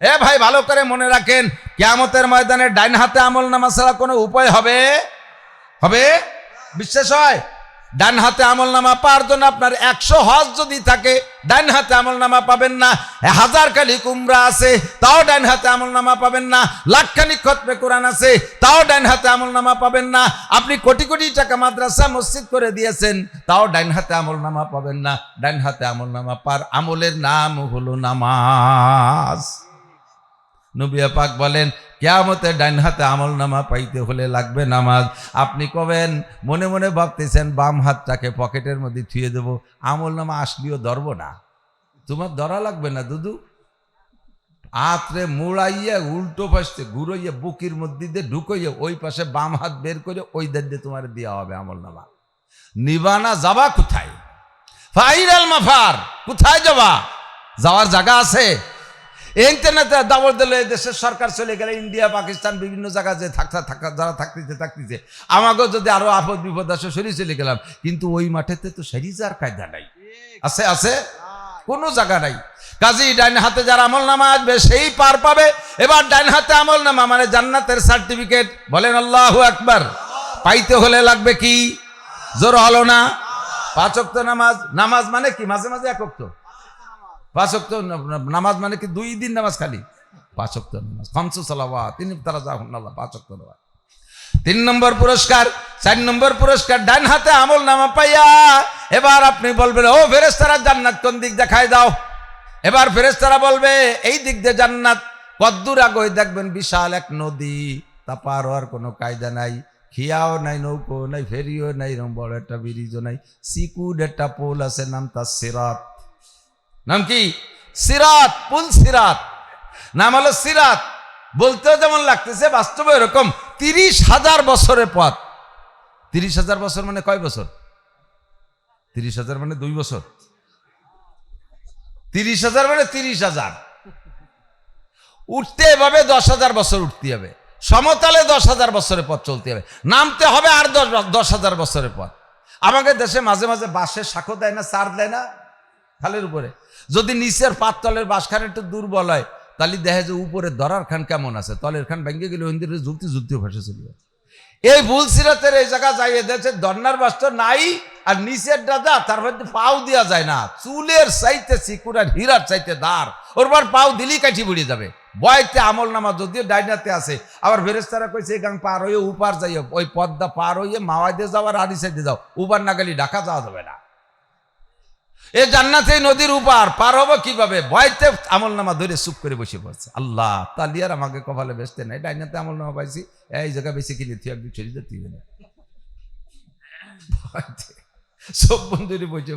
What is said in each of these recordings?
এ ভাই ভালো করে মনে রাখেন, কিয়ামতের ময়দানে ডাইন হাতে আমলনামা ছাড়া কোনো উপায় হবে? বিশ্বাস হয়? ডান হাতে আমলনামা পাওয়ার জন্য আপনার 100 হজ যদি থাকে, ডান হাতে আমলনামা পাবেন না। 1000 খানিক উমরা আছে, তাও ডান হাতে আমলনামা পাবেন না। লাখ খানিক খতমে কোরআন আছে, তাও ডান হাতে আমলনামা পাবেন না। আপনি কোটি কোটি টাকা মাদ্রাসা মসজিদ করে দিয়েছেন, তাও ডান হাতে আমলনামা পাবেন না। ডান হাতে আমলনামা পার আমলের নাম হলো নামাজ। নবী পাক বলেন, কিয়ামতে ডান হাতে আমলনামা পাইতে হলে লাগবে নামাজ। আপনি কবেন, মনে মনে ভাবতেছেন বাম হাতটাকে পকেটের মধ্যে থুয়ে দেবো, আমলনামা আসলেও ধরবো না। তোমার ধরা লাগবে না দুদু, হাতরে মুড়াইয়া উল্টো পাশে ঘুরাইয়া বুকের মধ্যে দিয়ে ঢুকাইয়া ওই পাশে বাম হাত বের করে ওই দিয়ে তোমার দেওয়া হবে আমলনামা। নিবানা যাবা কোথায়? ফাইরাল মাফার, কোথায় যাবা? যাওয়ার জায়গা আছে? ইন্টারনেটে দাবর দিলে দেশের সরকার চলে গেলে ইন্ডিয়া পাকিস্তান বিভিন্ন জায়গায় যে যারা থাকতেছে আমাকেও যদি আরো আপদ বিপদ আসে সরি চলে গেলাম, কিন্তু ওই মাঠেতে তো সারিজার কায়দা নাই। আছে কোনো জায়গা নাই। কাজী ডাইন হাতে যার আমলনামা আসবে সেই পার পাবে। এবার ডাইন হাতে আমলনামা মানে জান্নাতের সার্টিফিকেট। বলেন আল্লাহু আকবার। পাইতে হলে লাগবে কি? জোর হলো না? 5 ওয়াক্ত নামাজ। নামাজ মানে কি? মাঝে মাঝে 1 ওয়াক্ত। 5 ওয়াক্ত নামাজ মানে কি? 2 দিন নামাজ খালি? 5 ওয়াক্ত নামাজ, 5 সালাওয়াত, 3 তারা যাহুন আল্লাহ, 5 ওয়াক্ত নামাজ। 3 নম্বর পুরস্কার। 4 নম্বর পুরস্কার, ডান হাতে আমলনামা পাইয়া এবার আপনি বলবেন, ও ফেরেশতারা জান্নাত কোন দিক দেখায় দাও। এবার ফেরেশতারা বলবে, এই দিক দিয়ে জান্নাত। কদ্দূর আগে দেখবেন বিশাল এক নদী, তা পার হওয়ার কোনো কায়দা নাই, খিয়াও নাই, নৌকো নাই, ফেরিও নাই, বড় একটা ব্রিজও নাই, সিকুড একটা পোল আছে, নাম তার সিরাত। নাম কি? সিরাত, পুল সিরাত, নাম হলো সিরাত। বলতেও যেমন লাগতেছে, বাস্তবে এরকম। 30,000 বছরের পথ। 30,000 বছর মানে কয় বছর? 30,000 মানে 2 বছর। 30,000 মানে 30,000। উঠতে এভাবে 10,000 বছর উঠতে হবে। সমতলে 10,000 বছরের পথ চলতে হবে। নামতে হবে আর 10,000 বছরের পথ। আমাদের দেশে মাঝে মাঝে বাঁশের শাখো দেয় না, চার দেয় না খালের উপরে। যদি নিচের পাততলের বাঁশখান একটু দুর্বল হয়, তাহলে দেখে যে উপরে দরার খান কেমন আছে, তলের খান ভেঙে গেলে ওই ঝুলতে ভাসে চলে যায়। এই বুলসিরাতের এই জায়গা যাইয়ে দিয়েছে, দন্নার বাস তো নাই, আর নিচের দাদা তার মধ্যে পাও দেওয়া যায় না, চুলের চাইতে চিকুরার হীরার চাইতে দাঁড়, ওরবার পাও দিলেই কাঠি বুড়ে যাবে। বয়তে আমলনামা যদিও ডাইনাতে আছে, আবার ফেরেশতারা কইছে এই গাং পার হয়ে উপার যাইও, ওই পদ্মা পার হয়ে মাওয়াইদে যাও আর আড়ি সাইডে যাও, উপার না গেলে ঢাকা যাওয়া যাবে না। এ জান্নাতে নদীর উপার পার হবো কিভাবে? ভয়তে আমলনামা ধরে চুপ করে বসে পড়ছে। আল্লাহ তালিয়ার আমাকে কপালে বেসতে নাই, ডাইনাতে আমলনামা পাইছি, এই জায়গা বেশি কিনে তুই একদিন চলে যেতে না, সব বন্ধুরে বসে।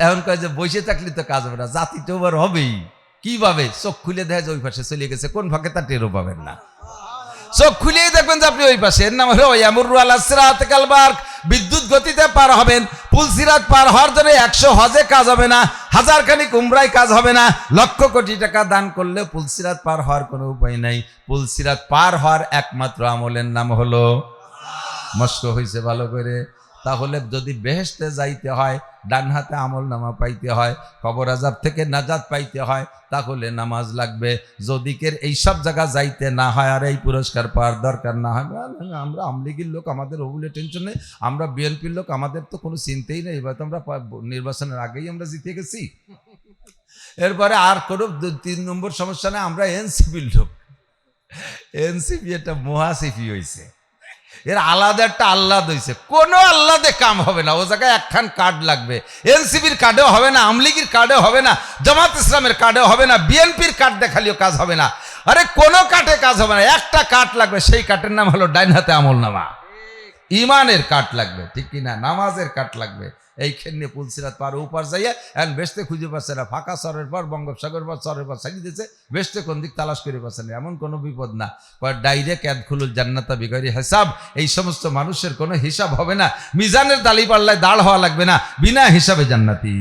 এখন কয় যে বসে থাকলে তো কাজ হবে না, জাতি তো আবার হবেই। কিভাবে? চোখ খুলে দেখা যায় ওই পাশে চলে গেছে, কোন ফাঁকে তার টেরও পাবেন না। চোখ খুলেই দেখবেন যে আপনি ওই পাশে। এর নাম হলো ইয়ামুরু আলা সিরাতিল কালবার্ক। বিদ্যুৎ গতিতে পার হবেন। পুল সিরাত পার হওয়ার জন্য 100 হজে কাজ হবে না, 1000 খানিক উমরায় কাজ হবে না, লক্ষ কোটি টাকা দান করলে পুল সিরাত পার হওয়ার কোনো উপায় নাই। পুল সিরাত পার হওয়ার একমাত্র আমলের নাম হলো, মস্ক হয়েছে ভালো করে। তাহলে যদি বেহেশতে যাইতে হয়, ডান হাতে আমলনামা পাইতে হয়, কবর আযাব থেকে নাজাত পাইতে হয়, তাহলে নামাজ লাগবে। যদি কের এইসব জায়গা যাইতে না হয় আর এই পুরস্কার পাওয়ার দরকার না হয়, আমরা আমলিগির লোক, আমাদের ওগুলো টেনশন নেই, আমরা বিএনপির লোক, আমাদের তো কোনো চিন্তাই নেই, এবার তো আমরা নির্বাচনের আগেই আমরা জিতে গেছি, এরপরে আর কোনো 3 নম্বর সমস্যা নেই, আমরা এনসিপির লোক। এনসিপি একটা মহাসিপি হয়েছে, এর আলাদা একটা আহ্লাদ হয়েছে। কোনো আহ্লাদে কাম হবে না, ও জায়গায় একখান কার্ড লাগবে। এনসিপির কার্ডেও হবে না, আমলিগির কার্ডেও হবে না, জামাত ইসলামের কার্ডেও হবে না, বিএনপির কার্ড দেখালেও কাজ হবে না। আরে কোনো কার্ডে কাজ হবে না, একটা কার্ড লাগবে, সেই কার্ডের নাম হলো ডাইন হাতে আমলনামা। ইমানের কার্ড লাগবে, ঠিক কিনা? নামাজের কার্ড লাগবে। এইখানে পুল সিরাত পার উপার যাইয়া এখন বেসতে খুঁজে পাচ্ছে না, ফাঁকা সরের পর বঙ্গোপসাগর পর সরের পর ছাড়িয়ে দিয়েছে, বেসতে কোন দিক তালাশ করে পাচ্ছে না, এমন কোনো বিপদ না। ডাইরেক্ট ইয়াদখুলুল জান্নাতা বিগাইরি হিসাব। এই সমস্ত মানুষের কোনো হিসাব হবে না, মিজানের দালি পাল্লায় দাঁড় হওয়া লাগবে না, বিনা হিসাবে জান্নাতি,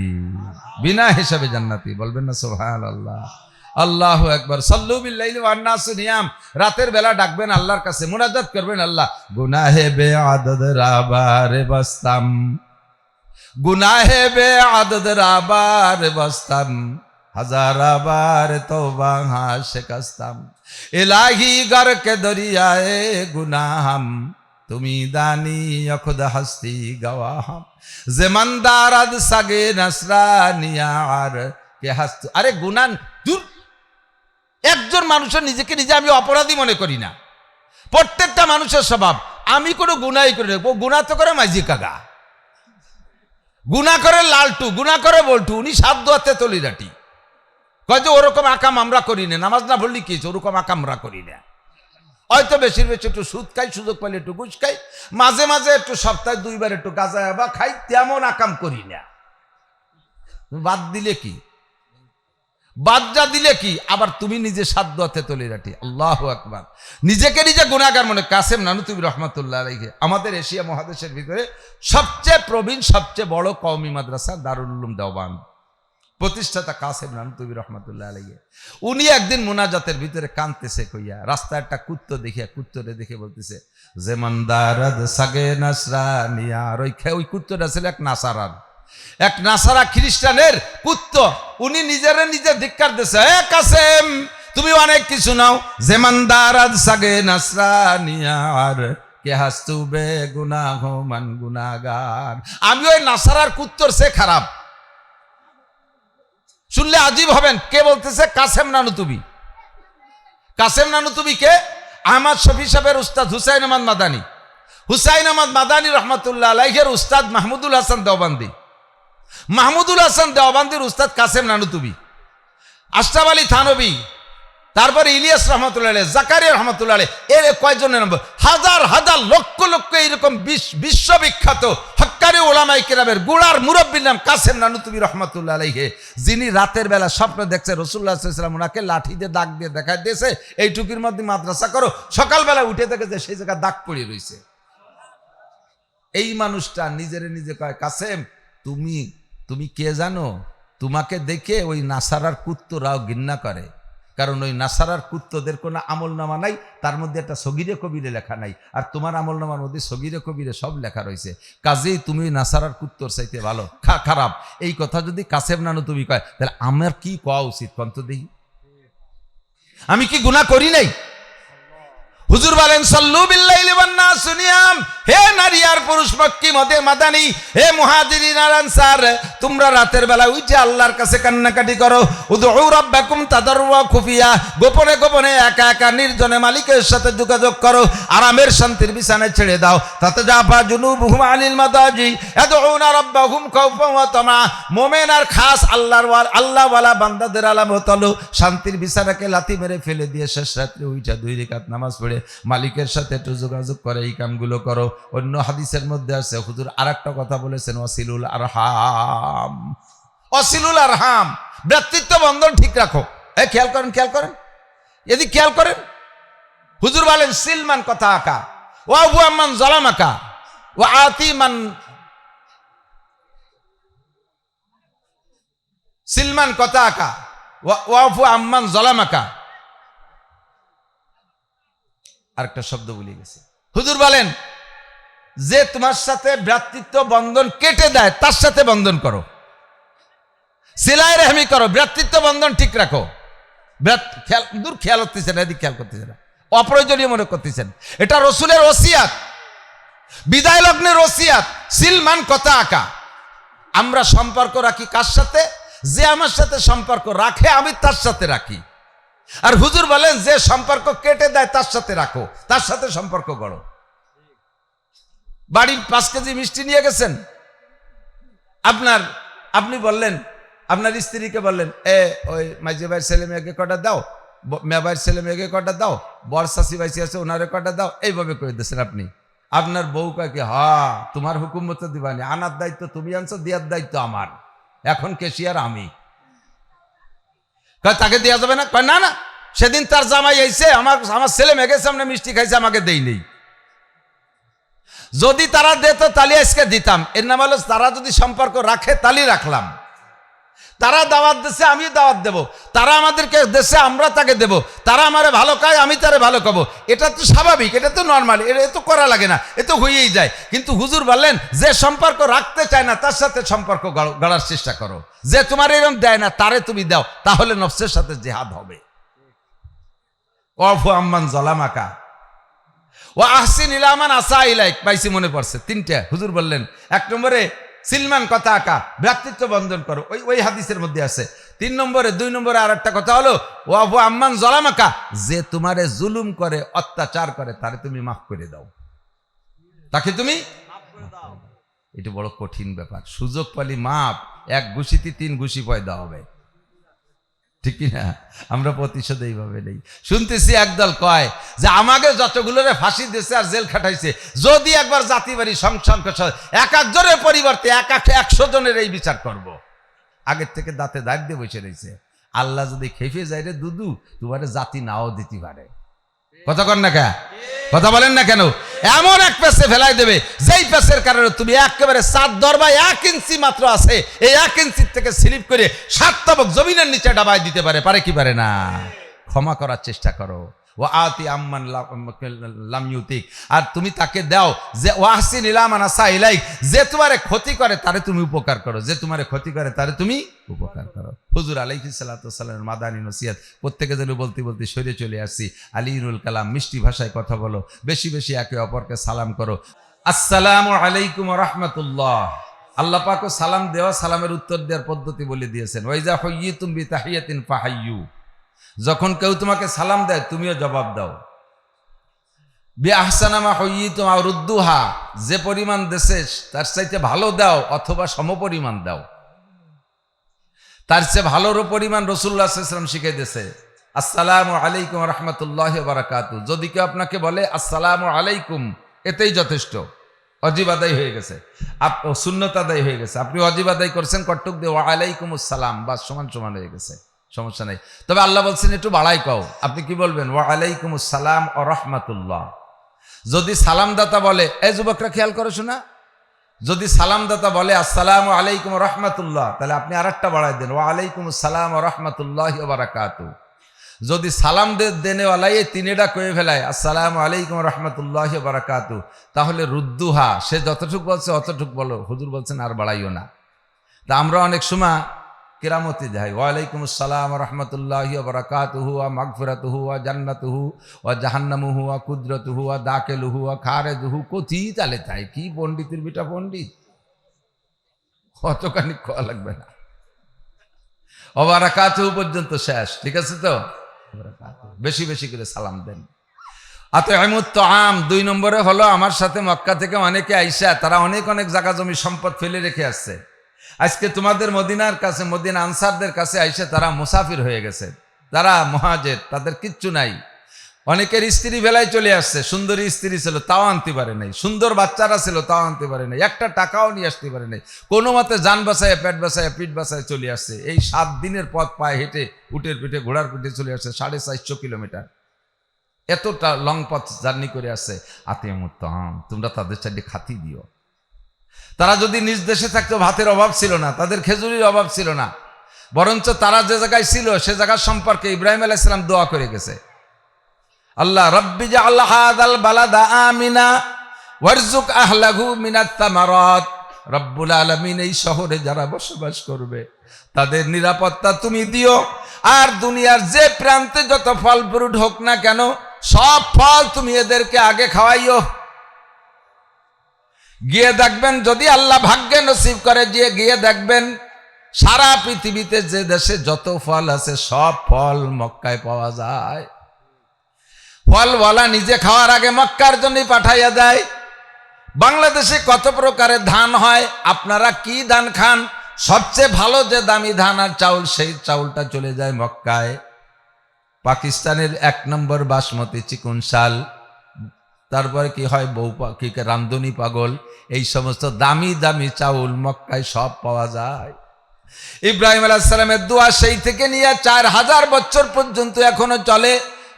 বিনা হিসাবে জান্নাতি। বলবেন না সুবহানাল্লাহ? আল্লাহু আকবার। সাল্লু বিল্লাইলি ওয়ান নাসু নিয়াম। রাতের বেলা ডাকবেন আল্লাহর কাছে, মুনাজাত করবেন, আল্লাহ গুনাহে বেআদদ রাবারে বস্তাম, গুনাহে বেআদদ রাবার বস্তাম, हजाराबार तौबा हाँ शिकस्तम इलाही गर के दरियाए गुनाहम तुमी दानी खुद हस्ती गवाहम जमंदारद सगे नसरानियार के हस्त अरे गुनाह दूर একজন মানুষের নিজেকে নিজে আমি অপরাধী মনে করি না প্রত্যেকটা মানুষের স্বভাব আমি কোনো গুনাহই করি না গুনাহ তো করে মাইজি কাকা গুনাহ করে লালটু গুনাহ করে বলটু উনি সাত দোয়াতে তলিরাটি কয় যে ওরকম আকাম আমরা করি না নামাজ না পড়লি কি ওরকম আকাম আমরা করি না হয়তো বেশি বেশি একটু সুদ খাই সুযোগ পেলে একটু ঘুষ খাই মাঝে মাঝে একটু সপ্তাহে দুইবার একটু গাঁজা বা খাই তেমন আকাম করি না বাদ দিলে কি বাদজা দিলে কি আবার তুমি নিজে সাত দোয়াতে তলিরাটি আল্লাহু আকবার নিজেকে নিজে গুনাহগার মনে কাসেম নানুতুবি রহমাতুল্লাহ আলাইহি আমাদের এশিয়া মহাদেশের ভিতরে সবচেয়ে প্রবীণ সবচেয়ে বড় কওমি মাদ্রাসা দারুল উলুম দেওবান প্রতিষ্ঠাতা কাসেম নানুতুবি রহমাতুল্লাহ আলাইহি উনি একদিন মুনাজাতের ভিতরে কাঁদতেছে কইয়া রাস্তায় একটা কুত্তো দেখিয়া কুত্তরে দেখে বলতেছে জেমানদারাদ সাগে নাসরানিয়া ওই কুত্তটা ছিল এক নাসারা খ্রিস্টানের কুত্তো উনি নিজেরে নিজে ধিক্কার দিয়েছে এ কাসেম তুমি অনেক কিছু নাও জেমানদারাদ সাগে নাসরানিয়ার কে হাসতুবে গুনাহ মান গুনাহগার আমি ওই নাসারার কুত্তর সে খারাপ শুনলে আজীব হবেন কে বলতেছে কাসেম নানুতুবি কে আহমদ শফি সাহেবের উস্তাদ হুসাইন আহমদ মাদানী রহমাতুল্লাহ আলাইহির উস্তাদ মাহমুদুল হাসান দেওবান্দির উস্তাদ কাসেম নানুতুবি আশরাফ আলী থানবী তারপরে ইলিয়াস রহমাতুল্লাহ আলাইহি জাকারিয়া রহমাতুল্লাহ আলাইহি এর কয়জনের নাম হাজার হাজার লক্ষ লক্ষ এরকম বিশ্ববিখ্যাত হক্কানি উলামায়ে কেরামের গুড়ার মুরব্বির নাম কাসেম নানুতুবি রহমাতুল্লাহ আলাইহি যিনি রাতের বেলা স্বপ্ন দেখছে রাসূলুল্লাহ সাল্লাল্লাহু আলাইহি ওয়াসাল্লাম ওনাকে লাঠি দিয়ে দাগ দিয়ে দেখাই দিয়েছে এইটুকির মধ্যে মাদ্রাসা করো সকালবেলা উঠে দেখেছে সেই জায়গা দাগ পড়ে রয়েছে এই মানুষটা নিজেরে নিজে কয় কাসেম তুমি কে জানো তোমাকে দেখে ওই নাসারার কুত্তরাও ঘৃণা করে কারণ ওই নাসারার কুত্তদের কোনো আমলনামা নাই তার মধ্যে একটা সগীরে কবিরে লেখা নাই আর তোমার আমলনামার মধ্যে সগীরে কবিরে সব লেখা রয়েছে কাজেই তুমি নাসারার কুত্তর চাইতে ভালো খারাপ এই কথা যদি কাসেম নানুতুবি কয় তাহলে আমার কি কওয়া উচিত কন্ত দেখি আমি কি গুনাহ করি নাই হুজুর বলেন সাল্লু বিল্লাইলি ওয়ান নাস নিয়াম হে নারী আর পুরুষ মক্কি মাদানী হে মুহাজিরিন আর আনসার তোমরা রাতের বেলা উঠে আল্লাহর কাছে কান্নাকাটি করো উদউ রাব্বাকুম তাদাররুয়া খুফিয়া গোপনে গোপনে একা একা নির্জনে মালিকের সাথে যোগাযোগ করো আরামের শান্তির বিছানায় ছেড়ে দাও তাতে জাফা জুনুবুহুম আনিল মাদাজি ইয়াদউনা রাব্বাহুম খাউফান ওয়া তামা মুমিন আর খাস আল্লাহওয়ালা বান্দাদের আলামত হলো শান্তির বিছানাকে লাথি মেরে ফেলে দিয়ে শেষ রাতে উঠে 2 রাকাত নামাজ পড়ে মালিকের সাথে একটু যোগাযোগ করে এই কামগুলো করো অন্য হাদিসের মধ্যে আছে হুজুর আরেকটা কথা বলেছেন ওয়াসিলুল আরহাম ভ্রাতৃত্ব বন্ধন ঠিক রাখো এই খেয়াল করেন এদিকে খেয়াল করেন হুজুর বলেন সিলমান কথা আকা ওয়া আবু আম্মান জালামাকা ওয়া আতিমান সিলমান কথা আকা ওয়া আবু আম্মান জালামাকা আরেকটা শব্দ ভুলে গেছে হুজুর বলেন যে তোমার সাথে ভ্রাতৃত্ব বন্ধন কেটে দেয় তার সাথে বন্ধন করো সিলাই রহমি করো ভ্রাতৃত্ব বন্ধন ঠিক রাখো খেয়াল করতেছেন এদিক খেয়াল করতেছেন অপ্রয়োজনীয় মনে করতেছেন এটা রসুলের ওসিয়াত বিদায় লগ্নের ওসিয়াত সিলমান কথা আকা আমরা সম্পর্ক রাখি কার সাথে যে আমার সাথে সম্পর্ক রাখে আমি তার সাথে রাখি আর হুজুর বলেন যে সম্পর্ক কেটে দেয় তার সাথে রাখো তার সাথে সম্পর্ক গড়ো বাড়ির 5 কেজি মিষ্টি নিয়ে গেছেন আপনি বললেন আপনার স্ত্রীকে বললেন ওই মাঝি ভাইয়ের ছেলে মেয়েকে কটা দাও মেয়ের ছেলে মেয়েকে কটা দাও বর শাশি ভাইসি আছে ওনারে কটা দাও এইভাবে করে দিয়েছেন আপনি আপনার বউ কাকে তোমার হুকুম মতো দিবানি আনার দায়িত্ব তুমি আনছো দেওয়ার দায়িত্ব আমার এখন কেশিয়ার আমি তাকে দেওয়া যাবে না কয় না সেদিন তার জামাই আইছে আমার ছেলে মেয়ের সামনে মিষ্টি খাইছে আমাকে দেই নেই যদি তারা দিত তাহলে আজকে দিতাম এর নাম হলো তারা যদি সম্পর্ক রাখে তাহলে রাখলাম তারা দাওয়াত দেশে আমি দাওয়াত দেব, তারা আমাদেরকে দেশে আমরা তাকে দেব, তারা আমারে ভালো খায় আমি তারে ভালো খাবো, এটা তো স্বাভাবিক, এটা তো নর্মাল, এটা তো করা লাগে না, এ তো হয়েই যায়। কিন্তু হুজুর বললেন যে সম্পর্ক রাখতে চায় না তার সাথে সম্পর্ক গড়ার চেষ্টা করো, যে তোমার এরকম দেয় না তারে তুমি দাও, তাহলে নফসের সাথে জিহাদ হবে। ওয়াফু আম্মান যালামাকা ওয়া আহসিন ইলা মান আসা ইলাইক, পাইছি মনে পড়ছে তিনটা। হুজুর বললেন 1 নম্বরে সিলমান কথা আঁকা, ভ্রাতৃত্ব বন্ধন করো, ওই হাদিসের মধ্যে আছে। 3 নম্বরে 2 নম্বরে আর একটা কথা হলো ওয়াফু আম্মান যালামাকা, যে তোমারে জুলুম করে অত্যাচার করে তারে তুমি মাফ করে দাও, তাকে তুমি মাফ করে দাও। এটা বড় কঠিন ব্যাপার। সুযোগ পালি মাপ, 1 ঘুষিতে 3 ঘুষি পয়দা হবে, ঠিক না? আমরা প্রতিশোধ এইভাবে নেই। শুনতেছি একদল কয় যে আমাকে যতগুলোরে ফাঁসি দিয়েছে আর জেল খাটাইছে, যদি একবার জাতি বাড়ি সংসদ 1 জনের পরিবর্তে 100 জনের এই বিচার করব। আগের থেকে দাঁতে দাঁত দিয়ে বসে রয়েছে। আল্লাহ যদি খেপে যায় রে দুদু, তোমার জাতি নাও দিতে পারে। কথা কন না কেন? কথা বলেন না কেন? এমন এক পেছে ফেলাই দেবে যেই পেছের কারণে তুমি একেবারে 7 দরবা 1 ইঞ্চি মাত্র আছে, এই 1 ইঞ্চির থেকে স্লিপ করে 7 তবক জমিনের নিচে ডাবাই দিতে পারে, পারে কি পারে না? ক্ষমা করার চেষ্টা করো। ও আতি আম্মান লাম ইউতিক, আর তুমি তাকে দাও যে ওয়াহসিন ইলা মান আসা ইলাইক, যে তোমারে ক্ষতি করে তারে তুমি উপকার করো, যে তোমারে ক্ষতি করে তারে তুমি উপকার করো। হুজুর আলাইহিস সালাতু ওয়াস সালামের মাদানী নসিহত প্রত্যেকে যেন বলতে বলতে সরে চলে আসছি। আলিউল কালাম, মিষ্টি ভাষায় কথা বলো, বেশি বেশি একে অপরকে সালাম করো। আসসালামু আলাইকুম ওয়া রাহমাতুল্লাহ। আল্লাহ পাকও সালাম দেওয়া, সালামের উত্তর দেওয়ার পদ্ধতি বলে দিয়েছেন। ওয়াইজা হুইয়িতুম বিতাহিয়াতিন ফাহাইয়ু, যখন কেউ তোমাকে সালাম দেয় তুমিও জবাব দাও। বিআহসানা মা হুইয়িতুম আও রুদ্দুহা, যে পরিমাণ দেশে তার চাইতে ভালো দাও অথবা সমপরিমাণ দাও। তার চেয়ে ভালোরও পরিমাণ রাসূলুল্লাহ সাল্লাল্লাহু আলাইহি ওয়াসাল্লাম শিখিয়ে দিয়েছে। আসসালামু আলাইকুম ওয়া রাহমাতুল্লাহি ওয়া বারাকাতুহু, যদি কেউ আপনাকে বলে আসসালামু আলাইকুম, এতেই যথেষ্ট, ওয়াজিব আদায় হয়ে গেছে, সুন্নত আদায় হয়ে গেছে। আপনি ওয়াজিব আদায় করছেন কটুক দিয়ে ওয়া আলাইকুমুস সালাম, বাস সমান সমান হয়ে গেছে, সমস্যা নেই। তবে আল্লাহ বলছেন একটু বাড়াই কও, আপনি কি বলবেন? ওয়া আলাইকুমুস সালাম ওয়া রাহমাতুল্লাহ। যদি সালামদাতা বলে, এই যুবকরা খেয়াল করে শোনা, যদি সালামদাতা বলে আসসালামু আলাইকুম ওয়া রাহমাতুল্লাহ, তাহলে আপনি আরেকটা বাড়াই দেন ওয়া আলাইকুমুস সালাম ওয়া রাহমাতুল্লাহি ওয়া বারাকাতুহু। যদি সালাম দেনেওয়ালাই এই তিনেটা কয়ে ফেলায় আসসালামু আলাইকুম ওয়া রাহমাতুল্লাহি ওয়া বারাকাতুহু, তাহলে রুদ্দুহা, সে যতটুকু বলছে অতটুকু বলো। হুজুর বলছেন আর বাড়াইও না। তা আমরা অনেক সময় কেরামতি যাই, ওয়ালাইকুমুস সালাম ওয়া রাহমাতুল্লাহি ওয়া বারাকাতুহু ওয়া মাগফিরাতুহু ওয়া জান্নাতুহু ওয়া জাহান্নামুহু ওয়া কুদরতুহু ওয়া দাখিলুহু ওয়া খারিজুহু, কোথি তালে তাই কি পণ্ডিতের বেটা পণ্ডিত, কতখানি খাওয়া লাগবে না, ওয়া বারাকাতুহু পর্যন্ত শেষ, ঠিক আছে তো? বেশি বেশি করে সালাম দেন। আতইমুত তাআম। 2 নম্বরে হলো আমার সাথে মক্কা থেকে অনেকে আইসা, তারা অনেক অনেক জায়গা জমি সম্পদ ফেলে রেখে আসছে। আজকে তোমাদের মদিনার কাছে, মদিনা আনসারদের কাছে আইসা তারা মুসাফির হয়ে গেছে, তারা মুহাজির, তাদের কিচ্ছু নাই। অনেকের স্ত্রী বেলায় চলে আসছে, সুন্দরী স্ত্রী ছিল তাও আনতে পারে নাই, সুন্দর বাচ্চারা ছিল তাও আনতে পারে নাই, একটা টাকাও নিয়ে আসতে পারে নাই, কোনো মতে যান বাসায় পেট বাসায় পিঠ বাসায় চলে আসছে। এই 7 দিনের পথ পায়ে হেঁটে, উটের পিঠে ঘোড়ার পিঠে চলে আসছে 450 কিলোমিটার, এতটা লং পথ জার্নি করে আসছে। আতিমুত তাআম, তোমরা তাদের চাইলে খাতি দিও। তারা যদি নিজ দেশে থাকতো ভাতের অভাব ছিল না, তাদের খেজুরির অভাব ছিল না, বরঞ্চ তারা যে জায়গায় ছিল সে জায়গার সম্পর্কে ইব্রাহিম আলাইহিস সালাম দোয়া করে গেছে, আল্লাহ রাব্বি জাআল হাযাল বালাদা আমিনা ওয়ারযুক আহলাহু মিনাত তামারাত, রব্বুল আলামিন এই শহরে যারা বসবাস করবে তাদের নিরাপত্তা তুমি দিও, আর দুনিয়ার যে প্রান্তে যত ফল ফ্রুট হোক না কেন সব ফল তুমি এদেরকে আগে খাওয়াইও। গিয়ে দেখবেন, যদি আল্লাহ ভাগ্যে নসিব করে গিয়ে দেখবেন সারা পৃথিবীতে যে দেশে যত ফল আছে সব ফল মক্কায় পাওয়া যায়। ফলওয়ালা নিজে খাওয়ার আগে মক্কার জন্য পাঠাইয়া দেয়। বাংলাদেশে কত প্রকারের ধান হয়, আপনারা কি ধান খান? সবচেয়ে ভালো যে দামি ধান আর চাউল, সেই চাউলটা চলে যায় মক্কায়। পাকিস্তানের 1 নম্বর বাসমতি চিকন চাল, তারপরে কি হয় কি রামদনি পাগল, এই সমস্ত দামি দামি চাউল মক্কায় সব পাওয়া যায়। ইব্রাহিম আলাইহিস সালামের দোয়া সেই থেকে নিয়ে 4000 বছর পর্যন্ত এখনো চলে।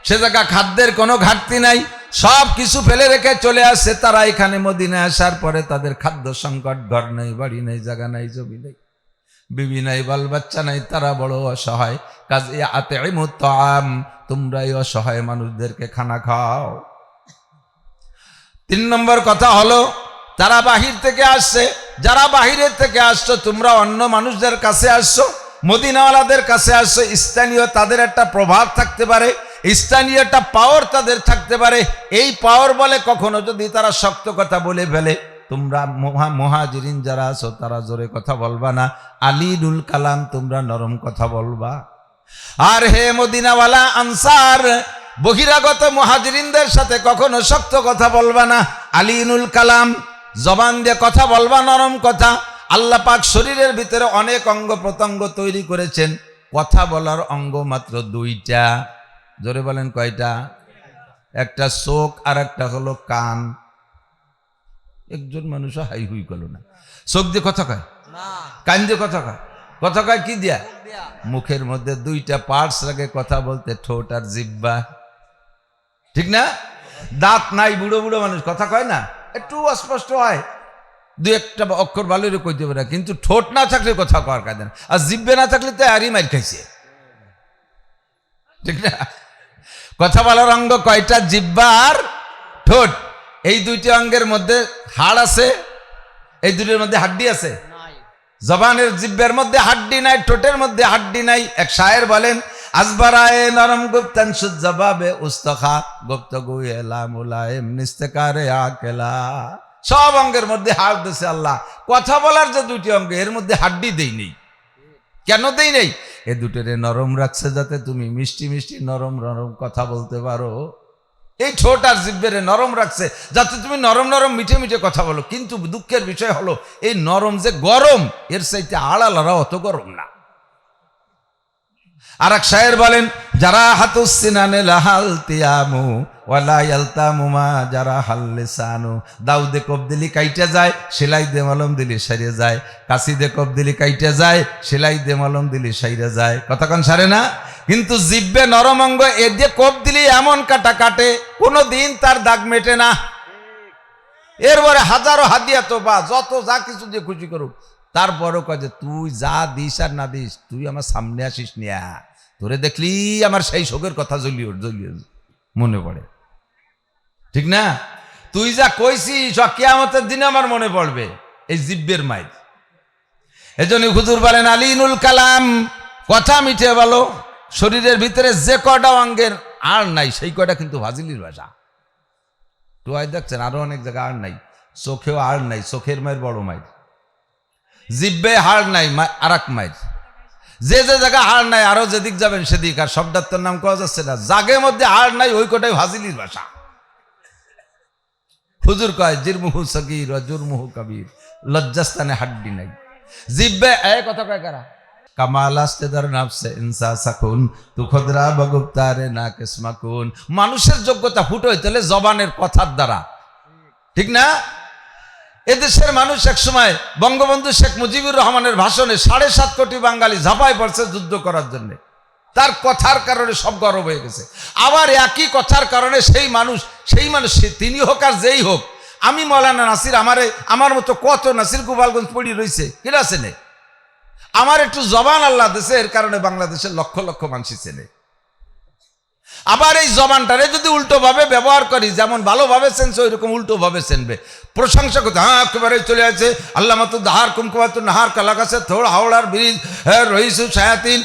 সে জায়গা খাদ্যের কোনো ঘাটতি নাই, সব কিছু ফেলে রেখে চলে আসছে তারা এখানে মদিনায় আসার পরে। তাদের খাদ্য সংকট, ঘর নেই, বাড়ি নেই, জায়গা নেই, জমি নেই, বিবি নাই, বাল বাচ্চা নাই, তারা বড় অসহায়। কাজে আতিমুত তাআম, তোমরা এই অসহায় মানুষদেরকে খানা খাও। 3 নম্বর কথা হলো, তারা বাহির থেকে আসছে, যারা বাহিরের থেকে আসছো, তোমরা অন্য মানুষদের কাছে আসছো, মদিনাওয়ালাদের কাছে আসছো, স্থানীয় তাদের একটা প্রভাব থাকতে পারে, স্থানীয় একটা পাওয়ার তাদের থাকতে পারে। এই পাওয়ার বলে কখনো যদি তারা শক্ত কথা বলে ফেলে, তোমরা মুহাজিরিন যারা আছো তারা জোরে কথা বলবা না, আলীনুল কালাম, তোমরা নরম কথা বলবা। আর হে মদিনাওয়ালা আনসার, বহিরাগত মুহাজিরিনদের সাথে কখনো শক্ত কথা বলবা না, আলীনুল কালাম, জবান দিয়ে কথা বলবা, নরম কথা। আল্লাহ পাক শরীরের ভিতরে অনেক অঙ্গ প্রত্যঙ্গ তৈরি করেছেন, কথা বলার অঙ্গ মাত্র 2টা। জোরে বলেন কয়টা? একটা চোখ আর একটা হলো কান। একজন মানুষ হাই হুই করলো না। চোখ দিয়ে কথা কয়, কান দিয়ে কথা কয়। কথা কয় কি দিয়া? মুখের মধ্যে 2টা পার্টস লাগে কথা বলতে, ঠোঁট আর জিহ্বা, ঠিক না? দাঁত নাই, বুড়ো বুড়ো মানুষ কথা কয় না, একটু অস্পষ্ট হয়, 2-1টা অক্ষর ভালো কইতে পারে, কিন্তু ঠোঁট না থাকলে কথা কওয়ার কাজ না, আর জিহ্বে না থাকলে তো আরই মাইর খাইছে, ঠিক না? কথা বলার অঙ্গ কয়টা? জিহ্বা আর ঠোঁট। এই 2টি অঙ্গের মধ্যে হাড় আছে, এই 2টির মধ্যে হাড্ডি আছে? জবানের জিহ্বের মধ্যে হাড্ডি নাই, ঠোঁটের মধ্যে হাড্ডি নাই। এক শায়ের বলেন, আজবারায়ে নরম গুপ্তান সুজবাবে উস্তখা গুপ্তগু এলা মুলায়েম নিস্তেকারে আকেলা। সব অঙ্গের মধ্যে হাড় দিয়েছে আল্লাহ, কথা বলার যে 2টি অঙ্গ এর মধ্যে হাড্ডি দেই নেই। কেন দেই নেই? এ 2টোরে নরম রাখছে যাতে তুমি মিষ্টি মিষ্টি নরম নরম কথা বলতে পারো। এই ঠোঁট আর জিহ্বেরে নরম রাখছে যাতে তুমি নরম নরম মিঠে মিঠে কথা বলো। কিন্তু দুঃখের বিষয় হলো, এই নরম যে গরম, এর চাইতে আড়ালারা অত গরম না। আর এক শায়ের বলেন, যারা হাতুসিনানে লাহাল তিয়ামু ওয়ালা ইয়ালতামু মা যারা হাল্লিসানু। দাউদে কোপ দিলি কাইটে যায়, সেলাই দে মলম দিলি সাইরে যায়। কাশি দে কোপ দিলি কাইটে যায়, সেলাই দে মলম দিলি সাইরে যায়। কতক্ষণ সারে না? কিন্তু জিহ্বে নরম অঙ্গ, এ দিয়ে কোপ দিলি এমন কাটা কাটে, কোনো দিন তার দাগ মেটে না। এরপরে হাজারো হাদিয়া তো বা যত যা কিছু দিয়ে খুশি করুক, তারপরও কয় যে তুই যা দিস আর না দিস, তুই আমার সামনে আসিস নিয়া, তোরে দেখলি আমার সেই শোকের কথা জ্বলিয়ে মনে পড়ে, ঠিক না? তুই যা কইছিস কিয়ামতের দিনে আমার মনে পড়বে। এই জিহ্বের মাইর। এজন্য হুজুর বলেন, আলীনুল কালাম, কথা মিঠে বলো। শরীরের ভিতরে যে কটা অঙ্গের আর নাই, সেই কটা কিন্তু ফাজিলির ভাষা। টুয়াই দেখছেন আরো অনেক জায়গায় আর নাই, চোখেও আর নাই, চোখের মায়ের বড় মায়ের। জিহ্বে হাড় নাই, আর এক মায়ের। যে যে জায়গা হাড় নাই, আরো যেদিক যাবেন সেদিক। আর সব ডাক্তার নাম কওয়া যাচ্ছে না, জাগে মধ্যে হাড় নাই, ওই কটাই ফাজিলির ভাষা। হুজুর কয়, জিরমুহু সগীর ওয়া জুরমুহু কবীর, লজ্জাস্থানে হাড্ডি নাই। জিহ্বে এই কথা কয় কারা? কামাল আস্তেদার নাফসে ইনসা সাকুন তু খুদরা বগুপ্তারে না কিসমাকুন। মানুষের যোগ্যতা ফুটে হইতে হলে জবানের কথার দ্বারা, ঠিক না? এদেশের মানুষ এক সময় বঙ্গবন্ধু শেখ মুজিবুর রহমানের ভাষণে 7.5 কোটি বাঙালি ঝাঁপায় পড়ছে যুদ্ধ করার জন্য। তার কথার কারণে সব গর্ব হয়ে গেছে। আবার একই কথার কারণে সেই মানুষ তিনি হোক আর যেই হোক, আমি মৌলানা নাসির, আমার মতো কত নাসির গোপালগঞ্জ পড়ি রয়েছে, কিনা চেনে? আমার একটু জবান আল্লাহ দেশে, এর কারণে বাংলাদেশের লক্ষ লক্ষ মানুষ চেনে। আবার এই জবানটারে যদি উল্টো ভাবে ব্যবহার করি, যেমন ভালোভাবে চেনছে ওইরকম উল্টো ভাবে চেনবে। প্রশংসা করতে হ্যাঁ একেবারে চলে আছে, আল্লাহ মতো দাহার কুমকুমাত নাহার কালাকাছে থোড় হাওড়ার ব্রিজ, রহিসু শায়াতিন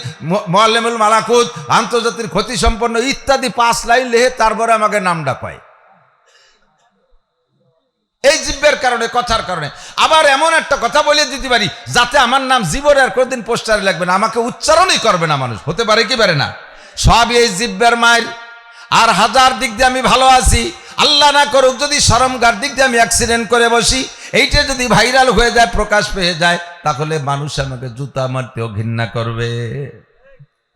মোয়াল্লেমুল মালাকুত, আন্তর্জাতিক ক্ষতি সম্পন্ন ইত্যাদি 5 লাইন লেহে তারপরে আমাকে নামটা পায়। এই জিহ্বের কারণে, কথার কারণে। আবার এমন একটা কথা বলে দিতে পারি যাতে আমার নাম জীবনে আর কোনদিন পোস্টারে লাগবে না, আমাকে উচ্চারণই করবে না মানুষ। হতে পারে কি পারে না? সবই এই জিহ্বের মায়ের। আর হাজার দিক দিয়ে আমি ভালো আছি, আল্লাহ না করুক যদি শরমগার দিক দিয়ে আমি অ্যাক্সিডেন্ট করে বসি, এইটা যদি ভাইরাল হয়ে যায়, প্রকাশ পেয়ে যায়, তাহলে মানুষ আমাকে জুতা মারতেও ঘৃণা করবে।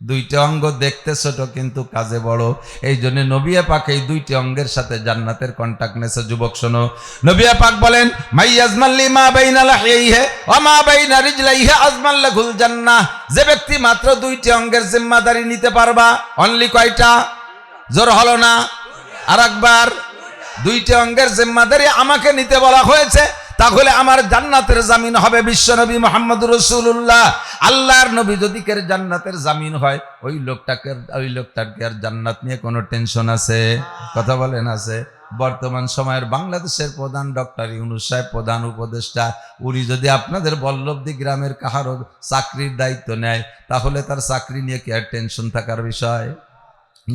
2টি অঙ্গ দেখতে ছোট কিন্তু কাজে বড়। এই জন্য নবী পাক এই 2টি অঙ্গের সাথে জান্নাতের কন্টাক্ট নেছে। যুবক শোনো, নবী পাক বলেন, মাইয়াজমাল্লি মা বাইনা লাহিহি ওয়া মা বাইনা রিজলাইহি আজমাল লাহুল জান্নাহ। যে ব্যক্তি মাত্র 2টি অঙ্গের জিম্মাদারি নিতে পারবা, অনলি কয়টা? জোর হলো না? আর একবার, 2টি অঙ্গের জিম্মাদারি আমাকে নিতে বলা হয়েছে, তাহলে আমার জান্নাতের জামিন হবে বিশ্বনবী মুহাম্মদুর রাসূলুল্লাহ। আল্লাহর নবী যদি কের জান্নাতের জামিন হয়, ওই লোকটার কি আর জান্নাত নিয়ে কোনো টেনশন আছে? কথা বলেন আছে? বর্তমান সময়ের বাংলাদেশের প্রধান ডক্টর ইউনূস সাহেব, প্রধান উপদেষ্টা, উনি যদি আপনাদের বল্লভদী গ্রামের কাহারও চাকরির দায়িত্ব নেয়, তাহলে তার চাকরি নিয়ে কি আর টেনশন থাকার বিষয়?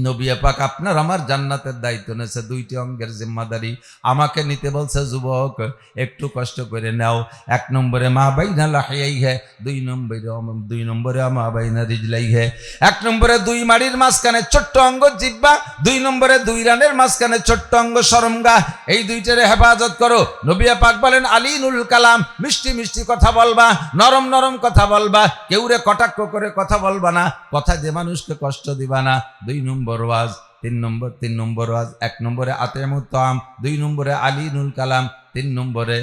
নবী পাক আপনার আমার জান্নাতের দায়িত্ব নিয়েছে, দুইটি অঙ্গের জিম্মাদারি আমাকে নিতে বলছে। যুবক, একটু কষ্ট করে নাও। 1 নম্বরে মা বাইনা লাহিয়াইহি, 2 নম্বরে মা বাইনা রিজলাইহি। 1 নম্বরে 2 মাড়ির মাঝখানে ছোট্ট অঙ্গ জিহ্বা, 2 নম্বরে 2 রানের মাঝখানে ছোট্ট অঙ্গ শরমগা, এই দুইটারে হেফাজত করো। নবী পাক বলেন আলিনুল কালাম, মিষ্টি মিষ্টি কথা বলবা, নরম নরম কথা বলবা, কেউরে কটাক্ষ করে কথা বলবা না, কথা দিয়ে মানুষকে কষ্ট দিবা না। 2 নম্বর ওয়াজ, 3 নম্বর ওয়াজ। 1 নম্বরে আতিমুত তাআম, 2 নম্বরে আলিনুল কালাম, 3 নম্বরে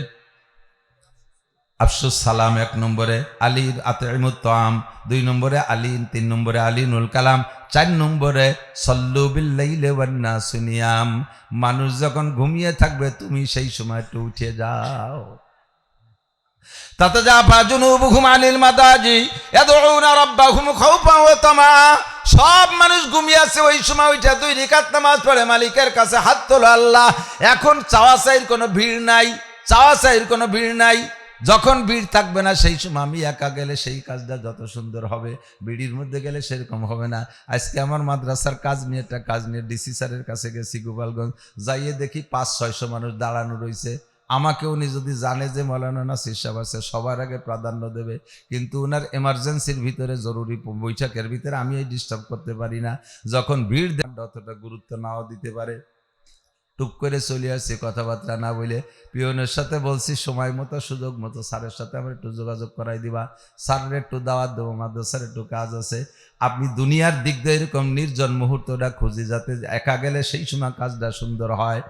আফসুস সালাম, 1 নম্বরে আলী আতিমুত তাআম, 2 নম্বরে আলিন, 3 নম্বরে আলিনুল কালাম, 4 নম্বরে সল্লু বিল লাইলি ওয়ান নাসু নিয়াম। মানুষ যখন ঘুমিয়ে থাকবে তুমি সেই সময় একটু উঠে যাও। তাতাজাফা জুনুবুহুম আনিল মাদাজি ইয়াদউনা রাব্বাহুম খাওফান ওয়া তামা। সব মানুষ ঘুমিয়ে আছে, ওই সময় ওইটা 2 রাকাত নামাজ পড়ে মালিকের কাছে হাত তোলো আল্লাহ। এখন চাওয়া চাইর কোনো ভিড় নাই, চাওয়া চাইর কোনো ভিড় নাই। যখন ভিড় থাকবে না সেই সময় আমি একা গেলে সেই কাজটা যত সুন্দর হবে, ভিড়ির মধ্যে গেলে সেরকম হবে না। আজকে আমার মাদ্রাসার কাজ নিয়ে একটা কাজ নিয়ে ডিসি স্যারের কাছে গেছি গোপালগঞ্জ, যাইয়ে দেখি 500-600 মানুষ দাঁড়ানো রয়েছে। আমাকে উনি যদি জানে যে মৌলানা নাসির সাহেব আছে, সবার আগে প্রাধান্য দেবে, কিন্তু ওনার এমার্জেন্সির ভিতরে, জরুরি বৈঠকের ভিতরে আমি এই ডিস্টার্ব করতে পারি না। যখন ভিড় দেন অতটা গুরুত্ব নাও দিতে পারে, টুক করে চলে আসছি কথাবার্তা না বলে। পিয়নের সাথে বলছি সময় মতো সুযোগ মতো স্যারের সাথে আমার একটু যোগাযোগ করাই দিবা, স্যারের একটু দাওয়াত দেবো, মাদ্রাসার একটু কাজ আছে। আপনি দুনিয়ার দিক দিয়ে এরকম নির্জন মুহূর্তটা খুঁজি, যাতে একা গেলে সেই সময় কাজটা সুন্দর হয়।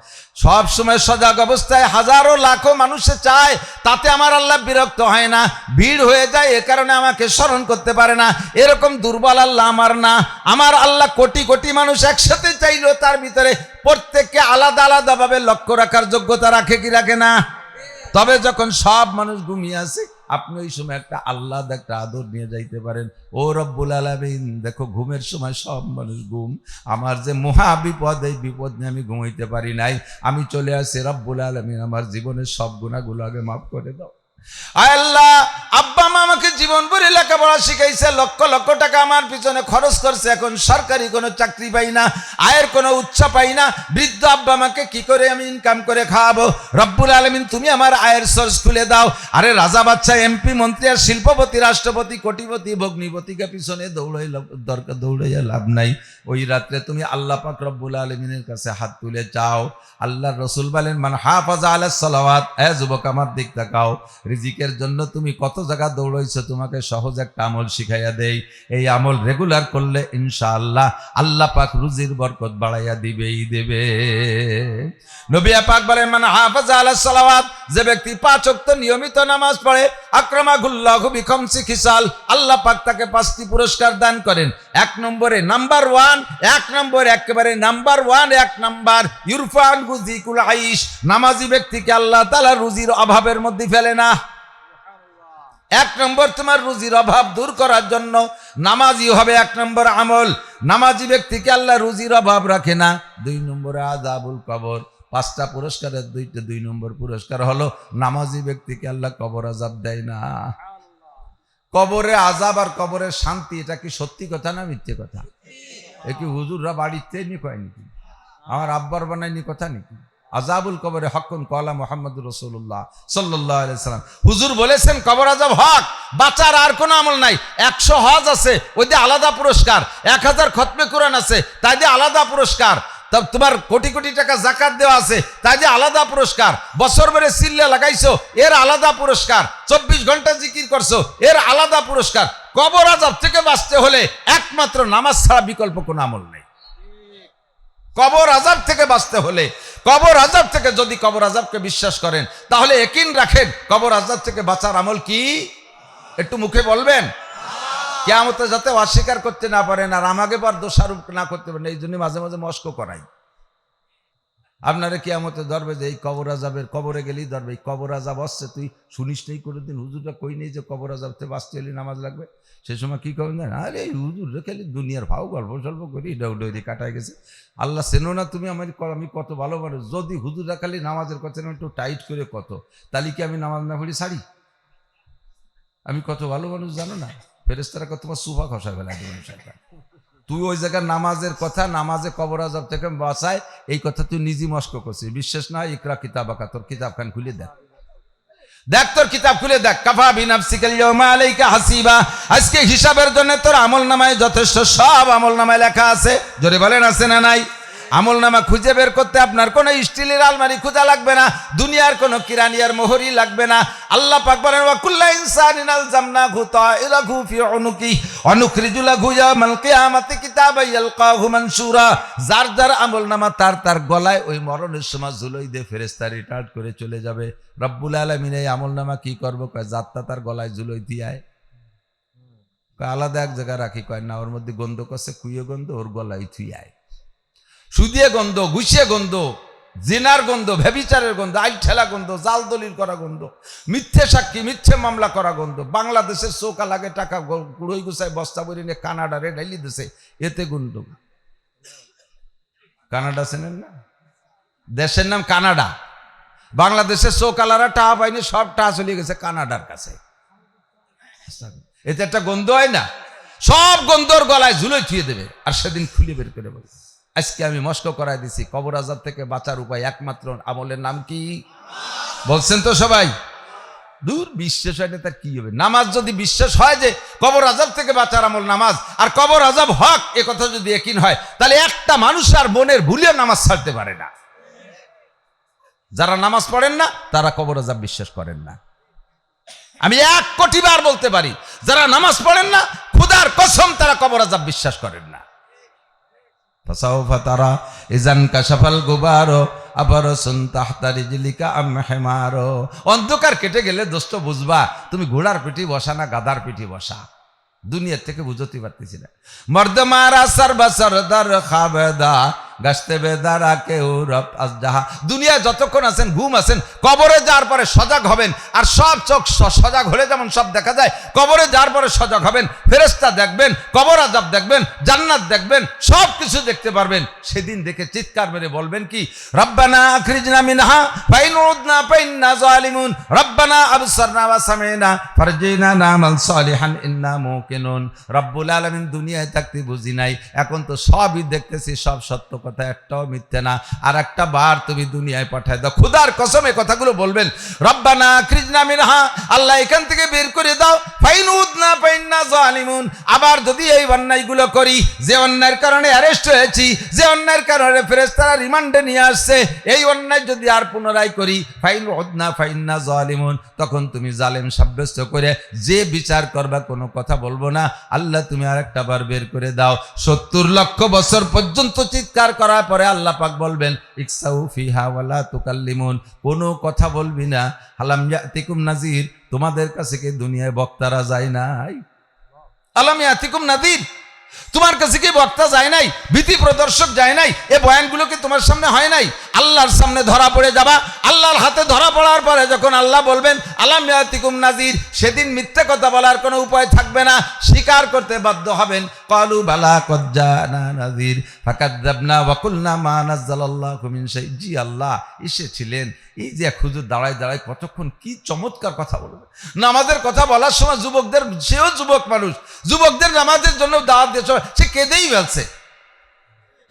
সব সময় সজাগ অবস্থায় হাজারো লাখো মানুষে চায়, তাতে আমার আল্লাহ বিরক্ত হয় না। ভিড় হয়ে যায় এ কারণে আমাকে স্মরণ করতে পারে না, এরকম দুর্বল আল্লাহ আমার না। আমার আল্লাহ কোটি কোটি মানুষ একসাথে চাইলেও তার ভিতরে প্রত্যেককে আলাদা আলাদা ভাবে লক্ষ্য রাখার যোগ্যতা রাখে কি রাখে না? তবে যখন সব মানুষ ঘুমিয়ে আছে, আপনি ওই সময় একটা আল্লাহ একটা আদর নিয়ে যাইতে পারেন। ও রব্বুল আলামিন, দেখো ঘুমের সময় সব মানুষ ঘুম, আমার যে মহা বিপদ, এই বিপদ নিয়ে আমি ঘুমাইতে পারি নাই, আমি চলে আসি, রব্বুল আলামিন আমার জীবনের সব গুনাহগুলো আগে মাফ করে দাও। আল্লাহ, আব্বা মা আমাকে জীবন ভরে লেখাপড়া শিখাইছে, লক্ষ লক্ষ টাকা আমার পিছনে খরচ করছে, এখন সরকারি কোনো চাকরি পাই না, আয়ের কোনো উৎস পাই না, বৃদ্ধ আব্বা আমাকে কি করে আমি ইনকাম করে খাওয়াবো? রব্বুল আলামিন তুমি আমার আয়ের সোর্স খুলে দাও। আরে রাজা বাচ্চা, এমপি মন্ত্রী আর শিল্পপতি, রাষ্ট্রপতি, কোটিপতি, ভগ্নিপতিকে পিছনে দৌড়াইয়া লাভ নাই। ওই রাত্রে তুমি আল্লাহ পাক রব্বুল আলামিনের কাছে হাত তুলে চাও। আল্লাহর রাসূল বলেন মান হাফাজা আলাস সালাওয়াত, এ যুবক আমার দিক তাকাও, রিজিকের জন্য তুমি কত জায়গা দৌড়াইছো, তোমাকে সহজ একটা আমল শিখাইয়া দেই। এই আমল রেগুলার করলে ইনশাআল্লাহ আল্লাহ পাক রুজির বরকত বাড়াইয়া দিবেই দেবে। নবী পাক বলেন মান হাফাজা আলাস সালাওয়াত, যে ব্যক্তি 5 ওয়াক্ত নিয়মিত নামাজ পড়ে, আকরামাহুল্লাহু বিখামসি খিসাল, আল্লাহ পাক তাকে 5টি পুরস্কার দান করেন। 1 নম্বরে নাম্বার 1, 1 নম্বর একেবারে নাম্বার 1, 1 নাম্বার ইরফান গুজিকুল আইশ, নামাজি ব্যক্তিকে আল্লাহ তাআলা রুজির অভাবের মধ্যে ফেলে না। 1 নম্বর তোমার রুজির অভাব দূর করার জন্য নামাজি হবে 1 নম্বর আমল। নামাজি ব্যক্তিকে আল্লাহ রুজির অভাব রাখে না। 2 নম্বরে আযাবুল কবর, 5টা পুরস্কারের 2 নম্বর পুরস্কার হলো নামাজি ব্যক্তিকে আল্লাহ কবর আযাব দেয় না। কবরে আযাব আর কবরের শান্তি, এটা কি সত্যি কথা না মিথ্যে কথা? এ কি হুজুররা বাড়িতে নি কয় নাকি? আমার আব্বার বানায়নি কথা নাকি? আযাবুল কবরে হকুন কলা মুহাম্মদুর রাসূলুল্লাহ সাল্লাল্লাহু আলাইহি সাল্লাম, হুজুর বলেছেন কবর আযাব হক, বাঁচার আর কোনো আমল নাই। 100 হজ আছে, ওই দিয়ে আলাদা পুরস্কার, 1000 খতমে কোরআন আছে, তাই দিয়ে আলাদা পুরস্কার, তোমার কোটি কোটি টাকা যাকাত দেওয়া আছে, তাই দিয়ে আলাদা পুরস্কার, বছর ভরে সিল্লা লাগাইছো, এর আলাদা পুরস্কার, 24 ঘন্টা জিকির করছো, এর আলাদা পুরস্কার। কবর আযাব থেকে বাঁচতে হলে একমাত্র নামাজ ছাড়া বিকল্প কোনো আমল নেই। কবর আযাব থেকে বাঁচতে হলে, কবর আযাব থেকে, যদি কবর আযাবকে বিশ্বাস করেন তাহলে ইয়াকিন রাখেন কবর আযাব থেকে বাঁচার আমল কি? একটু মুখে বলবেন। কিয়ামতে যাতে অস্বীকার করতে না পারেন আর আমাকে পর দোষারোপ না করতে পারেন, এই জন্য মাঝে মাঝে মস্ক করাই। আপনারা কিয়ামতে ধরবে যে এই কবর আজাবের, কবরে গেলেই ধরবে এই কবর আজাব আসছে, তুই শুনিস নেই কোনোদিন, হুজুরটা কই নেই যে কবর আজাব থেকে বাঁচতে এলি নামাজ লাগবে। সেই সময় কী করবেন জানেন, আরে এই হুজুর খালি দুনিয়ার ভাও গল্প সল্প করি ডৌডৌরি কাটায় গেছে। আল্লাহ চেনো না তুমি আমি কত ভালো মানুষ। যদি হুজুররা খালি নামাজের কথা একটু টাইট করে কত, তাহলে কি আমি নামাজ না পড়ি ছাড়ি? আমি কত ভালো মানুষ জানো না? ফেরেশতারা কত তোমার সুফা খসা ফেলা দেবেন। তুই ওই জায়গার নামাজের কথা, নামাজে কবর আজাব থেকে বাঁচায়, এই কথা তুই নিজে মস্ক করছিস। বিশ্বাস না, ইকরা কিতাবাকা, তোর কিতাবখান খুলে দেখ, দেখ তোর কিতাব খুলে দেখ। কাফা বিনাফসিকাল ইয়াওমা আলাইকা হাসিবা, আজকে হিসাবের জন্য তোর আমলনামায় যথেষ্ট, সব আমলনামায় লেখা আছে। জোরে বলেন আছে না নাই? আমলনামা খুঁজে বের করতে আপনার কোনো স্টিলের আলমারি খোঁজা লাগবে না, দুনিয়ার কোনো কিরানিয়ার মোহরি লাগবে না। আল্লাহ পাক বলেন ওয়া কুল্লু ইনসানিন আলজামনাহু তাইরাহু ফি উনুকি অনুখরিজু লাহু ইয়াওমাল কিয়ামাতি কিতাবান ইয়ালকাহু মানসুরা। যার যার আমলনামা তার গলায় ওই মরণের সময় ঝুলোই দিয়ে ফেরেশতা রিটার্ন করে চলে যাবে। রব্বুল আলামিন এই আমলনামা কি করব? কয় যাত্রা তার গলায় ঝুলোই দিয়ায়, কয় আলাদা এক জায়গায় রাখি, কয় না ওর মধ্যে গন্ধ করছে, কুইয়ে গন্ধ, ওর গলায় থুইয়ায়। সুদিয়ে গন্ধ, ঘুষিয়ে গন্ধ, জিনার গন্ধ, ব্যভিচারের গন্ধ, আইল ঠেলা গন্ধ, জাল দলিল করা গন্ধ, মিথ্যে সাক্ষী, মিথ্যে মামলা করা গন্ধ। বাংলাদেশের চৌকা লাগে টাকা কুড়োই গুছায় বস্তা বই নিয়ে কানাডারে ঢাইলি দিছে, এতে গন্ধ। কানাডা চেনেন না? দেশের নাম কানাডা। বাংলাদেশের চৌকালারা টাকা পায়নি, সব টাকা চলে গেছে কানাডার কাছে। এতে একটা গন্ধ হয় না? সব গন্ধর গলায় ঝুলোই থুয়ে দেবে, আর সেদিন খুলে বের করে বলবে। আজকে আমি মস্ক করাই দিছি, কবর আজাব থেকে বাঁচার উপায় একমাত্র আমলের নাম কি বলছেন তো সবাই? দূর, বিশ্বাস হয় না তার কি হবে? নামাজ যদি বিশ্বাস হয় যে কবর আজাব থেকে বাঁচার আমল নামাজ, আর কবর আজাব হক, এ কথা যদি একই হয়, তাহলে একটা মানুষ আর মনের ভুলেও নামাজ ছাড়তে পারে না। যারা নামাজ পড়েন না তারা কবর আজাব বিশ্বাস করেন না। আমি 1 কোটি বার বলতে পারি, যারা নামাজ পড়েন না, খোদার কসম তারা কবর আজাব বিশ্বাস করেন না। ফাসাউফা তারা ইজান কাশাফাল গুবারো আবারসুন তাহতা রিজলিকা আম হিমারো। অন্ধকার কেটে গেলে দোস্ত বুঝবা তুমি ঘোড়ার পিঠে বসা না গাধার পিঠে বসা। দুনিয়ার থেকে বুঝতে পারতেছি না। মর্দ মারা সরবা সরদার খাবেদা গাছতে বেদারা কেউ রব আজহা। দুনিয়া যতক্ষণ আছেন ঘুম আছেন, কবরে যাওয়ার পরে সজাগ হবেন। আর সব চোখ সজাগ হলে যেমন সব দেখা যায়, কবরে যাওয়ার পরে সজাগ হবেন। ফেরেশতা দেখবেন, কবর আযাব দেখবেন, জান্নাত দেখবেন, সব কিছু দেখতে পারবেন। সেদিন দেখে চিৎকার মেরে বলবেন কি, রব্বানা আখরিজনা মিনহা ফাইন উদনা ফাইন্না জালিমুন রব্বানা আবসারনা ওয়া সামিনা ফারজিনা নামাল সালিহান ইন্না মুকিনুন। রব্বুল আলামিন দুনিয়ায় থাকতে বুঝি নাই, এখন তো সবই দেখতেছি, সব সত্য কথা, একটাও মিথ্যে না। আর একটা বার তুমি দুনিয়ায় পাঠায় দাও। খোদার কসম এই কথাগুলো বলবেন, রব্বানা আখরিজনা মিনহা, আল্লাহ এখান থেকে বের করে দাও, ফাইন উদনা ফাইন্না জালিমুন। আবার যদি এই অন্যায়গুলো করি, যে অন্যায়ের কারণে অ্যারেস্ট হয়েছি, যে অন্যায়ের কারণে ফেরেশতারা রিমান্ডে নিয়ে আসছে, এই অন্যায় যদি আর পুনরায় করি, ফাইন উদনা ফাইন্না জালিমুন, তখন তুমি জালেম সাব্যস্ত করে যে বিচার করবা কোনো কথা বলবো না। আল্লাহ তুমি আর একটা বার বের করে দাও। 70 লক্ষ বছর পর্যন্ত চিৎকার করার পরে আল্লাহ পাক বলবেন, ইকসাউ ফিহা ওয়ালা তুকাল্লিমুন, কোনো কথা বলবি না। আলাম ইয়াতিকুম নাযির, তোমাদের কাছে কি দুনিয়ায় বক্তারা যায় নাই? আলাম ইয়াতিকুম নাযির, তোমার কাছে কি বক্তা যায় নাই? ভীতি প্রদর্শক যায় নাই? এ বয়ানগুলো কি তোমার সামনে হয় নাই? আল্লাহর সামনে ধরা পড়ে যাবা। আল্লাহর হাতে ধরা পড়ার পরে যখন আল্লাহ বলবেন আলাম ইয়াতিকুম নাযির, সেদিন মিথ্যে কথা বলার কোনো উপায় থাকবে না, স্বীকার করতে বাধ্য হবেন। ক্বালু বালা কদ জানা নাযির ফাকাযাবনা ওয়া কুলনা মা নাযালাল্লাহু মিন শাই। জি আল্লাহ এসেছিলেন। এই যে এক হুজুর দাঁড়ায় দাঁড়ায় কতক্ষণ কি চমৎকার কথা বলবে। নামাজের কথা বলার সময় যুবকদের, সেও যুবক মানুষ, যুবকদের নামাজের জন্য দাওয়াত দিয়েছে, সে কেঁদেই ফেলছে।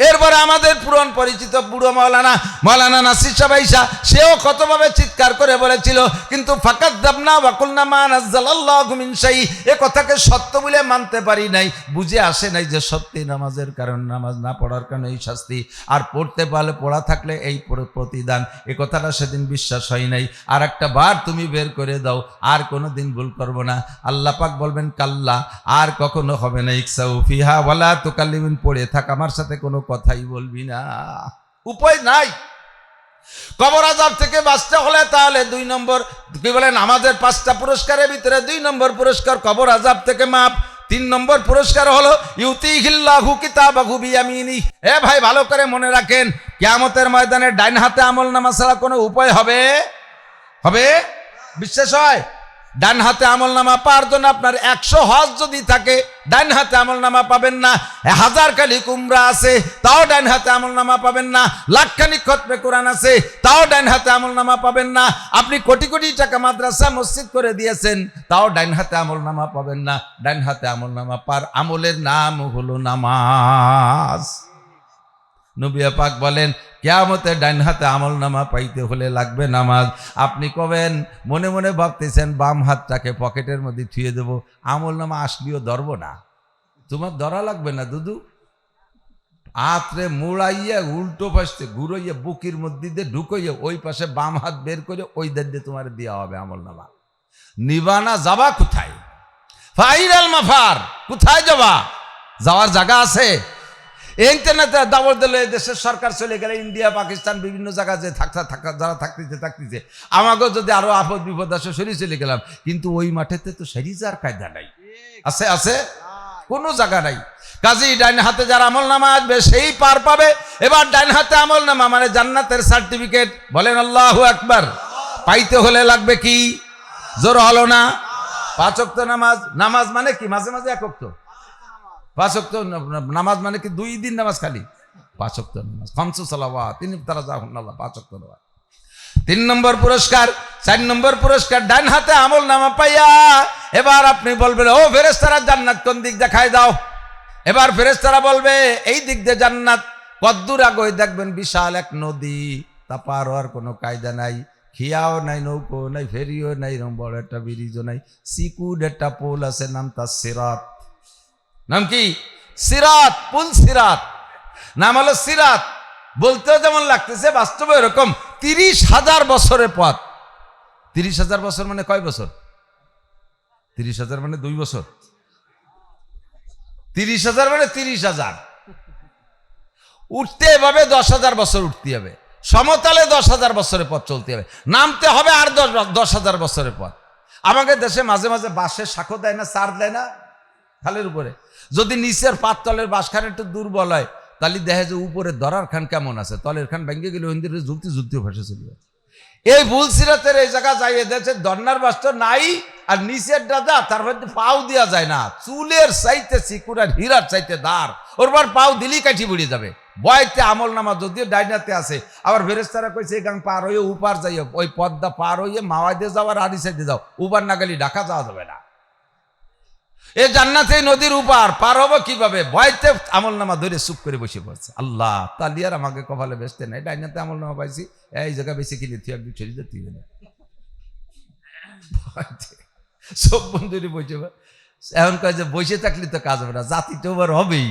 এরপরে আমাদের পুরান পরিচিত বুড়ো মৌলানা নাসির সাহেব আইসা, সেও কতভাবে চিৎকার করে বলেছিল, কিন্তু ফাকাযাবনা ওয়া কুলনা মা নাযালাল্লাহু মিন শাই, এ কথাকে সত্য বলে মানতে পারি নাই, বুঝে আসে নাই যে সত্যি নামাজের কারণ, নামাজ না পড়ার কারণে এই শাস্তি, আর পড়তে পারলে, পড়া থাকলে এই প্রতিদান। এ কথাটা সেদিন বিশ্বাস হয় নাই। আর একটা বার তুমি বের করে দাও, আর কোনোদিন ভুল করবো না। আল্লাহ পাক বলবেন কাল্লা, আর কখনো হবে না। ইকসাউ ফিহা ওয়ালা তুকাল্লিমুন, পড়ে থাক, আমার সাথে কোনো কথাই বলবি না। উপায় নাই। কবর আযাব থেকে বাঁচতে হলে তাহলে 2 নম্বর কি বলেন, আমাদের 5টা পুরস্কারের ভিতরে 2 নম্বর পুরস্কার কবর আযাব থেকে মাপ। 3 নম্বর পুরস্কার হলো ইউতিহিল্লাহু কিতাবাহু বিয়ামিনি। এ ভাই ভালো করে মনে রাখেন, কিয়ামতের ময়দানে ডাইন হাতে আমলনামা ছাড়া কোনো উপায় হবে? বিশ্বাস হয়? ডান হাতে আমলনামা পাওয়ার জন্য আপনার 100 হজ যদি থাকে, ডান হাতে আমলনামা পাবেন না। 1000 খালি উমরা আছে, তাও ডান হাতে আমলনামা পাবেন না। লাখখানিক খতমে কোরআন আছে, তাও ডান হাতে আমলনামা পাবেন না। আপনি কোটি কোটি টাকা মাদ্রাসা মসজিদ করে দিয়েছেন, তাও ডান হাতে আমলনামা পাবেন না। ডান হাতে আমলনামা পার আমলের নাম হলো নামাজ। নবী পাক বলেন, কিয়ামতে ডান হাতে আমলনামা পাইতে হলে লাগবে নামাজ। আপনি কবেন, মনে মনে ভাবতেছেন বাম হাতটাকে পকেটের মধ্যে থুয়ে দেব, আমলনামা আসলেও ধরব না। তোমার ধরা লাগবে না দুদু, হাতরে মুড়াইয়া উল্টো পাশে ঘুরাইয়া বুকির মধ্যে দিয়ে ঢুকাইয়া ওই পাশে বাম হাত বের করে ওই দিয়ে তোমার দেওয়া হবে আমলনামা। নিবানা যাবা কোথায়? ফাইরাল মাফার, কোথায় যাবা? যাওয়ার জায়গা আছে? ইন্টারনেটে দাবর দিলে দেশের সরকার চলে গেলে ইন্ডিয়া পাকিস্তান বিভিন্ন জায়গায় যে যারা থাকতেছে আমাকেও যদি আরো আপদ বিপদ আসে সরিয়ে চলে গেলাম, কিন্তু ওই মাঠেতে তো সেরিজার কায়দা নাই। আছে কোনো জায়গা নাই। কাজী ডাইন হাতে যার আমলনামা আসবে সেই পার পাবে। এবার ডাইন হাতে আমলনামা মানে জান্নাতের সার্টিফিকেট। বলেন আল্লাহু আকবার। পাইতে হলে লাগবে কি? জোর হলো না? 5 ওয়াক্ত নামাজ। নামাজ মানে কি? মাঝে মাঝে 1 ওয়াক্ত। 5 ওয়াক্ত নামাজ মানে কি 2 দিন নামাজ খালি? 5 ওয়াক্ত নামাজ, 5 সালাওয়াত, 3 তারা জাহুন্নাল্লাহ, 5 ওয়াক্ত নামাজ। 3 নম্বর পুরস্কার। 4 নম্বর পুরস্কার, ডান হাতে আমলনামা পাইয়া এবার আপনি বলবেন, ও ফেরেশতারা জান্নাত কোন দিক দেখায় দাও। এবার ফেরেশতারা বলবে, এই দিক দিয়ে জান্নাত। কদ্দূর আগে দেখবেন বিশাল এক নদী, তা পার হওয়ার কোনো কায়দা নাই, খিয়াও নাই, নৌকো নাই, ফেরিও নাই, এরকম বড় একটা ব্রিজও নাই। সিকুড একটা পোল আছে, নাম তার সিরাত। নাম কি? সিরাত, পুল সিরাত। নাম হলো সিরাত। বলতেও যেমন লাগতেছে, বাস্তবে এরকম। 30,000 বছরের পথ। 30,000 বছর মানে কয় বছর? 30,000 মানে 2 বছর। 30,000 মানে 30,000। উঠতে এভাবে 10,000 বছর উঠতে হবে। সমতলে 10,000 বছরের পথ চলতে হবে। নামতে হবে আর 10,000 বছরের পথ। আমাদের দেশে মাঝে মাঝে বাঁশের শাখো দেয় না, চার দেয় না খালের উপরে। যদি নিচের পাততলের বাঁশখান একটু দুর্বল হয়, তাহলে দেখে যে উপরে দরার খান কেমন আছে, তলের খান ভেঙে গেলে হিন্দির ঝুলতে ভাসে চলে যায়। এই বুলসিরাতের এই জায়গা যাই এদেশে দন্নার বাস্ত নাই, আর নিচের দাদা তার মধ্যে পাও দেওয়া যায় না। চুলের চাইতে চিকুর আর হীরার চাইতে দাঁড়, ওরবার পাও দিলি কাঠি বুড়িয়ে যাবে। বয়তে আমলনামা যদিও ডাইনাতে আছে, আবার ফেরেশতারা কইছে এই গাং পার হয়ে উপার যাই, ওই পদ্মা পার হয়ে মাওয়াইদে যাও আর আড়ি সাইডে যাও, উপার না গেলে ঢাকা যাওয়া যাবে না। এ জান্নাতে নদীর উপার পার হবো কিভাবে? ভয়তে আমলনামা ধরে চুপ করে বসে পড়ছে। আল্লাহ তালিয়ার আমাকে কপালে বেসতে নাই, ডাইনাতে আমলনামা পাইছি, এই জায়গা বেশি কিনে তুই একদিন ছেড়ে যেতে হবে না। সব বন্ধুরই বসে, এখন কয় যে বসে থাকলে তো কাজ হবে না, জাতি তো আবার হবেই।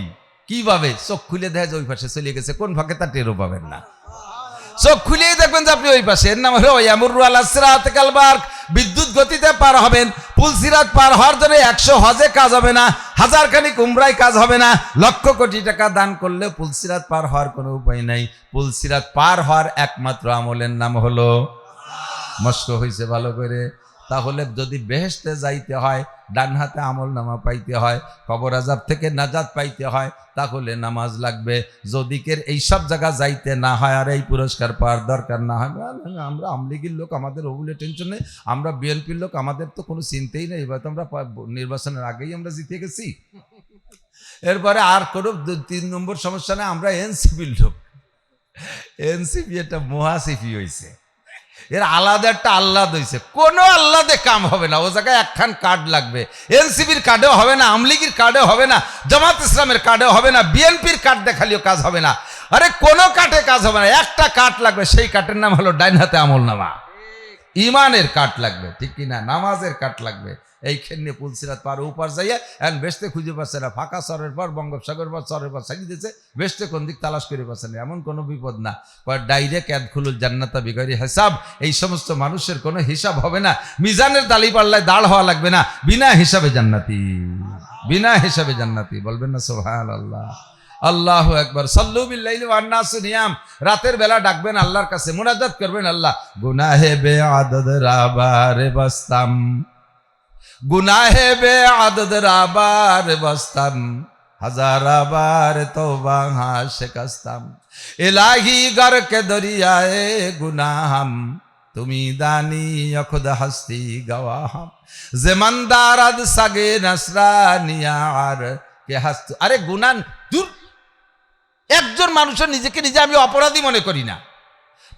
কিভাবে? চোখ খুলে দেখা যায় ওই পাশে চলে গেছে, কোন ফাঁকে তা টেরও পাবেন না। চোখ খুলেই দেখবেন যে আপনি ওই পাশে। এর নাম হলো ইয়ামুরু আলা সিরাতিল বারক। বিদ্যুৎ গতিতে পার হবেন। পুল সিরাত পার হওয়ার জন্য 100 হজে কাজ হবে না, 1000 খানিক উমরায় কাজ হবে না, লক্ষ কোটি টাকা দান করলে পুল সিরাত পার হওয়ার কোনো উপায় নাই। পুল সিরাত পার হওয়ার একমাত্র আমলের নাম হলো মস্ক হয়েছে ভালো করে। তাহলে যদি বেহেশতে যাইতে হয়, ডান হাতে আমলনামা পাইতে হয়, কবর আযাব থেকে নাজাত পাইতে হয়, তাহলে নামাজ লাগবে। যদি কের এইসব জায়গা যাইতে না হয় আর এই পুরস্কার পাওয়ার দরকার না হয়, আমরা আমলিগির লোক, আমাদের ওগুলো টেনশন নেই, আমরা বিএনপির লোক, আমাদের তো কোনো চিন্তাই নেই, এবার তো আমরা নির্বাচনের আগেই আমরা জিতে গেছি। এরপরে আর কোনো 3 নম্বর সমস্যা নেই, আমরা এনসিপির লোক। এনসিপি একটা মহাসিপি হয়েছে, এর আলাদা একটা আহ্লাদ হয়েছে। কোনো আহ্লাদে কাম হবে না, ও জায়গায় একখান কার্ড লাগবে। এনসিপির কার্ডেও হবে না, আমলিগির কার্ডেও হবে না, জামাত ইসলামের কার্ডেও হবে না, বিএনপির কার্ড দেখালেও কাজ হবে না। আরে কোনো কার্ডে কাজ হবে না, একটা কার্ড লাগবে, সেই কার্ডের নাম হলো ডাইন হাতে আমলনামা। ইমানের কার্ড লাগবে, ঠিক কিনা? নামাজের কার্ড লাগবে। এইখানে পুলসিরাত পার উপার যাইয়া এখন বেসতে খুঁজে পাচ্ছে না, ফাঁকা চরের পর বঙ্গোপসাগর পর চরের পর ছাড়িয়ে দিয়েছে, বেসতে কোন দিক তালাশ করে পাচ্ছে না। এমন কোনো বিপদ না, ডাইরেক্ট ইয়াদখুলুল জান্নাতা বিগাইরি হিসাব। এই সমস্ত মানুষের কোনো হিসাব হবে না, মিজানের তালি পাল্লায় দাঁড় হওয়া লাগবে না, বিনা হিসাবে জান্নাতি, বিনা হিসাবে জান্নাতি। বলবেন না সুবহানাল্লাহ? আল্লাহু আকবার। সাল্লু বিল্লাইলি ওয়ান নাসু নিয়াম। রাতের বেলা ডাকবেন আল্লাহর কাছে, মুনাজাত করবেন, আল্লাহ গুনাহে বেআদদ রাবারে বাস্তাম, গুনাহে বে আদদের আবার বসতাম, হাজার আবার তওবা শিকস্তাম। ইলাহি গর কে দরিয়ায়ে গুনাহম, তুমি দানি খুদ হস্তি গওয়াহম। জমানদারাদ সাগে নসরানিয়ার কে হাস্ত। আরে গুনাহ দূর, একজন মানুষের নিজেকে নিজে আমি অপরাধী মনে করি না।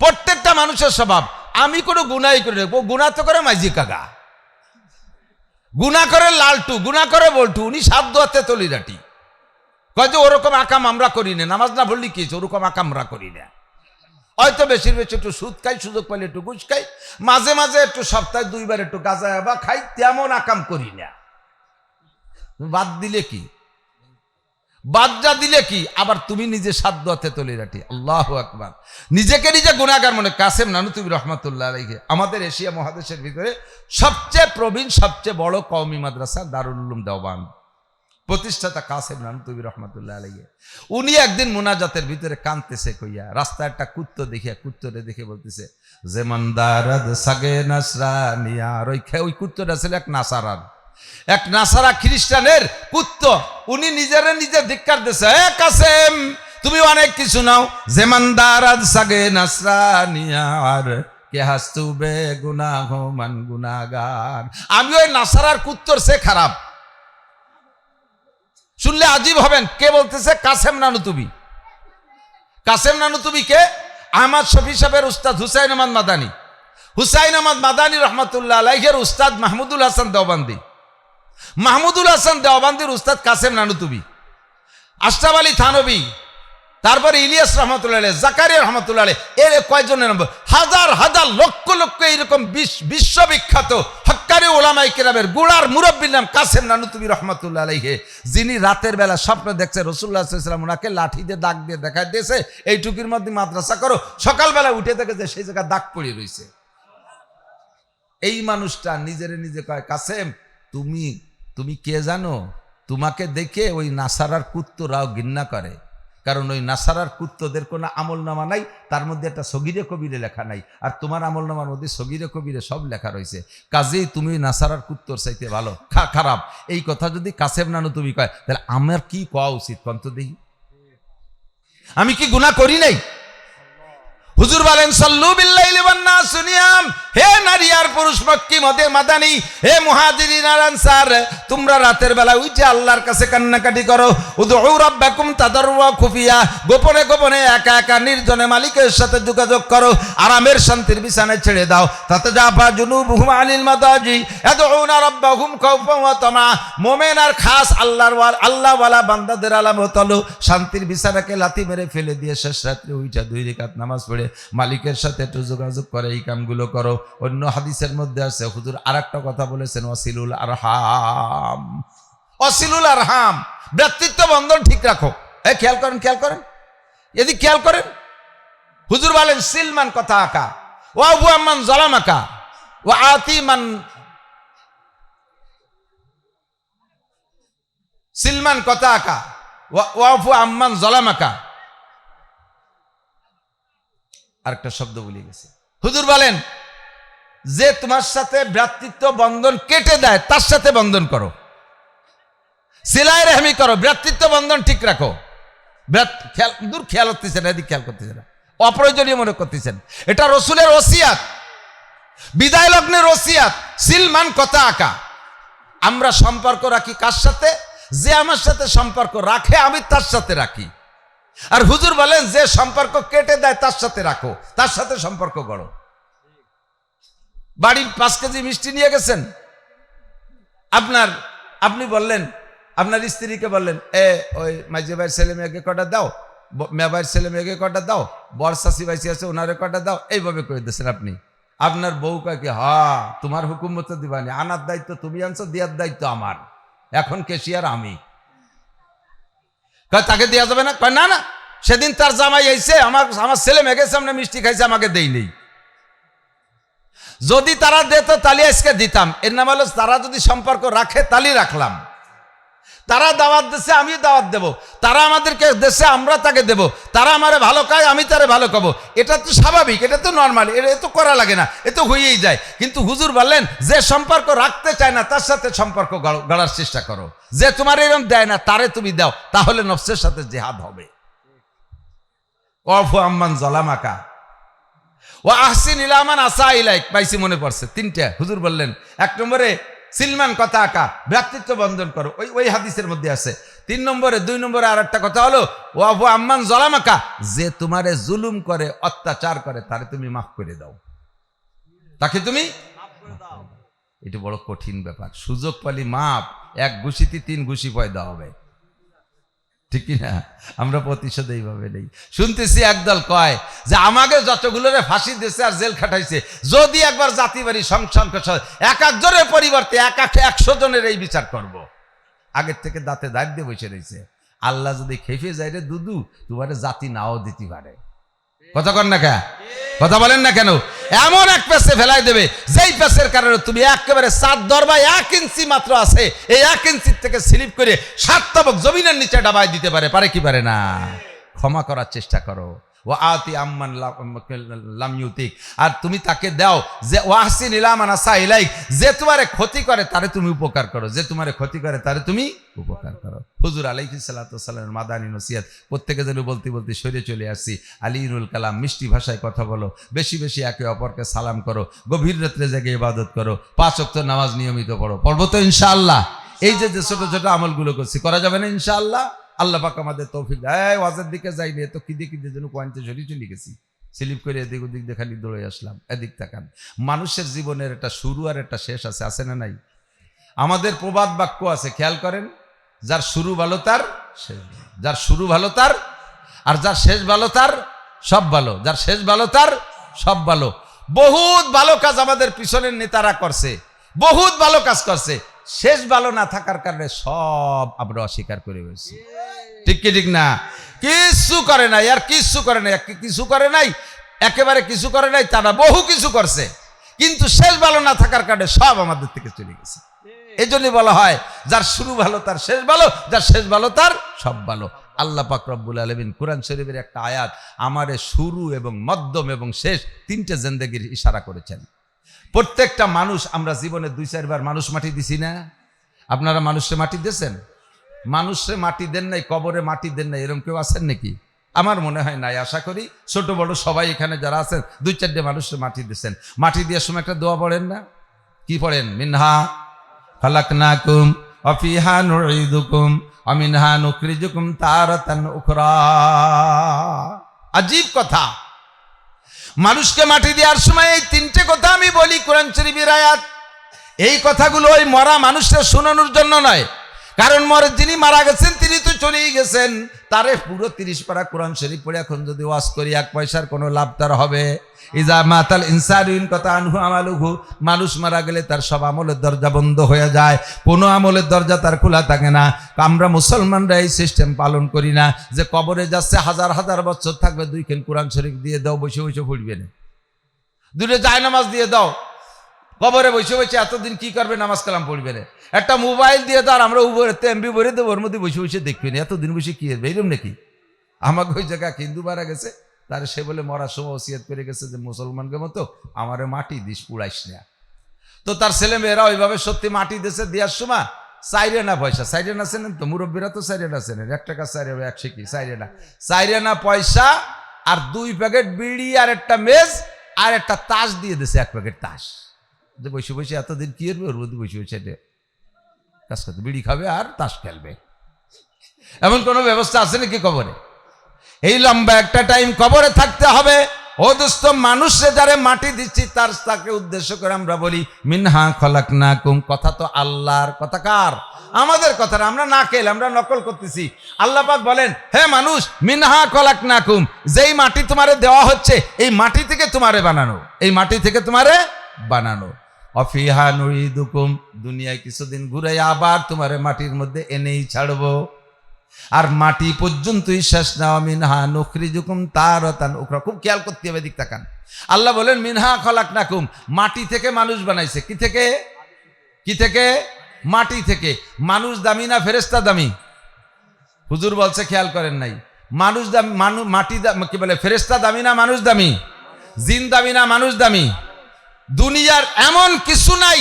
প্রত্যেকটা মানুষের স্বভাব, আমি কোনো গুনাই করি না। গুনাহ তো করে মাইজি কাকা, গুনাহ করে লালটু, গুনাহ করে বল্টু, উনি সাত দোয়াতে তলিরাটি কয় যে ওরকম আকাম আমরা করি না, নামাজ না বললি কি ওরকম আকাম আমরা করি না। হয়তো বেশি বেশি একটু সুদ খাই, সুযোগ পাইলে একটু ঘুষ খাই, মাঝে মাঝে একটু সপ্তাহে 2 বার একটু গাঁজা বা খাই, তেমন আকাম করি না। বাদ দিলে কি, বাদ যা দিলে কি, আবার তুমি নিজে সাত দোয়াতে তলিরাটি। আল্লাহু আকবার। নিজেকে নিজে গুনাহগার মনে। কাসেম নানুতুবি রহমাতুল্লাহ আলাইহি আমাদের এশিয়া মহাদেশের ভিতরে সবচেয়ে প্রবীণ, সবচেয়ে বড় কওমি মাদ্রাসা দারুল উলুম দেওবান্দ প্রতিষ্ঠাতা কাসেম নানুতুবি রহমাতুল্লাহ আলাইহি। উনি একদিন মুনাজাতের ভিতরে কাঁদতেছে কইয়া, রাস্তায় একটা কুত্তো দেখিয়া, কুত্তরে দেখে বলতেছে জেমানদারাদ সাগে নাসরানিয়া। ওই কুত্তটা ছিল এক নাসারা খ্রিস্টানের কুত্তো। উনি নিজেরে নিজে ধিক্কার দিছে, এ কাসেম তুমি অনেক কিছু নাও, জেমানদারাদ সাগে নাসরানিয়ার কে হাস্তুবে গুনাহ মান গুনাহগার। আমি ওই নাসারার কুত্তর সে খারাপ। শুনলে আজীব হবেন, কে বলতেছে? কাসেম নানুতুবি। কাসেম নানুতুবি কে? আহমদ শফি সাহেবের উস্তাদ হুসাইন আহমদ মাদানী। হুসাইন আহমদ মাদানী রহমতুল্লাহ আলাইহির উস্তাদ মাহমুদুল হাসান দেওবন্দি। মাহমুদুল হাসান দেওবন্দির উস্তাদ কাসেম নানুতুবি। আশরাফ আলী থানবী, তারপরে ইলিয়াস রহমতুল্লাহ আলাইহি, জাকারিয়া রহমতুল্লাহ আলাইহি, এর কয়জনের নাম? হাজার হাজার লক্ষ লক্ষ এরকম বিশ্ববিখ্যাত হক্কানি ওলামায়ে কেরামের গোড়ার মুরব্বীর নাম কাসেম নানুতুবি রহমতুল্লাহ আলাইহি। যিনি রাতের বেলা স্বপ্ন দেখছে রাসূলুল্লাহ সাল্লাল্লাহু আলাইহি ওয়াসাল্লাম ওনাকে লাঠি দিয়ে দাগ দিয়ে দেখাই দিয়েছে, এইটুকির মধ্যে মাদ্রাসা করো। সকালবেলা উঠে দেখে যে সেই জায়গায় দাগ পড়ে রয়েছে। এই মানুষটা নিজেরে নিজে কয়, কাসেম তুমি কে জানো? তোমাকে দেখে ওই নাসারার কুত্তরাও ঘৃণা করে, কারণ ওই নাসারার কুত্তদের কোনো আমল নামা নাই, তার মধ্যে একটা সগিরে কবিরে লেখা নাই, আর তোমার আমল নামার মধ্যে সগিরে কবিরে সব লেখা রয়েছে। কাজেই তুমি নাসারার কুত্তর চাইতে ভালো, খারাপ। এই কথা যদি কাসেম নানুতুবি কয়, তাহলে আমার কি কওয়া উচিত কন্ত দেখি? আমি কি গুনাহ করি নাই? হুজুর বলেন সাল্লু বিল্লাইলি ওয়ান নাস নিয়াম। হে নারী আর পুরুষ, মক্কি মাদানী, হে মুহাজিরিন আর আনসার, তোমরা রাতের বেলা উঠে আল্লাহর কাছে কান্নাকাটি করো। উদউ রাব্বাকুম তাদাররুয়া খুফিয়া, গোপনে গোপনে একা একা নির্জনে মালিকের সাথে যোগাযোগ করো। আরামের শান্তির বিছানায় ছেড়ে দাও। তাতাজাফা জুনুবুহুম আনিল মাদাজি ইয়াদউনা রাব্বাহুম খাওফান ওয়া তামা। মুমিন আর খাস আল্লাহওয়ালা বান্দাদের আলামত হলো শান্তির বিছানাকে লাথি মেরে ফেলে দিয়ে শেষ রাত্রে উঠে 2 রাকাত নামাজ পড়ে মালিকের সাথে একটু যোগাযোগ করে এই কামগুলো করো। অন্য হাদিসের মধ্যে আছে হুজুর আরেকটা কথা বলেছেন, ওয়াসিলুল আরহাম। ওয়াসিলুল আরহাম, ভ্রাতৃত্ব বন্ধন ঠিক রাখো। খেয়াল করেন এদিকে খেয়াল করেন। হুজুর বলেন সিলমান কথা আকা ওয়া আবু আম্মান জালামাকা ওয়া আতিমান। সিলমান কথা আকা ওয়া আবু আম্মান জালামাকা। আরেকটা শব্দ ভুলে গেছে। হুজুর বলেন যে তোমার সাথে ভ্রাতৃত্ব বন্ধন কেটে দেয় তার সাথে বন্ধন করো, সিলাই রেহমি করো, ভ্রাতৃত্ব বন্ধন ঠিক রাখো। খেয়াল করতেছেন, এদিকে খেয়াল করতেছেন, অপ্রয়োজনীয় মনে করতেছেন। এটা রসুলের ওসিয়াত, বিদায় লগ্নের ওসিয়াত। সিলমান কথা আকা। আমরা সম্পর্ক রাখি কার সাথে? যে আমার সাথে সম্পর্ক রাখে আমি তার সাথে রাখি। আর হুজুর বলেন যে সম্পর্ক কেটে দেয় তার সাথে রাখো, তার সাথে সম্পর্ক গড়ো। বাড়ি 5 কেজি মিষ্টি নিয়ে গেছেন, আপনি বললেন আপনার স্ত্রীকে বললেন, ওই মাঝি ভাইয়ের ছেলে মেয়েকে কটা দাও, মেয়ের ছেলে মেয়েকে কটা দাও, বর শাশি ভাইসি আছে ওনারে কটা দাও, এইভাবে করে দিয়েছেন আপনি। আপনার বউ কয় কি, তোমার হুকুম মতো দিবানি, আনার দায়িত্ব তুমি আনছো, দেওয়ার দায়িত্ব আমার, এখন কেশিয়ার আমি। তাকে দেওয়া যাবে না? কয় না, সেদিন তার জামাই আইছে, আমার ছেলে মেয়েকে সামনে মিষ্টি খাইছে, আমাকে দেই নেই। যদি তারা দিত তাহলে আজকে দিতাম। এর নাম হলো তারা যদি সম্পর্ক রাখে তাহলে রাখলাম। তারা দাওয়াত দেশে আমি দাওয়াত দেব, তারা আমাদেরকে দেশে আমরা তাকে দেব, তারা আমারে ভালো খায় আমি তারে ভালো খাবো। এটা তো স্বাভাবিক, এটা তো নর্মাল, এটা তো করা লাগে না, এ তো হয়েই যায়। কিন্তু হুজুর বললেন যে সম্পর্ক রাখতে চায় না তার সাথে সম্পর্ক গড়ার চেষ্টা করো। যে তোমার এরকম দেয় না তারে তুমি দাও, তাহলে নফসের সাথে জিহাদ হবে। ওয়াফু আম্মান যালামাকা ওয়া আহসিন ইলা মান আসা ইলাইক। পাইছি, মনে পড়ছে তিনটা। হুজুর বললেন 1 নম্বরে সিলমান কথা আঁকা, ভ্রাতৃত্ব বন্ধন করো, ওই হাদিসের মধ্যে আছে। 3 নম্বরে 2 নম্বরে আর একটা কথা হলো ওয়াফু আম্মান যালামাকা, যে তোমারে জুলুম করে অত্যাচার করে তারে তুমি মাফ করে দাও, তাকে তুমি মাফ করে দাও। এটা বড় কঠিন ব্যাপার। সুযোগ পালি মাপ, 1 ঘুষিতে 3 ঘুষি পয়দা হবে, ঠিক না? আমরা প্রতিশোধ এইভাবে নেই। শুনতেছি একদল কয় যে আমাকে যতগুলোরে ফাঁসি দিয়েছে আর জেল খাটাইছে, যদি একবার জাতিবাড়ি সংসংখ্য এক একজনের পরিবর্তে 100 জনের এই বিচার করব। আগের থেকে দাঁতে দাঁত দিয়ে বসে রয়েছে। আল্লাহ যদি খেপে যায় রে দুদু, তোমার জাতি নাও দিতে পারে। কথা কন না কেন? কথা বলেন না কেন? এমন এক পেছে ফেলাই দেবে যেই পেছের কারণে তুমি একেবারে 7 দরবা 1 ইঞ্চি মাত্র আছে, এই 1 ইঞ্চি থেকে স্লিপ করে 7 তবক জমিনের নিচে ডাবাই দিতে পারে। পারে কি পারে না? ক্ষমা করার চেষ্টা করো। ওয়া আতি আম্মান লাম ইউতিক, আর তুমি তাকে দাও যে ওয়াহসিন ইলা মান আসা ইলাইক, যে তোমারে ক্ষতি করে তারে তুমি উপকার করো, যে তোমারে ক্ষতি করে তারে তুমি উপকার করো। হুজুর আলাইহিস সালাতু ওয়াস সালামের মাদানী নসিহত প্রত্যেকে যেন বলতে বলতে সরে চলে আসছি। আলিনুল কালাম, মিষ্টি ভাষায় কথা বলো, বেশি বেশি একে অপরকে সালাম করো, গভীর রাত্রে জেগে ইবাদত করো, 5 ওয়াক্ত নামাজ নিয়মিত পড়ো। পড়বো তো ইনশাআল্লাহ? এই যে ছোট ছোট আমলগুলো করছি, করা যাবে না ইনশাআল্লাহ? আল্লাহ পাক আমাদের তৌফিক দেয়। ওয়াজের দিকে যাইনি, তো কিদে যেন কোয়ান্তে ঝরি চলে গেছি, স্লিপ করে এদিক ওদিক দেখালি দৌড়ে আসলাম। এদিক তাকান। মানুষের জীবনের একটা শুরু আর একটা শেষ আছে, আছে না নাই? আমাদের প্রবাদ বাক্য আছে, খেয়াল করেন, যার শুরু ভালো তার শেষ ভালো, যার শুরু ভালো তার, আর যার শেষ ভালো তার সব ভালো, যার শেষ ভালো তার সব ভালো। বহুত ভালো কাজ আমাদের পিছনের নেতারা করছে, বহুত ভালো কাজ করছে, শেষ ভালো না থাকার কারণে সব আমরা অস্বীকার করে হয়েছি। ঠিক কি ঠিক না? কিছু করে নাই, আর কিছু করে নাই, কিছু করে নাই, একেবারে কিছু করে নাই তারা বহু কিছু করছে, কিন্তু শেষ ভালো না থাকার কারণে সব আমাদের থেকে চলে গেছে। এই জন্যই বলা হয় যার শুরু ভালো তার শেষ ভালো, যার শেষ ভালো তার সব ভালো। আল্লাহ পাক রব্বুল আলামিন কুরআন শরীফের একটা আয়াত আমারে শুরু এবং মধ্যম এবং শেষ 3টে জিন্দেগির ইশারা করেছেন। প্রত্যেকটা মানুষ, আমরা জীবনে 2-4 বার মানুষ মাটি দিছি না? আপনারা মানুষে মাটি দিয়েছেন? মানুষে মাটি দেন নাই, কবরে মাটি দেন নাই, এরকম কেউ আছেন নাকি? আমার মনে হয় নাই। আশা করি ছোট বড় সবাই এখানে যারা আছেন 2-4টে মানুষে মাটি দিয়েছেন। মাটি দেওয়ার সময় একটা দোয়া পড়েন না? কি পড়েন? মিনহা খালাকনাকুম ওয়া ফিহা নুঈদুকুম ওয়া মিনহা নুখরিজুকুম তারাতান উখরা। আজীব কথা। মানুষকে মাটি দেওয়ার সময় এই 3টে কথা আমি বলি, কোরআন শরীফের আয়াত। এই কথাগুলো ওই মরা মানুষকে শোনানোর জন্য নয়, কারণ যিনি মারা গেছেন তিনি তো চলেই গেছেন। তারে পুরো 30 পারা কোরআন শরীফ পড়ে এখন যদি ওয়াজ করি 1 পয়সার কোনো লাভ তার হবে? ইজা মাতাল ইনসানুন কথা আনহু আমালুহু, মানুষ মারা গেলে তার সব আমলের দরজা বন্ধ হয়ে যায়, কোনো আমলের দরজা তার খোলা থাকে না। আমরা মুসলমানরা এই সিস্টেম পালন করি না যে কবরে যাচ্ছে 1000 বছর থাকবে, 2 কোরআন শরীফ দিয়ে দাও, বসে বসে পড়বে না। 2 জায়নামাজ দিয়ে দাও, কবরে বসে বসে এতদিন কি করবে? নামাজ কালাম পড়বে না। একটা মোবাইল দিয়ে দাও, আমরা এমবি ভরে দেবো, ওর মধ্যে বসে বসে দেখবে না। এতদিন বসে কি হবে? এরকম নাকি? আমাকে ওই জায়গা হিন্দু মারা গেছে, তার সে বলে মরার সময় ওসিয়ত করে গেছে যে মুসলমানকে মতো আমারে মাটি দিস, পুড়াইস না। তো তার ছেলে মেয়েরা ওইভাবে সত্যি মাটি দিয়েছে। দেওয়ার সময় 4 আনা পয়সা, 4 আনা চেনেন তো? মুরব্বীরা তো 4 আনা চেনেন। 1 টাকা 4 হবে, 1 কি 4 আনা, 4 আনা পয়সা আর 2 প্যাকেট বিড়ি আর একটা মেজ আর একটা তাস দিয়ে দিছে, 1 প্যাকেট তাস। যে বসে বসে এতদিন কি করবে? ওর মধ্যে বসে বসে কাজ করতে, বিড়ি খাবে আর তাস খেলবে। এমন কোনো ব্যবস্থা আছে নাকি কবরে? এই লম্বা একটা টাইম কবরে থাকতে হবে। ও দোস্ত, মানুষে যারে মাটি দিচ্ছি তাকে উদ্দেশ্য করে আমরা বলি মিনহা খলাকনাকুম। কথা তো আল্লাহর, কথা কার? আমাদের কথা। আমরা নাকেল, আমরা নকল করতেছি। আল্লাহ পাক বলেন, হে মানুষ, মিনহা খলাকনাকুম, যেই মাটি তোমারে দেওয়া হচ্ছে এই মাটি থেকে তোমারে বানানো, এই মাটি থেকে তোমারে বানানো। অফিহা নুঈদুকুম, দুনিয়ায় কিছুদিন ঘুরে আবার তোমারে মাটির মধ্যে এনেই ছাড়বো। আর মাটি পর্যন্তই শেষ না। মিনহা নুখরিজুকুম তারাতান উখরা। খুব খেয়াল করতে হবে, দিক তাকান। আল্লাহ বলেন মিনহা খলাকনাকুম, মাটি থেকে মানুষ বানাইছে। কি থেকে? কি থেকে? মাটি থেকে। মানুষ দামি না ফেরেশতা দামি? হুজুর বলছে খেয়াল করেন নাই, মানুষ দামি, মাটি কি বলে ফেরেশতা দামি না মানুষ দামি? জিন দামি না মানুষ দামি? দুনিয়ার এমন কিছু নাই,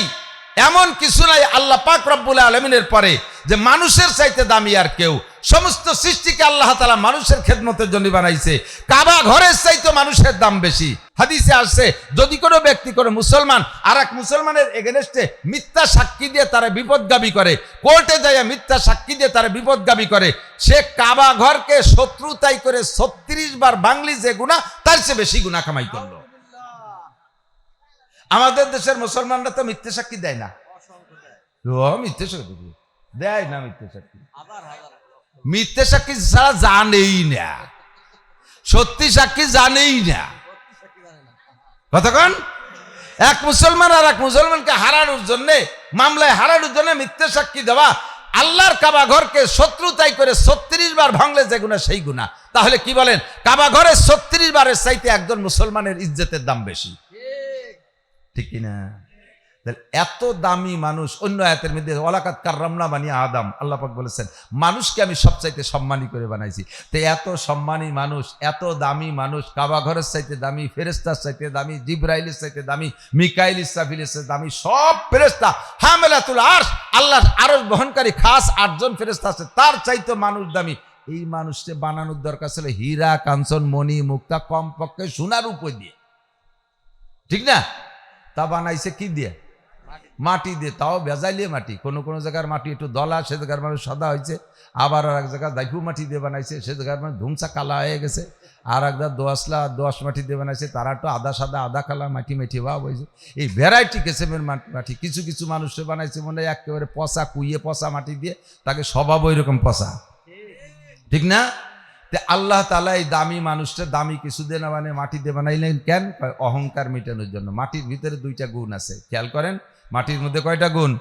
এমন কিছু নাই আল্লাহ পাক রব্বুল আলামিনের পরে যে মানুষের চাইতে দামি আর কেউ। সমস্ত সৃষ্টিকে আল্লাহ তাআলা মানুষের খেদমতের জন্য বানাইছে। কাবা ঘরের চাইতে মানুষের দাম বেশি। হাদিসে আসছে, যদি কোনো ব্যক্তি, কোনো মুসলমান আর এক মুসলমানের এগেনস্টে মিথ্যা সাক্ষী দিয়ে তারা বিপদগামী করে, কোর্টে যায় মিথ্যা সাক্ষী দিয়ে তারা বিপদগামী করে, সে কাবা ঘরকে শত্রুতাই করে 36 বার বাংলি যে গুনাহ, তার চেয়ে বেশি গুনাহ কামাই করলো। আমাদের দেশের মুসলমানরা তো মিথ্যে সাক্ষী দেয় না। মিথ্যে সাক্ষী দেয় না, মিথ্যে সাক্ষী ছাড়া জানেই না, সত্যি সাক্ষী জানেই না। কতক্ষণ এক মুসলমান আর এক মুসলমানকে হারানোর জন্য, মামলায় হারানোর জন্য মিথ্যে সাক্ষী দেওয়া, আল্লাহর কাবা ঘরকে শত্রুতাই করে 36 বার ভাঙলে যে গুনাহ সেই গুনাহ। তাহলে কি বলেন, কাবা ঘরের 36 বারের চাইতে একজন মুসলমানের ইজ্জতের দাম বেশি, ঠিক কিনা? এত দামি মানুষ। অন্য আয়াতের মধ্যে ওয়ালাকাদ কাররামনা বানি আদম, আল্লাহ পাক বলেছেন মানুষকে আমি সবচাইতে সম্মানী করে বানাইছি। তো এত সম্মানী মানুষ, এত দামি মানুষ, কাবা ঘরের চাইতে দামি, ফেরেশতার চাইতে দামি, জিবরাইলের চাইতে দামি, মিকাইল ইসরাফিলের চাইতে দামি, সব ফেরেশতা, হামেলাতুল আরশ, আল্লাহর আরশ বহনকারী খাস 8 জন ফেরেশতা আছে, তার চাইতে মানুষ দামি। এই মানুষকে বানানোর দরকার ছিল হীরা, কাঞ্চন, মণি, মুক্তা, কমপক্ষে সোনার উপর দিয়ে, ঠিক না? তা বানাইছে কি দিয়ে? মাটি দিয়ে, তাও ভেজাইলে মাটি। কোনো কোনো জায়গার মাটি একটু দলা, সে জায়গার মানুষ সাদা হয়েছে। আবার আর এক জায়গায় দাইফু মাটি দিয়ে বানাইছে, সে জায়গার মানুষ ধুমসা কালা হয়ে গেছে। আর একদা দোয়াশ মাটি দিয়ে বানাইছে, তারা একটু আদা সাদা, আদা কালা মাটি মেটি ভাব হয়েছে। এই ভ্যারাইটি কিসেমের মাটি। কিছু কিছু মানুষের বানাইছে মনে হয় একেবারে পচা, কুইয়ে পচা মাটি দিয়ে, তাকে স্বভাব ওই রকম পচা, ঠিক না? আল্লাহ তাআলা এই দামি মানুষটা দামি কিছু দিয়ে না মানে মাটি দিয়ে বানাইলেন কেন? অহংকার মেটানোর জন্য। মাটির ভিতরে 2টা গুণ আছে, খেয়াল করেন। মাটির মধ্যে কয়টা গুণ?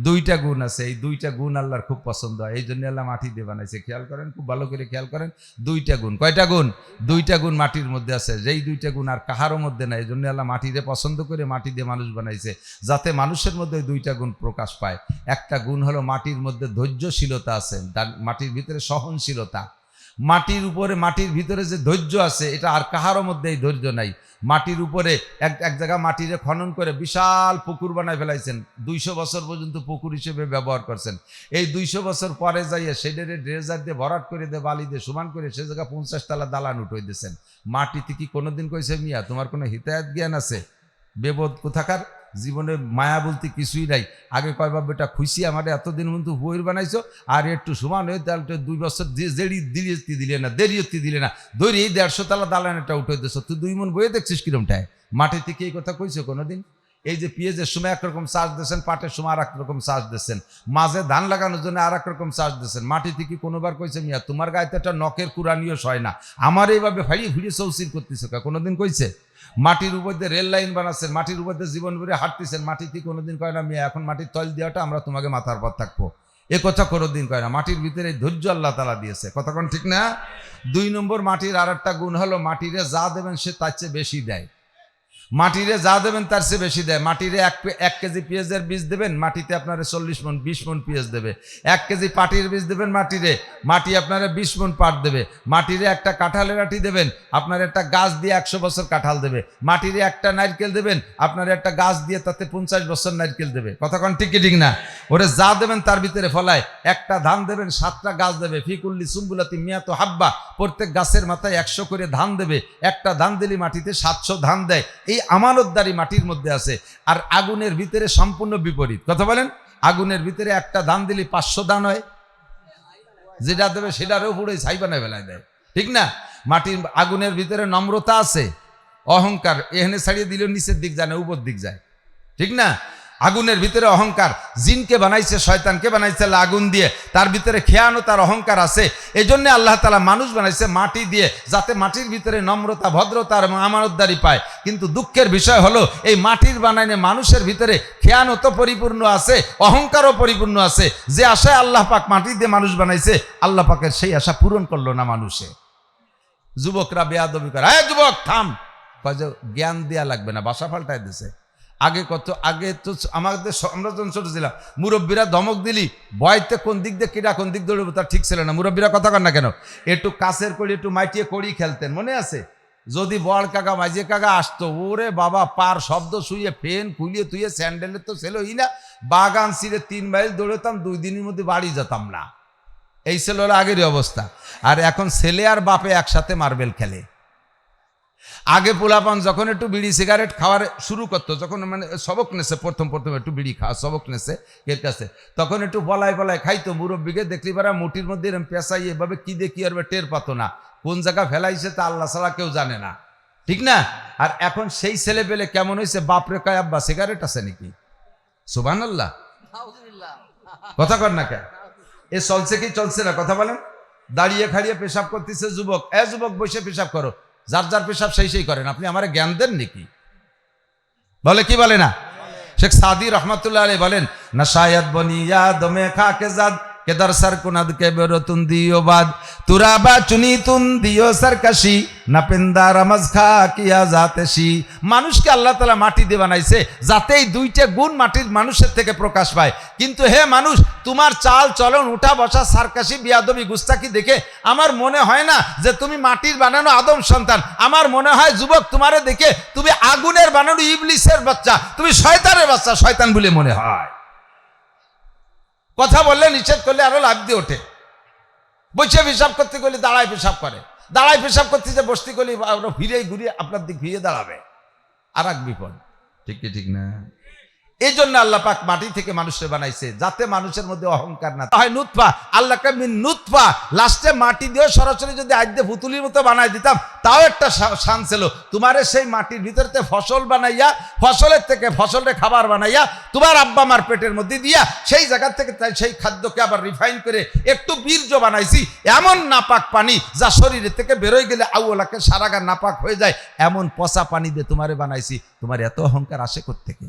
2টা গুণ আছে। এই 2টা গুণ আল্লাহর খুব পছন্দ হয়, এই জন্য আল্লাহ মাটি দিয়ে বানাইছে। খেয়াল করেন, খুব ভালো করে খেয়াল করেন। 2টা গুণ, কয়টা গুণ? 2টা গুণ মাটির মধ্যে আছে, যেই 2টা গুণ আর কাহারও মধ্যে নাই। এই জন্য আল্লাহ মাটিরে পছন্দ করে মাটি দিয়ে মানুষ বানাইছে, যাতে মানুষের মধ্যে 2টা গুণ প্রকাশ পায়। একটা গুণ হলো মাটির মধ্যে ধৈর্যশীলতা আছে, মাটির ভিতরে সহনশীলতা। মাটির উপরে, মাটির ভিতরে যে ধৈর্য আছে, এটা আর কাহারও মধ্যে এই ধৈর্য নাই। মাটির উপরে এক জায়গা মাটিরে খনন করে বিশাল পুকুর বানায় ফেলাইছেন, 200 বছর পর্যন্ত পুকুর হিসেবে ব্যবহার করছেন। এই 200 বছর পরে যাইয়া সেটারে ড্রেজার দিয়ে ভরাট করে দিয়ে, বালি দিয়ে সমান করে সে জায়গা 50 তলা দালান উঠে দিয়েছেন। মাটিতে কি কোনোদিন কইছে মিয়া তোমার কোনো হিতায়াত জ্ঞান আছে? বেবোধ কোথাকার, জীবনে মায়া বলতে কিছুই নাই। আগে কয়বার বেটা খুশি আমার এতদিন কিন্তু বইয়ের বানাইছো, আর একটু সমান হয়ে তাহলে 2 বছর দেরি দিলে না, দেরিয়তি দিলে না, ধরি এই 150 তলা দালানটা উঠে দিচ্ছ। তুই 2 মন বইয়ে দেখছিস কিরমটায়? মাটি থেকে এই কথা কইছো কোনোদিন? এই যে পেঁয়াজের সময় একরকম চাষ দিচ্ছেন, পাটের সময় আর একরকম চাষ দিচ্ছেন, মাঝে ধান লাগানোর জন্য আর একরকম চাষ দিচ্ছেন। মাটি থেকে কোনোবার কইছে মিয়া তোমার গায়ে তো একটা নখের কুরানিও সয় না, আমার এইভাবে ফাড়িয়ে ফিরিয়ে চৌচির করতেছে? কোনোদিন কইছে? মাটির উপর দিয়ে রেল লাইন বানাচ্ছেন, মাটির উপর দিয়ে জীবন ভরে হাঁটতেছেন, মাটি থেকে কোনোদিন কয় না মিয়া এখন মাটির তল দেওয়াটা আমরা তোমাকে মাথার পর থাকবো, এ কথা কোনোদিন কয় না। মাটির ভিতরে ধৈর্য আল্লাহ তাআলা দিয়েছে, কতক্ষণ, ঠিক না? 2 নম্বর মাটির আর একটা গুণ হলো মাটিরে যা দেবেন সে তার চেয়ে বেশি দেয়। মাটিরে যা দেবেন তার চেয়ে বেশি দেয়। মাটিরে 1 কেজি পেঁয়াজের বীজ দেবেন, মাটিতে আপনারা 40 মণ 20 মণ পেঁয়াজ দেবে। 1 কেজি পাটির বীজ দেবেন মাটিরে, মাটি আপনারা 20 মণ পাট দেবে। মাটিরে একটা কাঁঠালের আটি দেবেন, আপনার একটা গাছ দিয়ে 100 বছর কাঁঠাল দেবে। মাটিরে একটা নারকেল দেবেন, আপনার একটা গাছ দিয়ে তাতে 50 বছর নারকেল দেবে। কতক্ষণ, ঠিক কি ঠিক না? ওরে যা দেবেন তার ভিতরে ফলায়। একটা ধান দেবেন, 7টা গাছ দেবে। ফিকুল্লি সুম্বুলাতি মিয়াতু হাব্বা, প্রত্যেক গাছের মাথায় 100 করে ধান দেবে। একটা ধান দিলে মাটিতে 700 ধান দেয়। এই আমানতদারি মাটির মধ্যে আছে। আর আগুনের ভিতরে সম্পূর্ণ বিপরীত। কথা বলেন, আগুনের ভিতরে একটা ধান দিলে 500 ধান হয়, যেটা দেবে সেটারও পুরো ছাই বানায় ফেলায় দেয়, ঠিক না? মাটির আগুনের ভিতরে নম্রতা আছে, অহংকার এখানে ছাড়িয়ে দিলেও নিচের দিক যায় না, উপর দিক যায়, ঠিক না? আগুনের ভিতরে অহংকার। জিনকে বানাইছে, শয়তানকে বানাইছে আগুন দিয়ে, তার ভিতরে খেয়ানো, তার অহংকার আছে। এই জন্য আল্লাহ তাআলা মানুষ বানাইছে মাটি দিয়ে, যাতে মাটির ভিতরে নম্রতা, ভদ্রতা আর আমানতদারি পায়। কিন্তু দুঃখের বিষয় হলো এই মাটির বানাইনে মানুষের ভিতরে খেয়ানো তো পরিপূর্ণ আছে, অহংকারও পরিপূর্ণ আছে। যে আশায় আল্লাহ পাক মাটি দিয়ে মানুষ বানাইছে, আল্লাহ পাকের সেই আশা পূরণ করলো না মানুষে। যুবকরা বেয়াদবি করে, যুবক থাম, জ্ঞান দেয়া লাগবে না, বাসা পাল্টায় দিছে। আগে তো আমাদের আমরা যখন ছোট ছিলাম মুরব্বীরা ধমক দিলি ভয়তে কোন দিক দিয়ে কিনা কোন দিক দৌড়বে তার ঠিক ছিল না। মুরব্বীরা কথা কন না কেন, একটু কাছের করি একটু মাইটিয়ে করি খেলতেন, মনে আছে? যদি বড় কাকা মাঝে কাকা আসতো, ওরে বাবা পার শব্দ শুয়ে ফেন খুলিয়ে তুইয়ে স্যান্ডেলের তো ছেলেই না, বাগান ছিঁড়ে 3 মাইল দৌড়তাম, 2 দিনের মধ্যে বাড়ি যেতাম না। এই ছিল আগেরই অবস্থা। আর এখন ছেলে আর বাপে একসাথে মার্বেল খেলে। আগে পোলাপান যখন একটু বিড়ি সিগারেট খাওয়ার শুরু করতো, যখন মানে সবক নেছে, প্রথম একটু বিড়ি খাওয়া সবক নেছে এর কাছে, তখন একটু পলায় খাইতো। মুরব্বীকে দেখলি পারা মুটির মধ্যে এরম পেঁচাই এভাবে কি দেখি আর টের পাতো না, কোন জায়গা ফেলাইছে তা আল্লাহ ছাড়া কেউ জানে না, ঠিক না? আর এখন সেই ছেলে পেলে কেমন হয়েছে, বাপরে কয় আব্বা সিগারেট আছে নাকি? সুবহানাল্লাহ, কথা কর না কে? এ চলছে কি চলছে না কথা বলেন? দাঁড়িয়ে খাড়িয়ে পেশাব করতেছে যুবক, যুবক বসে পেশাব করো, যার যার পেশাব সেই করেন, আপনি আমার জ্ঞান দেন নাকি? বলে কি বলে না? শেখ সাদি রহমাতুল্লাহ আলাইহি বলেন, না শায়দ বনিয়া দমে খাকে জাদ কেদার সর কুনাদ কে বেরতুন দিও বাদ তুরাবা চুনি তুন দিও সরকাশি না পেন্দা রামাজ খা কিয়া জাতেশি। মানুষকে আল্লাহ তাআলা মাটি দিয়ে বানাইছে যাতে এই 2টা গুণ মাটির মানুষের থেকে প্রকাশ পায়। কিন্তু হে মানুষ, তোমার চাল চলন উঠা বসা সারকাশি বিয়াদবি গুস্তাকি দেখে আমার মনে হয় না যে তুমি মাটির বানানো আদম সন্তান। আমার মনে হয় যুবক, তোমারে দেখে তুমি আগুনের বানানো ইবলিসের বাচ্চা, তুমি শয়তানের বাচ্চা, শয়তান বলে মনে হয়। কথা বললে নিষেধ করলে আরো লাভ দিয়ে ওঠে। বসে পেশাব করতে গেলে দাঁড়ায় পেশাব করে, দাঁড়ায় পেশাব করতে যে বসতে গেলে ফিরে ঘুরিয়ে আপনার দিক ফিরে দাঁড়াবে, আর এক বিপদ। ঠিক কি ঠিক না? এই জন্য আল্লাহ পাক মাটি থেকে মানুষের বানাইছে যাতে মানুষের মধ্যে অহংকার না হয়। নুতফা, আল্লাহকে মিন নুতফা, লাস্টে মাটি দিয়ে সরাসরি যদি আদ্যে পুতুলির মতো বানাই দিতাম তাও একটা শান ছিল। তোমারে সেই মাটির ভিতরতে ফসল বানাইয়া, ফসলের থেকে ফসলের খাবার বানাইয়া তোমার আব্বা মার পেটের মধ্যে দিয়া সেই জায়গা থেকে সেই খাদ্যকে আবার রিফাইন করে একটু বীর্য বানাইছি। এমন নাপাক পানি যা শরীরের থেকে বেরোয় গেলে আউলাকে সারাগা নাপাক হয়ে যায়, এমন পচা পানি দিয়ে তোমারে বানাইছি। তোমার এত অহংকার আসে কোত্থেকে?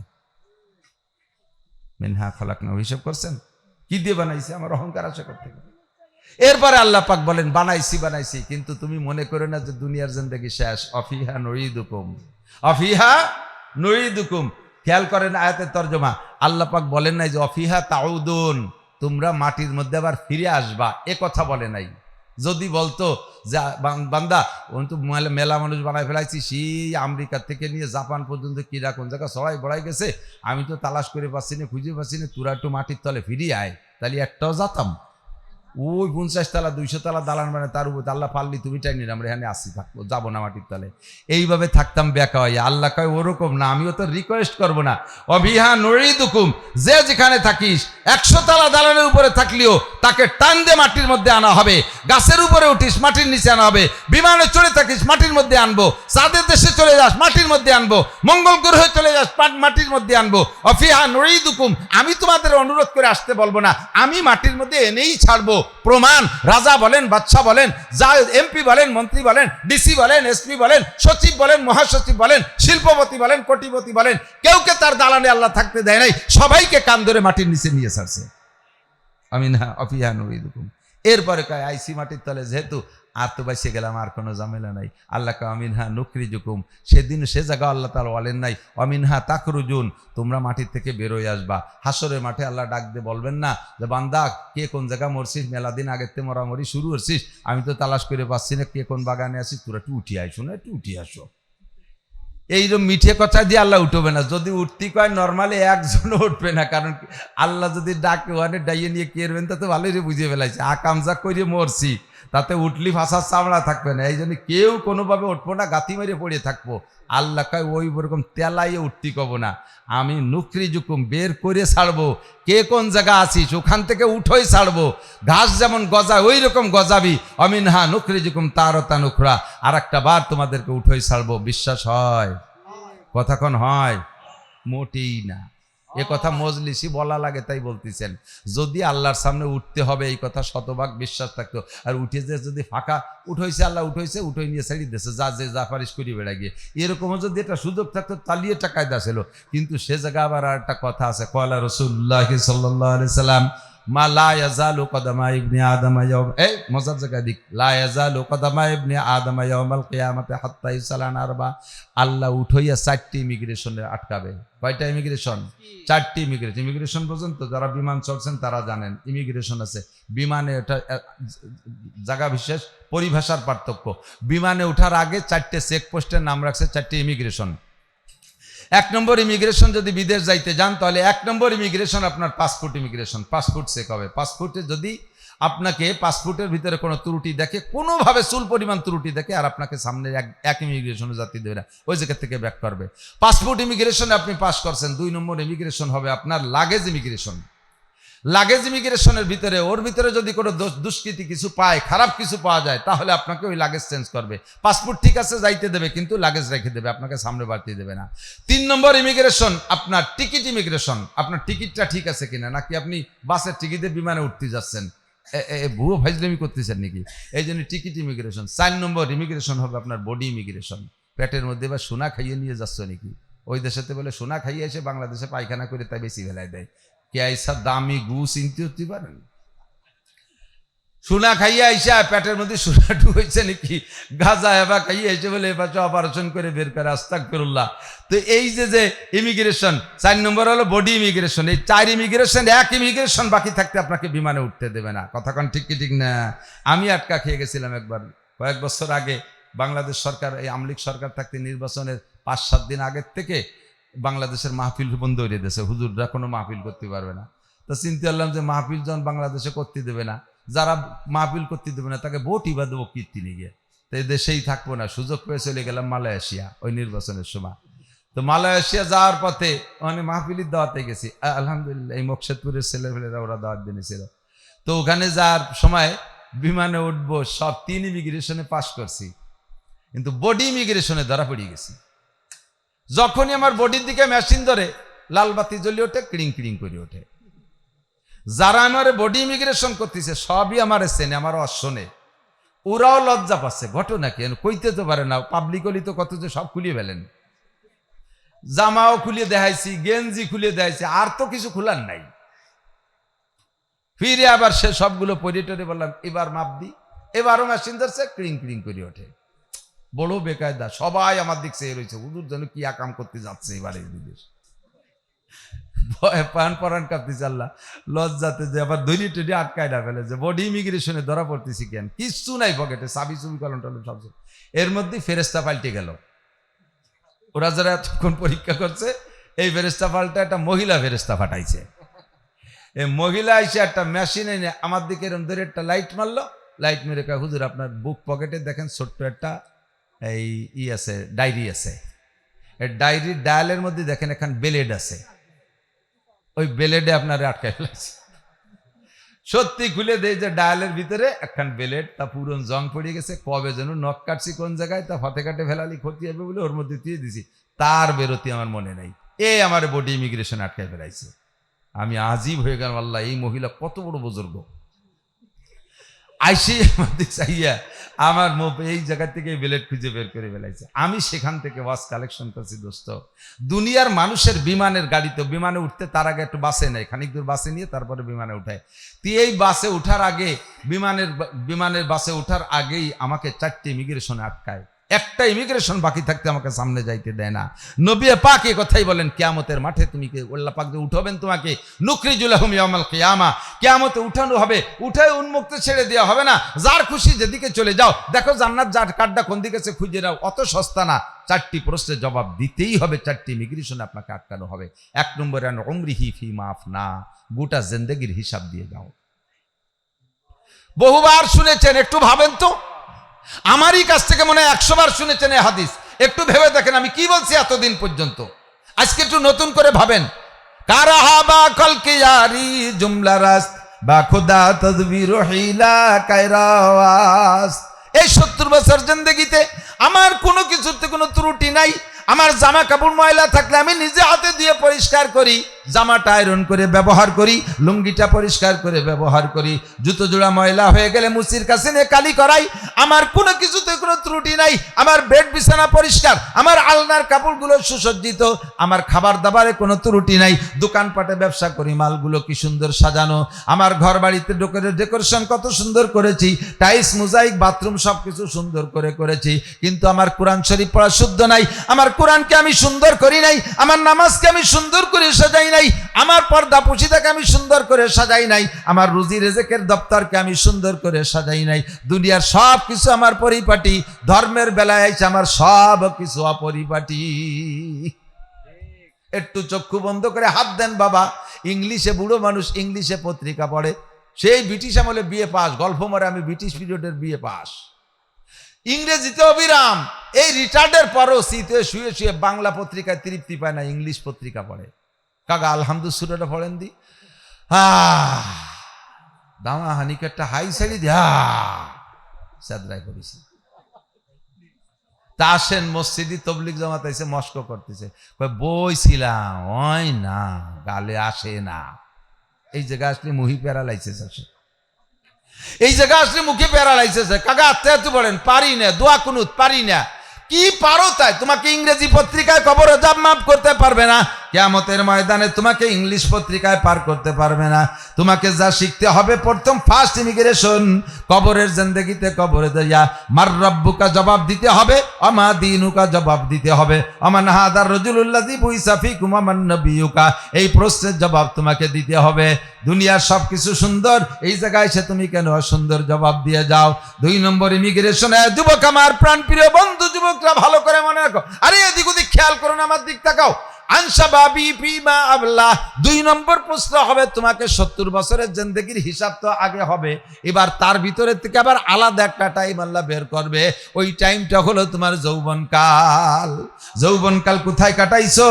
মিনহা খলাকনা, হিসাব করছেন কি দিয়ে বানাইছে? আমার অহংকার আসে কোত্থেকে? এরপরে আল্লাহ পাক বলেন, বানাইছি কিন্তু তুমি মনে করো না যে দুনিয়ার জিন্দেগি শেষ। অফিহা নুইদুকুম, অফিহা নুইদুকুম। খেয়াল করেন আয়াতের তর্জমা, আল্লাহ পাক বলেন নাই যে অফিহা তাউদুন, তোমরা মাটির মধ্যে আবার ফিরে আসবা, এ কথা বলে নাই। যদি বলতো যে বান্দা মেলা মানুষ বানায় ফেলাইছি, সেই আমেরিকা থেকে নিয়ে জাপান পর্যন্ত কিরা কোন জায়গা সবাই বড়াই গেছে, আমি তো তালাশ করে পাচ্ছি না, খুঁজে পাচ্ছি না, তোরা একটু মাটির তলে ফিরিয়ে আয়, তাহলে একটাও যেতাম। ওই 50 তলা 200 তলা দালান মানে তার উপর আল্লাহ পারলি তুমি টাইনি, আমরা এখানে আসি থাকবো, যাবো না মাটির তলে, এইভাবে থাকতাম বেকা হইয়া। আল্লাহ কয় ওরকম না, আমিও তো রিকোয়েস্ট করবো না। অভিহা নুইদুকুম, যে যেখানে থাকিস 100 তলা দালানের উপরে থাকলেও তাকে টান দিয়ে মাটির মধ্যে আনা হবে। গাছের উপরে উঠিস মাটির নিচে আনা হবে। বিমানে চড়ে থাকিস মাটির মধ্যে আনবো। চাঁদের দেশে চলে যাস মাটির মধ্যে আনবো। মঙ্গল গ্রহে চলে যাস মাটির মধ্যে আনবো। অফিহা নুইদুকুম, আমি তোমাদের অনুরোধ করে আসতে বলবো না, আমি মাটির মধ্যে এনেই ছাড়বো। প্রমাণ, রাজা বলেন, বাদশা বলেন, যা এমপি বলেন, মন্ত্রী বলেন, ডিসি বলেন, এসপি বলেন, সচিব বলেন, মহাসচিব বলেন, শিল্পপতি বলেন, কোটিপতি বলেন, কেউকে তার দালানে আল্লাহ থাকতে দেয় নাই, সবাইকে কান ধরে মাটির নিচে নিয়ে ছাড়ছে। আমিনা অফিহা নুইদুকুম। এরপরে কয় আইসি মাটির তলে, যেহেতু আর তো বাইসে গেলাম, আর কোনো ঝামেলা নাই। আল্লাহ কয় অমিনহা নুখরিজুকুম, সেদিন সে জায়গা আল্লাহ তাআলা বলেন নাই অমিনহা তাখরুজুন, তোমরা মাটির থেকে বেরোয় আসবা। হাসরের মাঠে আল্লাহ ডাক দিয়ে বলবেন না যে বান্দা কে কোন জায়গা মরছিস, মেলা দিন আগের থেকে মরামরি শুরু করছিস, আমি তো তালাশ করে পাচ্ছি না কে কোন বাগানে আসিস, তোরা একটু উঠিয়ে আইসো না, একটু উঠিয়ে আসো। এইরকম মিঠে কথা দিয়ে আল্লাহ উঠবে না। যদি উঠতে কয় নর্মালি একজনও উঠবে না, কারণ আল্লাহ যদি ডাকে ওখানে ডাইয়ে নিয়ে কেরবেন তা তো ভালোই বুঝিয়ে ফেলাইছে, আকামজা করে মরছি, তাতে উঠলি ফাঁসার চামড়া থাকবে না, এই জন্য কেউ কোনোভাবে উঠবো না, গাতি মেরে পড়ে থাকবো। আল্লাহ কয় ওই ওরকম তেলাইয়ে উঠতে কব না, আমি নুখরিজুকুম, বের করে ছাড়বো। কে কোন জায়গা আছিস ওখান থেকে উঠোই ছাড়বো। ঘাস যেমন গজায় ওই রকম গজাবি। অমিনহা নুখরিজুকুম তারতা নুখরা, আর একটা বার তোমাদেরকে উঠোই ছাড়বো। বিশ্বাস হয়? কথাক্ষণ হয়? মোটেই না। এ কথা মজলিসি বলা লাগে তাই বলতেছেন। যদি আল্লাহর সামনে উঠতে হবে এই কথা শতভাগ বিশ্বাস থাকতো, আর উঠে যে যদি ফাঁকা উঠইছে, আল্লাহ উঠইছে, উঠই নিয়ে ছেড়ে দিয়েছে, যা যে যা পারিস করি বেড়া গিয়ে, এরকমও যদি এটা সুযোগ থাকতো তাহলে এটা কায়দা ছিল। কিন্তু সে জায়গা আবার আর একটা কথা আছে, কয়লা রাসূলুল্লাহ সাল্লাল্লাহু আলাইহি সাল্লাম মা লা ইয়াজালু কদামা ইবনি আদম ইয়াউম, এই মজার জায়গা দিক, লা ইয়াজালু কদামা ইবনি আদম ইয়াউমাল কিয়ামাতি হাত্তা ইউসালান আরবা। আল্লাহ উঠাইয়া 4টি ইমিগ্রেশনে আটকাবে। কয়টা ইমিগ্রেশন? 4টি ইমিগ্রেশন পর্যন্ত যারা বিমান চড়ছেন তারা জানেন ইমিগ্রেশন আছে বিমানে। এটা জায়গা বিশেষ পরিভাষার পার্থক্য। বিমানে ওঠার আগে 4টে চেকপোস্টের নাম রাখছে, 4টি ইমিগ্রেশন। 1 নম্বর ইমিগ্রেশন যদি বিদেশ যাইতে যান তাহলে 1 নম্বর ইমিগ্রেশন আপনার পাসপোর্ট ইমিগ্রেশন, পাসপোর্ট চেক হবে। পাসপোর্টে যদি আপনাকে পাসপোর্টের ভিতরে কোনো ত্রুটি দেখে, কোনোভাবে চুল পরিমাণ ত্রুটি দেখে, আর আপনাকে সামনে এক ইমিগ্রেশনে জাতি দেবে না, ওই জায়গা থেকে ব্যাক করবে। পাসপোর্ট ইমিগ্রেশনে আপনি পাস করছেন। 2 নম্বর ইমিগ্রেশন হবে আপনার লাগেজ ইমিগ্রেশন। লাগেজ ইমিগ্রেশনের ভিতরে, ওর ভিতরে যদি কোনো দুষ্কৃতি কিছু পায়, খারাপ কিছু পাওয়া যায়, তাহলে আপনাকে ওই লাগেজ চেঞ্জ করবে। পাসপোর্ট ঠিক আছে যাইতে দেবে, কিন্তু লাগেজ রেখে দেবে, আপনাকে সামনে বাড়তে দেবে না। 3 নম্বর ইমিগ্রেশন আপনার টিকিট ইমিগ্রেশন। আপনার টিকিটটা ঠিক আছে কিনা, নাকি আপনি বাসের টিকিটে বিমানে উঠতে যাচ্ছেন, ভুয়ো ফাইজলামি করতেছেন নাকি, এই জন্য টিকিট ইমিগ্রেশন। 4 নম্বর ইমিগ্রেশন হবে আপনার বডি ইমিগ্রেশন। পেটের মধ্যে বা সোনা খাইয়ে নিয়ে যাচ্ছ নাকি, ওই দেশেতে বলে সোনা খাইয়ে এসে বাংলাদেশে পায়খানা করে তাই বেশি বেলায় দেয়। কে আইসা দামি গু চিনতে হতে পারেন, সোনা খাইয়া আইসা পেটের মধ্যে সোনা ঢুকেছে নাকি, গাঁজা এবা খাইয়ে এসে বলে এবার অপারেশন করে বের করে, আস্তাগফিরুল্লাহ। তো এই যে ইমিগ্রেশন 4 নম্বর হলো বডি ইমিগ্রেশন। এই 4 ইমিগ্রেশন, 1 ইমিগ্রেশন বাকি থাকতে আপনাকে বিমানে উঠতে দেবে না। কথা কোন ঠিক কি ঠিক না? আমি আটকা খেয়ে গেছিলাম একবার, কয়েক বছর আগে। বাংলাদেশ সরকার, এই আমলিক সরকার থাকতে নির্বাচনের 5-7 দিন আগের থেকে বাংলাদেশের মাহফিল বন্ধ হয়ে দিয়েছে, হুজুররা কোনো মাহফিল করতে পারবে না। তো চিন্তা করলাম যে মাহফিল যখন বাংলাদেশে করতে দেবে না, যারা মাহফিল করতে দেবে না তাকে ভোটই বা দেবো কীর্তি নিয়ে গিয়ে, তো এই দেশেই থাকবো না। সুযোগ পেয়ে চলে গেলাম মালয়েশিয়া ওই নির্বাচনের সময়। তো মালয়েশিয়া যাওয়ার পথে মানে মাহফিলের দাওয়াতে গেছি, আলহামদুলিল্লাহ এই মকসেদপুরের ছেলেপেলেরা ওরা দাওয়াত দিয়েছিল। তো ওখানে যাওয়ার সময় বিমানে উঠবো, সব 3 ইমিগ্রেশনে পাস করছি, কিন্তু বডি ইমিগ্রেশনে ধরা পড়ে গেছি। যখনই আমার বডির দিকে মেশিন ধরে লাল বাতি জ্বলে ওঠে, ক্রিং ক্রিং করে ওঠে। যারা আমার বডি ইমিগ্রেশন করতেছে সবই আমার চেনে, আমার অশোনে, ওরাও লজ্জা পাচ্ছে। ঘটনা কি কইতে তো পারে না, পাবলিকলি তো কত যে সব খুলিয়ে ফেলেন। জামাও খুলিয়ে দেখাইছি, গেঞ্জি খুলিয়ে দেখাইছি, আর তো কিছু খোলার নাই। ফিরে আবার সে সবগুলো পরিটরে বললাম এবার মাপ দি, এবারও মেশিন ধরছে, ক্রিং ক্রিং করে ওঠে। বড় বেকায়দা, সবাই আমার দিক চেয়ে রয়েছে, হুজুর যেন কি আকাম করতে যাচ্ছে এবারে বিদেশ। ভয় পান পরান কাঁপতেছে, আল্লাহ লজ্জাতে যে আবার দৈরি টেনে আটকায় না ফেলে, যে বডি ইমিগ্রেশনে ধরা পড়তেছি কেন, কিচ্ছু নাই পকেটে, চাবি চুবি কলম টলম সব। এর মধ্যে ফেরেস্তা পাল্টে গেল। ওরা যারা এতক্ষণ পরীক্ষা করছে, এই ফেরেস্তা পাল্টা একটা মহিলা ফেরেস্তা পাঠাইছে। এই মহিলা এসে একটা মেশিন এনে আমার দিকে এরকম ধরে একটা লাইট মারলো। লাইট মেরে কয়, হুজুর আপনার বুক পকেটে দেখেন ছোট্ট একটা এই আছে, ডায়েরি আছে। এই ডায়েরির ডায়ালের মধ্যে দেখেন এখন ব্লেড আছে, ওই ব্লেডে আপনার আটকায় ফেলেছে। সত্যি খুলে দেয় যে ডায়ালের ভিতরে একখান ব্লেড, তা পুরন জং পড়ে গেছে, কবে যেন নখ কাটছি কোন জায়গায়, তা ফতে কাটে ফেলালি ক্ষতি হবে বলে ওর মধ্যে দিয়ে দিছি, তার বেরোতে আমার মনে নাই। আমার বডি ইমিগ্রেশন আটকায় ফেলাইছে। আমি আজীব হয়ে গেলাম, আল্লাহ এই মহিলা কত বড় বুজুর্গ। আইসে চাইয়া আমার এই জায়গা থেকে ব্লেড খুঁজে বের করে ফেলাইছে। আমি সেখান থেকে ওয়াজ কালেকশন করছি। দোস্ত, দুনিয়ার মানুষের বিমানের গাড়িতে, বিমানে উঠতে তার আগে একটু বাসে নেয়, খানিক দূর বাসে নিয়ে তারপরে বিমানে উঠায়। তুই এই বাসে উঠার আগে, বিমানের বাসে উঠার আগেই আমাকে 4টে ইমিগ্রেশনে আটকায়। একটা ইমিগ্রেশন বাকি থাকতে আমাকে সামনে যাইতে দেয় না। নবী পাক এই কথাই বলেন, কিয়ামতের মাঠে তুমি আল্লাহ পাক যে উঠাবেন তোমাকে, নুখরিজুলাহুম ইয়াউমাল কিয়ামা, কিয়ামতে উঠানো হবে, উঠায় উন্মুক্ত ছেড়ে দেওয়া হবে না। যার খুশি যেদিকে চলে যাও, দেখো জান্নাত যার কার্ডটা কোন দিকে আছে খুঁজে নাও, অত সস্তা না। 4টি প্রশ্নের জবাব দিতেই হবে, 4টি ইমিগ্রেশনে আপনাকে আটকানো হবে। 1 নম্বরে আন উমরিহি ফিমা আফনা, গোটা জিন্দেগির হিসাব দিয়ে যাও। বহুবার শুনেছেন, একটু ভাবেন তো, আমারই কাছ থেকে মনে হয় 100 বার শুনেছেন এই হাদিস। একটু ভেবে দেখেন আমি কি বলছি এতদিন পর্যন্ত। আজকে একটু নতুন করে ভাবেন। কারাহাবা কলকিয়ারি জুমলা রাস্ত বা খুদা তদবির হিলা কায়রাওয়াস। এই 70 বছর জিন্দেগিতে আমার কোনো কিছুতে কোনো ত্রুটি নাই। আমার জামা কাপড় ময়লা থাকলে আমি নিজে হাতে দিয়ে পরিষ্কার করি, জামাটা আয়রন করে ব্যবহার করি, লুঙ্গিটা পরিষ্কার করে ব্যবহার করি, জুতো জোড়া ময়লা হয়ে গেলে মুসির কাছে নিয়ে কালি করাই। আমার কোনো কিছুতে কোনো ত্রুটি নাই, আমার বেড বিছানা পরিষ্কার, আমার আলনার কাপড়গুলো সুসজ্জিত, আমার খাবার দাবারে কোনো ত্রুটি নাই, দোকানপাটে ব্যবসা করি, মালগুলো কি সুন্দর সাজানো, আমার ঘর বাড়িতে ডেকোরেশন কত সুন্দর করেছি, টাইলস মোজাইক বাথরুম সবকিছু সুন্দর করে করেছি, কিন্তু আমার কোরআন শরীফ পড়া শুদ্ধ নাই, আমার কোরআনকে আমি সুন্দর করি নাই, আমার নামাজকে আমি সুন্দর করে সাজাই নাই, আমার পর্দা পুশিদাকে আমি সুন্দর করে সাজাই নাই, আমার রুজি রেজেকের দপ্তরকে আমি সুন্দর করে সাজাই নাই। দুনিয়ার সব কিছু আমার পরিপাটি, ধর্মের বেলায় আছে আমার সব কিছু অপরিপাটি। একটু চক্ষু বন্ধ করে হাত দেন বাবা। ইংলিশে বুড়ো মানুষ ইংলিশে পত্রিকা পড়ে, সেই ব্রিটিশ আমলে বিএ পাস, গল্প মারে আমি ব্রিটিশ পিরিয়ডের বিএ পাস, ইংরেজিতে অবিরাম, এই রিটার্ডের পরও শীতে শুয়ে শুয়ে বাংলা পত্রিকায় তৃপ্তি পায় না, ইংলিশ পত্রিকা পড়ে। কাকা আলহামদুলিল্লাহটা পড়েন দি, দামা হানিকারটা হাই সাইডি দিয়া সাদরাই করেছি। তা আসেন মসজিদি তবলিগ জামাত এসে মস্ক করতেছে, বইছিলাম ওই না গালে আসে না, এই জায়গা আসলে মুহি প্যারালাইসিস আসে, এই জায়গা আসলে মুখে প্যারালাইসিস। কাকা আত্মীয় বলেন পারি না, দোয়া কুনুত পারি না, কি পারো তাই? তোমাকে ইংরেজি পত্রিকায় কবর জাব মাফ করতে পারবে না, কিয়ামতের ময়দানে তোমাকে ইংলিশ পত্রিকায় পার করতে পারবে না। তোমাকে যা শিখতে হবে, প্রথম ফার্স্ট ইমিগ্রেশন কবরের জিন্দেগিতে, কবরে দিয়া মার রব্বুকা জবাব দিতে হবে, আমা দীনুকা জবাব দিতে হবে, আমান হাদার রাজুলুল্লাযী বুইসা ফীকুম আমান নবিয়ুকা, এই প্রশ্নের জবাব তোমাকে দিতে হবে। দুনিয়ার সবকিছু সুন্দর, এই জায়গায় এসে তুমি কেন অসুন্দর জবাব দিয়ে যাও? 2 নম্বর ইমিগ্রেশন। যুবক আমার প্রাণ প্রিয় বন্ধু, যুবকরা ভালো করে মনে রাখো, আরে এদিক ওদিক খেয়াল করো না, আমার দিক তাকাও। আনসাবাবি ফিমা আবলা, 2 নম্বর প্রশ্ন হবে তোমাকে 70 বছরের জিন্দেগির হিসাব তো আগে হবে, এবার তার ভিতরে থেকে আবার আলাদা একটা টাইম আল্লাহ বের করবে, ওই টাইমটা হলো তোমার যৌবনকাল। যৌবনকাল কোথায় কাটাইছো?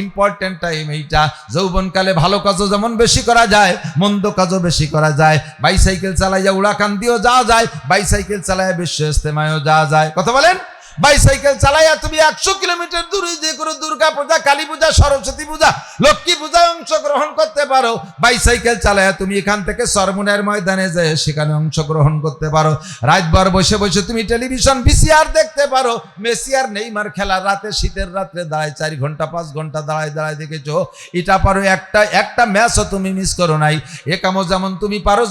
ইম্পর্টেন্ট টাইম এইটা। যৌবনকালে ভালো কাজও যেমন বেশি করা যায়, মন্দ কাজও বেশি করা যায়। বাইসাইকেল চালাইয়া উড়াকান দিয়েও যাওয়া যায়, বাইসাইকেল চালাইয়া বিশ্ব ইস্তেমায়ও যাওয়া যায়। কথা বলেন? বাইসাইকেল চালাইয়া তুমি 100 কিলোমিটার দূরে যে কোনো দুর্গা পূজা, কালী পূজা, সরস্বতী পূজা, লক্ষ্মী পূজায় অংশগ্রহণ করতে পারো। বাইসাইকেল চালাইয়া তুমি এখান থেকে সরমুনের ময়দানে যায় সেখানে অংশগ্রহণ করতে পারো। রাতভর বসে বসে তুমি টেলিভিশন ভিসিআর দেখতে পারো। মেসি আর নেইমার খেলা রাতে, শীতের রাত্রে দাঁড়ায় 4 ঘন্টা 5 ঘন্টা দাঁড়ায় দাঁড়ায় দেখেছো, এটা পারো। একটা ম্যাচও তুমি মিস করো নাই। এ কামও যেমন তুমি পারো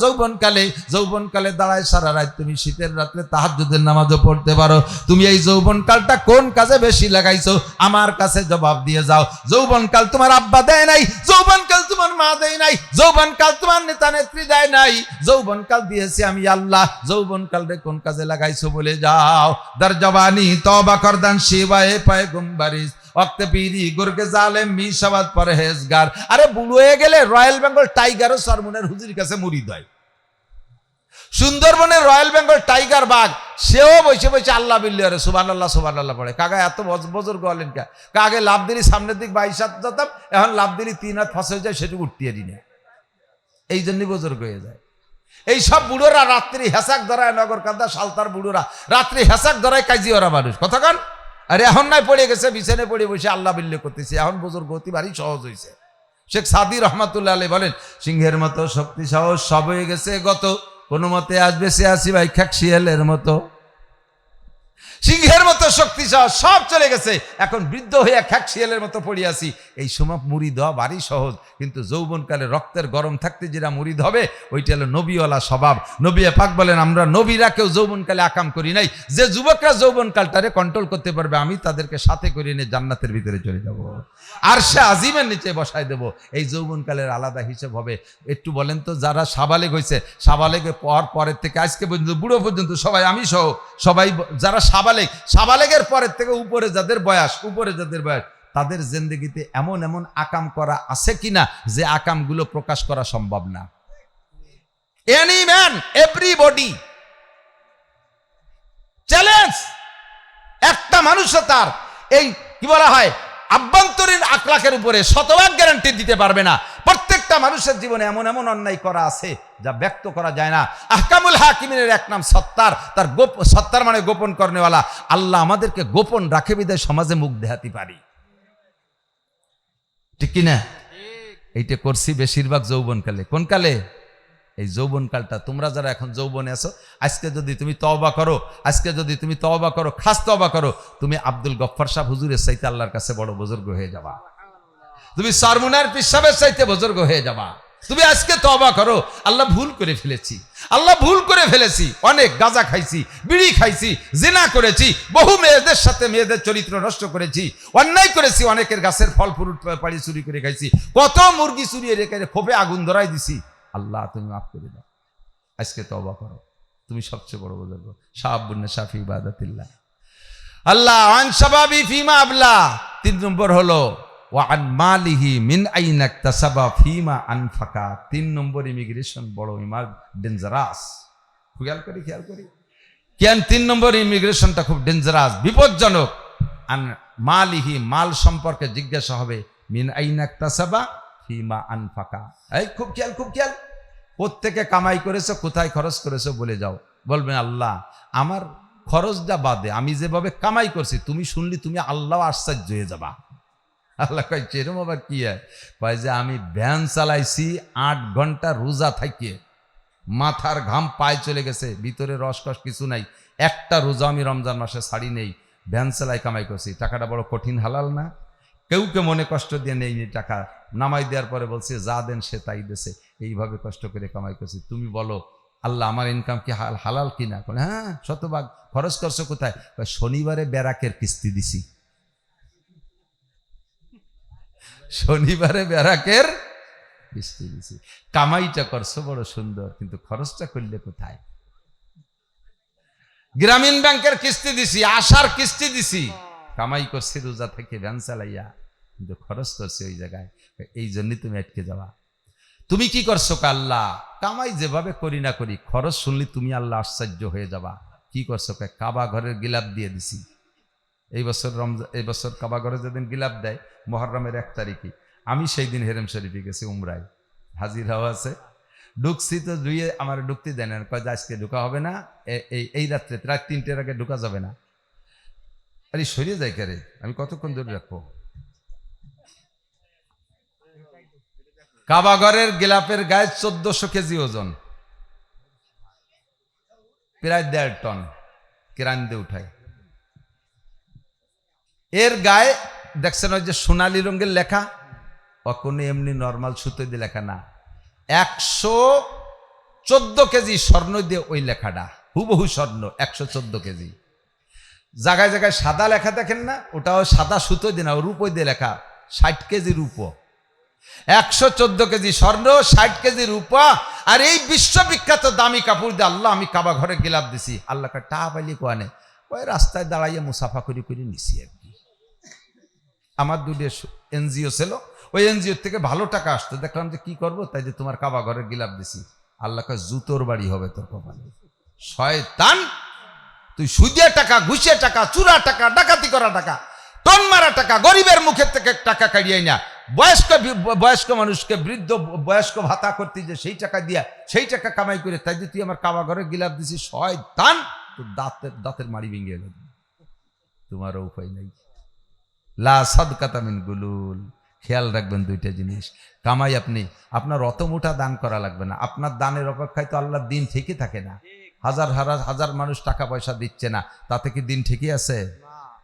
যৌবনকালে দাঁড়ায় সারা রাত তুমি শীতের রাত্রে তাহাজ্জুদের নামাজও পড়তে পারো। তুমি এই যৌবনকালটা কোন কাজে বেশি লাগাইছো? আমার কাছে জবাব দিয়ে যাও। যৌবনকাল তোমার আব্বা দেয় নাই, যৌবনকাল তোমার মা দেয় নাই, যৌবনকাল তোমার নেতা নেত্রী দেয় নাই, যৌবনকাল দিয়েছি আমি আল্লাহ। যৌবনকাল রে কোন কাজে লাগাইছো বলে যাও। দার জবানি তওবা করদান শিবায়ে পয়গম্বরিস ওয়াক্তে পীরি গুরগে জালেম মিশাবাদ পরহেজগার। আরে বুড়ো হয়ে গেলে রয়্যাল বেঙ্গল টাইগারও সরমুনের হুজুরের কাছে মুরিদ হয়। সুন্দরবনের রয়্যাল বেঙ্গল টাইগার বাঘ, সেও বসে বসে আল্লাহ বিল্লি আরে সুবহানাল্লাহ সুবহানাল্লাহ পড়ে। কাকা এত বুজুর্গ হলেন কে? আগে লাভ দিলি সামনের দিক 22 হাত যেতাম, এখন লাভ দিলি 3 হাত ফাঁসে যায়, সেটুকু উঠতে দিই না, এই জন্যই বুজুর্গ হয়ে যায়। এই সব বুড়োরা রাত্রি হেসাক ধরায়, নগর কান্দা সালতার বুড়োরা রাত্রি হেসাক ধরায় কাজি ওরা মানুষ। কথা কান? আরে এখন নাই পড়ে গেছে, বিছানে পড়ে বসে আল্লাহ বিল্লি করতেছে, এখন বুজুর্গ অতি ভারী সহজ হয়েছে। শেখ সাদি রহমাতুল্লাহ আলাইহি বলেন, সিংহের মতো শক্তি সাহস সব হয়ে গেছে গত, কোনো মতে আসবে সে আসি ভাই খ্যাকশিয়ালের মতো। সিংহের মতো শক্তি সব চলে গেছে, এখন বৃদ্ধ হইয়া খ্যাকশিয়ালের মতো পড়ে আসি। এই সময় মুরিদ হওয়া ভারী সহজ, কিন্তু যৌবনকালে রক্তের গরম থাকতে যেটা মুরিদ হবে ওইটা হলো নবীওয়ালা স্বভাব। নবী পাক বলেন, আমরা নবীরা কেউ যৌবনকালে আকাম করি নাই। যে যুবকরা যৌবনকালটারে কন্ট্রোল করতে পারবে, আমি তাদেরকে সাথে করে নিয়ে জান্নাতের ভিতরে চলে যাব, আর সে আজিমের নিচে বসায় দেব। এই যৌবনকালের আলাদা হিসেব হবে। একটু বলেন তো, যারা সাবালেগ হয়েছে, সাবালেগের পরের থেকে আজকে পর্যন্ত বুড়ো পর্যন্ত সবাই, আমি সহ সবাই, যারা সাবালেগের পরের থেকে উপরে যাদের বয়স, তাদের জিন্দেগিতে এমন এমন আকাম করা আছে কিনা যে আকামগুলো প্রকাশ করা সম্ভব না। Any man, everybody challenge. একটা মানুষও তার এই কি বলা হয় আভ্যন্তরীণ আখলাকের উপরে শতভাগ গ্যারান্টি দিতে পারবে না। প্রত্যেকটা মানুষের জীবনে এমন এমন অন্যায় করা আছে যা ব্যক্ত করা যায় না। আহকামুল হাকিমিনের এক নাম সত্তার, তার সত্তার মানে গোপন করনেওয়ালা। আল্লাহ আমাদেরকে গোপন রাখে বিদায় সমাজে মুখ দেখাতে পারি, ঠিক কিনা? এইটা করছি বেশিরভাগ যৌবনকালে। কোন কালে? এই যৌবনকালটা। তোমরা যারা এখন যৌবনে আছো, আজকে যদি তুমি তওবা করো, আজকে যদি তুমি তওবা করো, খাস তওবা করো, তুমি আব্দুল গফফার সাহেব হুজুরের চাইতে আল্লাহর কাছে বড় বুজুর্গ হয়ে যাবা। তুমি সরমুনার পীর সাহেবের চাইতে বুজুর্গ হয়ে যাবা। তুমি আজকে তওবা করো, আল্লাহ ভুল করে ফেলেছি, আল্লাহ ভুল করে ফেলেছি, অনেক গাঁজা খাইছি, বিড়ি খাইছি, জিনা করেছি, বহু মেয়েদের সাথে মেয়েদের চরিত্র নষ্ট করেছি, অন্যায় করেছি, অনেকের গাছের ফল ফ্রুট পাড়ি চুরি করে খাইছি, কত মুরগি চুরিয়ে রেখে খোপে আগুন ধরাই দিছি। আল্লাহ তুমি মাফ করে দাও, আজকে তওবা করো, তুমি সবচেয়ে বড় বুজুর্গ। শাহাবুন শাফি ইবাদাতিল্লাহ। আল্লাহ আন শাবাবি ফিমা আবলা। 3 নম্বর হলো ওয়ান মালিহি মিন আইনা ইকতাসাবা ফিমা আনফাকা। 3 নম্বর ইমিগ্রেশন বড় ডেঞ্জারাস। খেয়াল করি কেন 3 নম্বর ইমিগ্রেশনটা খুব ডেঞ্জারাস, বিপজ্জনক। আন মালিহি, মাল সম্পর্কে জিজ্ঞাসা হবে, মিন আইনা ইকতাসাবা ফিমা আনফাকা। এই খুব খেয়াল, প্রত্যেকে কামাই করেছো, কোথায় খরচ করেছো বলে যাও। বলবেন আল্লাহ আমার খরচটা বাদে আমি যেভাবে কামাই করছি তুমি শুনলি তুমি আল্লাহ আশ্চর্য হয়ে যাবা। আল্লাহ কয় চেরম আবার কি হয়? কয় যে আমি ভ্যান চালাইছি 8 ঘন্টা রোজা থাকিয়ে, মাথার ঘাম পায়ে চলে গেছে, ভিতরে রসকস কিছু নাই, একটা রোজা আমি রমজান মাসে ছাড়ি নেই, ভ্যান চালাই কামাই করছি। টাকাটা বড় কঠিন হালাল না? কেউকে মনে কষ্ট দিয়ে নেই টাকা, নামাই দেওয়ার পরে বলছে যা দেন সে তাই দেশে, এইভাবে কষ্ট করে কামাই করছি। তুমি বলো আল্লাহ আমার ইনকাম কি হালাল কিনা? হ্যাঁ শতভাগ। খরচ করছো কোথায়? শনিবারে ব্যারাকের কিস্তি দিছি, শনিবারে ব্যারাকের কিস্তি দিছি। কামাইটা করছো বড় সুন্দর, কিন্তু খরচটা করলে কোথায়? গ্রামীণ ব্যাংকের কিস্তি দিছি, আশার কিস্তি দিছি, কামাই করছি রোজা থেকে ভ্যান চালাইয়া, কিন্তু খরচ করছি ওই জায়গায়। এই জন্যই তুমি আটকে যাওয়া। তুমি কি করছো? আল্লাহ কামাই যেভাবে করি না করি, খরচ শুনলি তুমি আল্লাহ আশ্চর্য হয়ে যাবা। কি করছো? কাবা ঘরের গিলাপ দিয়ে দিছি। এই বছর কাবা ঘরে যেদিন গিলাপ দেয় মুহররমের 1 তারিখে, আমি সেই দিন হেরেম শরীফে গেছি উমরায়, হাজির হওয়া আছে। ঢুকছি তো ধুয়ে আমার ঢুকতে দেয় না, কয় আজকে ঢুকা হবে না, এই রাত্রে রাত 3টের আগে ঢুকা যাবে না। আরে সরিয়ে যায় কে রে, আমি কতক্ষণ ধরে রাখবো? কাবা ঘরের গিলাপের গায়ে 1400 কেজি ওজন, প্রায় 1.5 টন কেরান দিয়ে উঠায়। এর গায়ে দেখছেন ওই যে সোনালী রঙের লেখা, কোনো এমনি নর্মাল সুতো দিয়ে লেখা না, 114 কেজি স্বর্ণ দিয়ে ওই লেখাটা, হুবহু স্বর্ণ, 114 কেজি। জায়গায় জায়গায় সাদা লেখা দেখেন না, ওটাও সাদা সুতো দিয়ে না, রূপো দিয়ে লেখা, 60 কেজি রূপো, 114 কেজি স্বর্ণ, 60 কেজি রূপা। আর এই বিশ্ববিখ্যাত দামি কাপড় দিয়ে আল্লাহ আমি কাবা ঘরে গিলাপ দিছি। আল্লাহ টা পাইলি কোয়ানে, ওই রাস্তায় দাঁড়াইয়া মুসাফা করি নিছি আর কি। আমার 2টি এনজিও ছিল, ওই এনজিওর থেকে ভালো টাকা আসতো, দেখলাম যে কি করব, তাই যে তোমার কাবা ঘরে গিলাপ দিছি। আল্লাহ কয় জুতোর বাড়ি হবে তোর কপালে। শয়তান, তুই সুদিয়া টাকা, ঘুষিয়া টাকা, চুরা টাকা, ডাকাতি করা টাকা, টন মারা টাকা, গরিবের মুখের থেকে টাকা কাড়িয়াই না, বয়স্ক মানুষকে বৃদ্ধ বয়স্ক ভাতা করতে যে সেই টাকা দিয়া সেই টাকা কামাই করে, তাই যে তুই আমার কাবা ঘরে গিলাপ দিছি। শয়তান, তোর দাঁতের মাড়ি ভেঙে গেল, তোমারও উপায় নেই। লা সাদকাতা মিন গুলুল। খেয়াল রাখবেন 2টা জিনিস। কামাই আপনার অত মোটা দান করা লাগবে না, আপনার দানের অপেক্ষায় তো আল্লাহর দিন ঠিকই থাকে না। হাজার মানুষ টাকা পয়সা দিচ্ছে না, তাতে কি দিন ঠিকই আছে?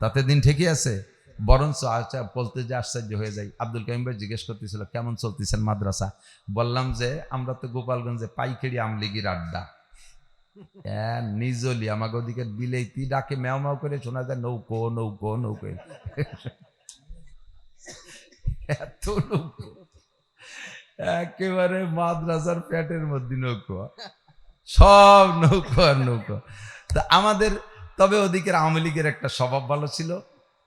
তাতে দিন ঠিকই আছে। বরঞ্চ বলতে যে আশ্চর্য হয়ে যাই। আব্দুল কাইম ভাই জিজ্ঞেস করতেছিল কেমন চলতেছেন মাদ্রাসা? বললাম যে আমরা তো গোপালগঞ্জে পাইকারি আমলিগির আড্ডা, নিজলি আমাকে ওদিকে বিলেতি ডাকে ম্যাও ম্যাও করে শোনা যায়, নৌকো নৌকো নৌকো, এত নৌকো, একেবারে মাদ্রাসার পেটের মধ্যে নৌকো, সব নৌকো আর নৌকো। তা আমাদের তবে ওদিকের আওয়ামী লীগের একটা স্বভাব ভালো ছিল,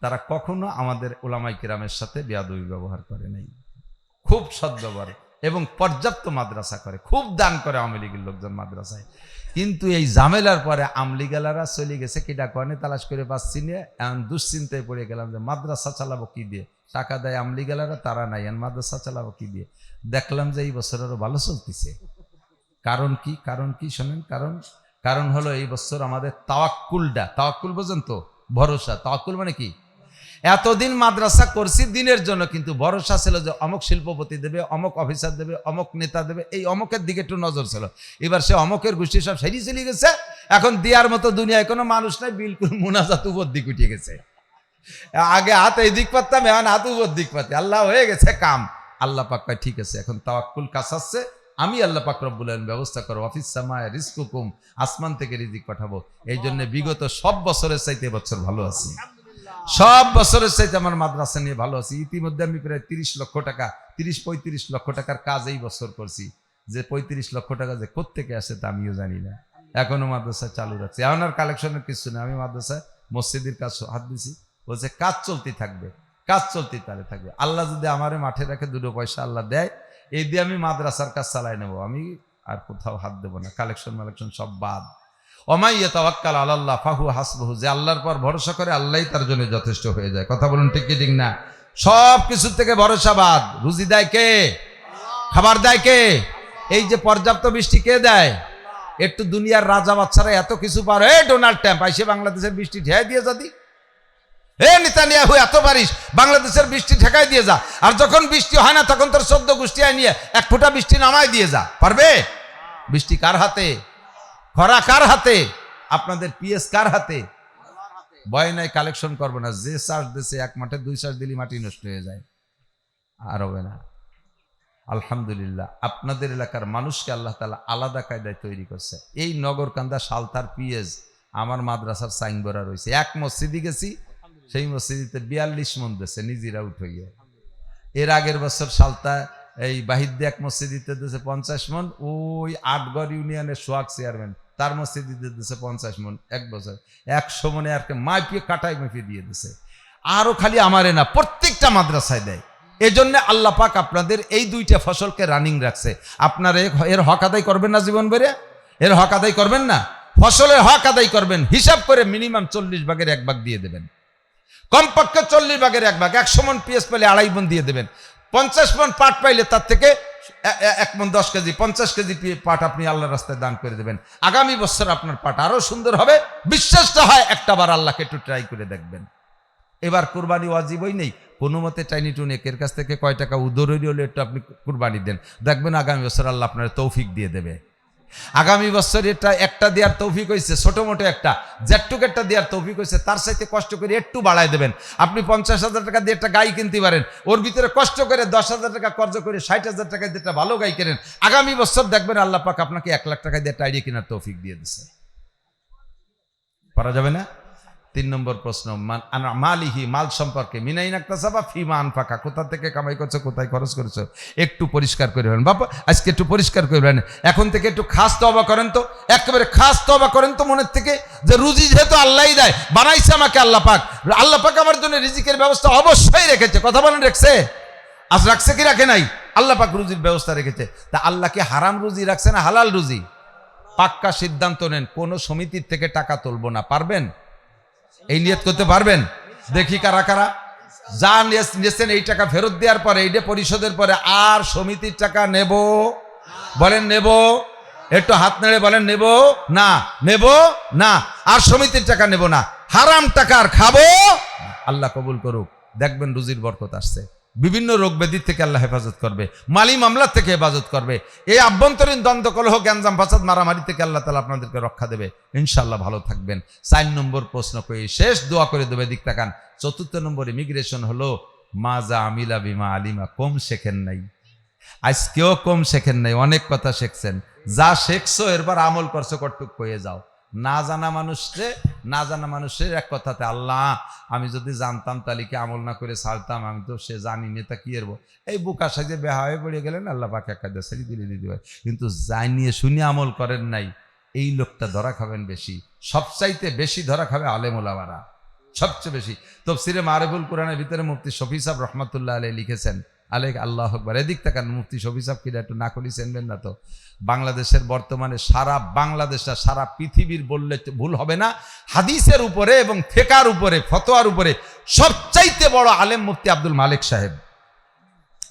তারা কখনো আমাদের ওলামায়ে কেরামের সাথে বেয়াদবি ব্যবহার করে নাই, খুব সদ্ব্যবহার এবং পর্যাপ্ত মাদ্রাসা করে, খুব দান করে আওয়ামী লীগের লোকজন মাদ্রাসায়। কিন্তু এই ঝামেলার পরে আমলিগালারা চলে গেছে, কিডা কনে তালাশ করে পাচ্ছি না, এমন দুশ্চিন্তায় পড়ে গেলাম যে মাদ্রাসা চালাবো কি দিয়ে, টাকা দেয় আমলিগালারা, তারা নাই, আর মাদ্রাসা চালাবো কি দিয়ে। দেখলাম যে এই বছর আরো ভালো চলতেছে। কারণ কি শোনেন, কারণ হলো এই বছর আমাদের তাওয়াক্কুল বোঝেন তো, ভরসা। তাওয়াক্কুল মানে কি? এতদিন মাদ্রাসা করছি দিনের জন্য, কিন্তু ভরসা ছিল যে অমুক শিল্পপতি দেবে, অমুক অফিসার দেবে, অমুক নেতা দেবে, এই অমুকের দিকে একটু নজর ছিল। এবার সে অমুকের গোষ্ঠী সব সেরিয়ে চলে গেছে, এখন দেওয়ার মতো দুনিয়ায় কোনো মানুষ নাই, বিলকুল মুনাজাত উপর দিক উঠে গেছে। আগে হাত এই দিক পারতাম, এখন হাত উপর দিক পাতে, আল্লাহ হয়ে গেছে কাম। আল্লাহ পাক কয় ঠিক আছে, এখন তাওয়াক্কুল কাছাচ্ছে, আমি আল্লাহ পাক রব্বুল আলামিন ব্যবস্থা করো, অফিস সামায় রিজকুকুম, আসমান থেকে রিজিক পাঠাবো। এই জন্য বিগত সব বছরের চাইতে বছর ভালো আছি, সব বছরের চাইতে আমার মাদ্রাসা নিয়ে ভালো আছি। ইতিমধ্যে আমি প্রায় 30 লক্ষ টাকা, 30-35 লক্ষ টাকার কাজ এই বছর করছি। যে 35 লক্ষ টাকা যে কোত্থেকে আসে তা আমিও জানি না, এখনো মাদ্রাসা চালু রাখছি। এখন আর কালেকশনের কিছু না, আমি মাদ্রাসায় মসজিদের কাজ হাত দিছি, বলছে কাজ চলতে থাকবে, কাজ চলতে তাহলে থাকবে। আল্লাহ যদি আমারে মাঠে রাখে, 2 পয়সা আল্লাহ দেয়, এই দিয়ে আমি মাদ্রাসার কাজ চালাই নেবো, আমি আর কোথাও হাত দেবো না। কালেকশন মালেকশন সব বাদ। ওমাই ইয়াতাওয়াক্কাল আলাল্লাহ ফাহুয়া হাসবুহু, যে আল্লাহর পর ভরসা করে আল্লাহই তার জন্য যথেষ্ট হয়ে যায়। কথা বলুন ঠিক কি ঠিক না? সব কিছু থেকে ভরসা বাদ। রুজি দেয় কে? খাবার দেয় কে? এই যে পর্যাপ্ত বৃষ্টি কে দেয়? একটু দুনিয়ার রাজা বাচ্চারা এত কিছু পারে, ডোনাল্ড ট্রাম্প আইসে বাংলাদেশের বৃষ্টি ঠেকাই দিয়ে যদি, নেতানিয়াহু এত পারিস বাংলাদেশের বৃষ্টি ঠেকাই দিয়ে যা, আর যখন বৃষ্টি হয় না তখন তোর 14 গোষ্ঠী আয় নিয়ে 1 ফোঁটা বৃষ্টি নামাই দিয়ে যা, পারবে? বৃষ্টি কার হাতে? খরা কার হাতে? আপনাদের পিএস কার হাতে? ভয় নাই, কালেকশন করবে না, যে চাষ দিছে 1 মাঠে 2 চাষ দিলি মাটি নষ্ট হয়ে যায়, আর হবে না। আলহামদুলিল্লাহ, আপনাদের এলাকার মানুষকে আল্লাহ তাআলা আলাদা কায়দায় তৈরি করছে। এই নগরকান্দা সালতার পিএস আমার মাদ্রাসার সাইনবোর্ডা রয়েছে। 1 মসজিদে গেছি, সেই মসজিদে 42 মন দিয়েছে নিজেরা উঠে গিয়ে। এর আগের বছর সালতা এই বাহিদ্দে 1 মসজিদে দিয়েছে 50 মন, ওই 8গড় ইউনিয়নের সোহাগ চেয়ারম্যান তার মসজিদে দিয়েছে 50 মন। 1 বছর 100 মনে আর মাইপিয়ে কাটায় মেপে দিয়ে দিছে। আরো খালি আমারে না, প্রত্যেকটা মাদ্রাসায় দেয়। এজন্য আল্লাহ পাক আপনাদের এই 2টা ফসলকে রানিং রাখছে। আপনারা এর হক আদায় করবেন না জীবন বেড়ে? এর হক আদায় করবেন না? ফসলের হক আদায় করবেন, হিসাব করে মিনিমাম 40 ভাগের 1 ভাগ দিয়ে দেবেন, কমপক্ষে 40 ভাগের 1 ভাগ। 100 মন পিএস পেলে 2.5 মন দিয়ে দেবেন। 50 মন পাট পাইলে তার থেকে 1 মন 10 কেজি, 50 কেজি পাট আপনি আল্লাহর রাস্তায় দান করে দেবেন। আগামী বছর আপনার পাট আরো সুন্দর হবে। বিশ্বাসটা হয় একটা বার আল্লাহকে একটু ট্রাই করে দেখবেন। এবার কুরবানি ওয়াজিবই নেই, কোনো মতে টাইনি টুনে এর কাছ থেকে কয় টাকা উদরই হলে একটু আপনি কুরবানি দেন, দেখবেন আগামী বছর আল্লাহ আপনার তৌফিক দিয়ে দেবে। আগামী বছর এটা একটা দেওয়ার তৌফিক হয়েছে, ছোট মোটো একটা জেটটুক একটা দেওয়ার তৌফিক হয়েছে, তার সাথে কষ্ট করে একটু বাড়ায় দেবেন। আপনি 50,000 টাকা দিয়ে একটা গাই কিনতে পারেন, ওর ভিতরে কষ্ট করে 10,000 টাকা খরচ করে 60,000 টাকা দিয়ে একটা ভালো গাই কেনেন, আগামী বছর দেখবেন আল্লাহ পাক আপনাকে 1 লাখ টাকা দিয়ে একটা আইডিয়া কেনার তৌফিক দিয়ে দিচ্ছে। পারা যাবে না? 3 নম্বর প্রশ্ন, মালিহি, মাল সম্পর্কে, মিনাইন আকতাসাবা ফিমা আনফাকা, কোথা থেকে কামাই করছো, কোথায় খরচ করেছো, একটু পরিষ্কার করবেন বাবা, আজকে একটু পরিষ্কার করবেন। এখন থেকে একটু খাস তওবা করেন তো, একেবারে খাস তওবা করেন তো মনের থেকে, যে রুজি যেহেতু আল্লাহই দেয়, বানাইছে আমাকে আল্লাহ পাক, আল্লাহ পাক আমার জন্য রিজিকের ব্যবস্থা অবশ্যই রেখেছে। কথা বলেন, রেখেছে? আজ রাখছে কি রাখে নাই? আল্লাহ পাক রুজির ব্যবস্থা রেখেছে। তা আল্লাহ কি হারাম রুজি রাখছে না হালাল রুজি? পাক্কা সিদ্ধান্ত নেন, কোন সমিতির থেকে টাকা তুলবো না। পারবেন? এই নিয়ত করতে পারবেন? দেখি কারা কারা। যা নিয়েছেন এই টাকা ফেরত দেওয়ার পরে, এইটা পরিশোধের পরে আর সমিতির টাকা নেব? বলেন নেব? একটু হাত নেড়ে বলেন নেব না, নেব না, আর সমিতির টাকা নেব না, হারাম টাকা আর খাবো। আল্লাহ কবুল করুক, দেখবেন রুজির বরকত আসছে। বিভিন্ন রোগ ব্যাধির থেকে আল্লাহ হেফাজত করবে, মালি মামলার থেকে হেফাজত করবে, এই আভ্যন্তরীণ দ্বন্দ্ব কলহ গ্যাঞ্জাম ফাসাদ মারামারি থেকে আল্লাহ তাআলা আপনাদেরকে রক্ষা দেবে। ইনশাআল্লাহ ভালো থাকবেন। 4 নম্বর প্রশ্ন কই শেষ, দোয়া করে দেবে, দিক তাকান। 4 নম্বর ইমিগ্রেশন হলো মাজা আমিলা বিমা আলিমা, কম শেখেন নাই, আজকেও কম শেখেন নাই, অনেক কথা শিখছেন। যা শেখছো এরপর আমল করছো কটুক কয়ে যাও। না জানা মানুষের এক কথাতে, আল্লাহ আমি যদি জানতাম তাহলে কি আমল না করে ছাড়তাম, আমি তো সে জানি নেতা কি এরবো, এই বুকা সাজে বেহা হয়ে পড়ে গেলেন, আল্লাহ পাক একটা দেশারি দিলে দিতে পারে। কিন্তু জানিয়ে শুনে আমল করেন নাই, এই লোকটা ধরা খাবেন বেশি। সবচাইতে বেশি ধরা খাবে আলেম ওলামারা, সবচেয়ে বেশি। তাফসীরে মারিফুল কোরআনের ভিতরে মুফতি শফি সাহেব রহমাতুল্লাহ আলাইহি লিখেছেন, আলেক আল্লাহ আকবার, এদিক তাকান, মুফতি শফি সাহেব কিনা একটু না করি চেনবেন না তো। বাংলাদেশের বর্তমানে সারা বাংলাদেশটা, সারা পৃথিবীর বললে ভুল হবে না, হাদিসের উপরে এবং ফিকহের উপরে, ফতোয়ার উপরে সবচাইতে বড় আলেম মুফতি আব্দুল মালিক সাহেব,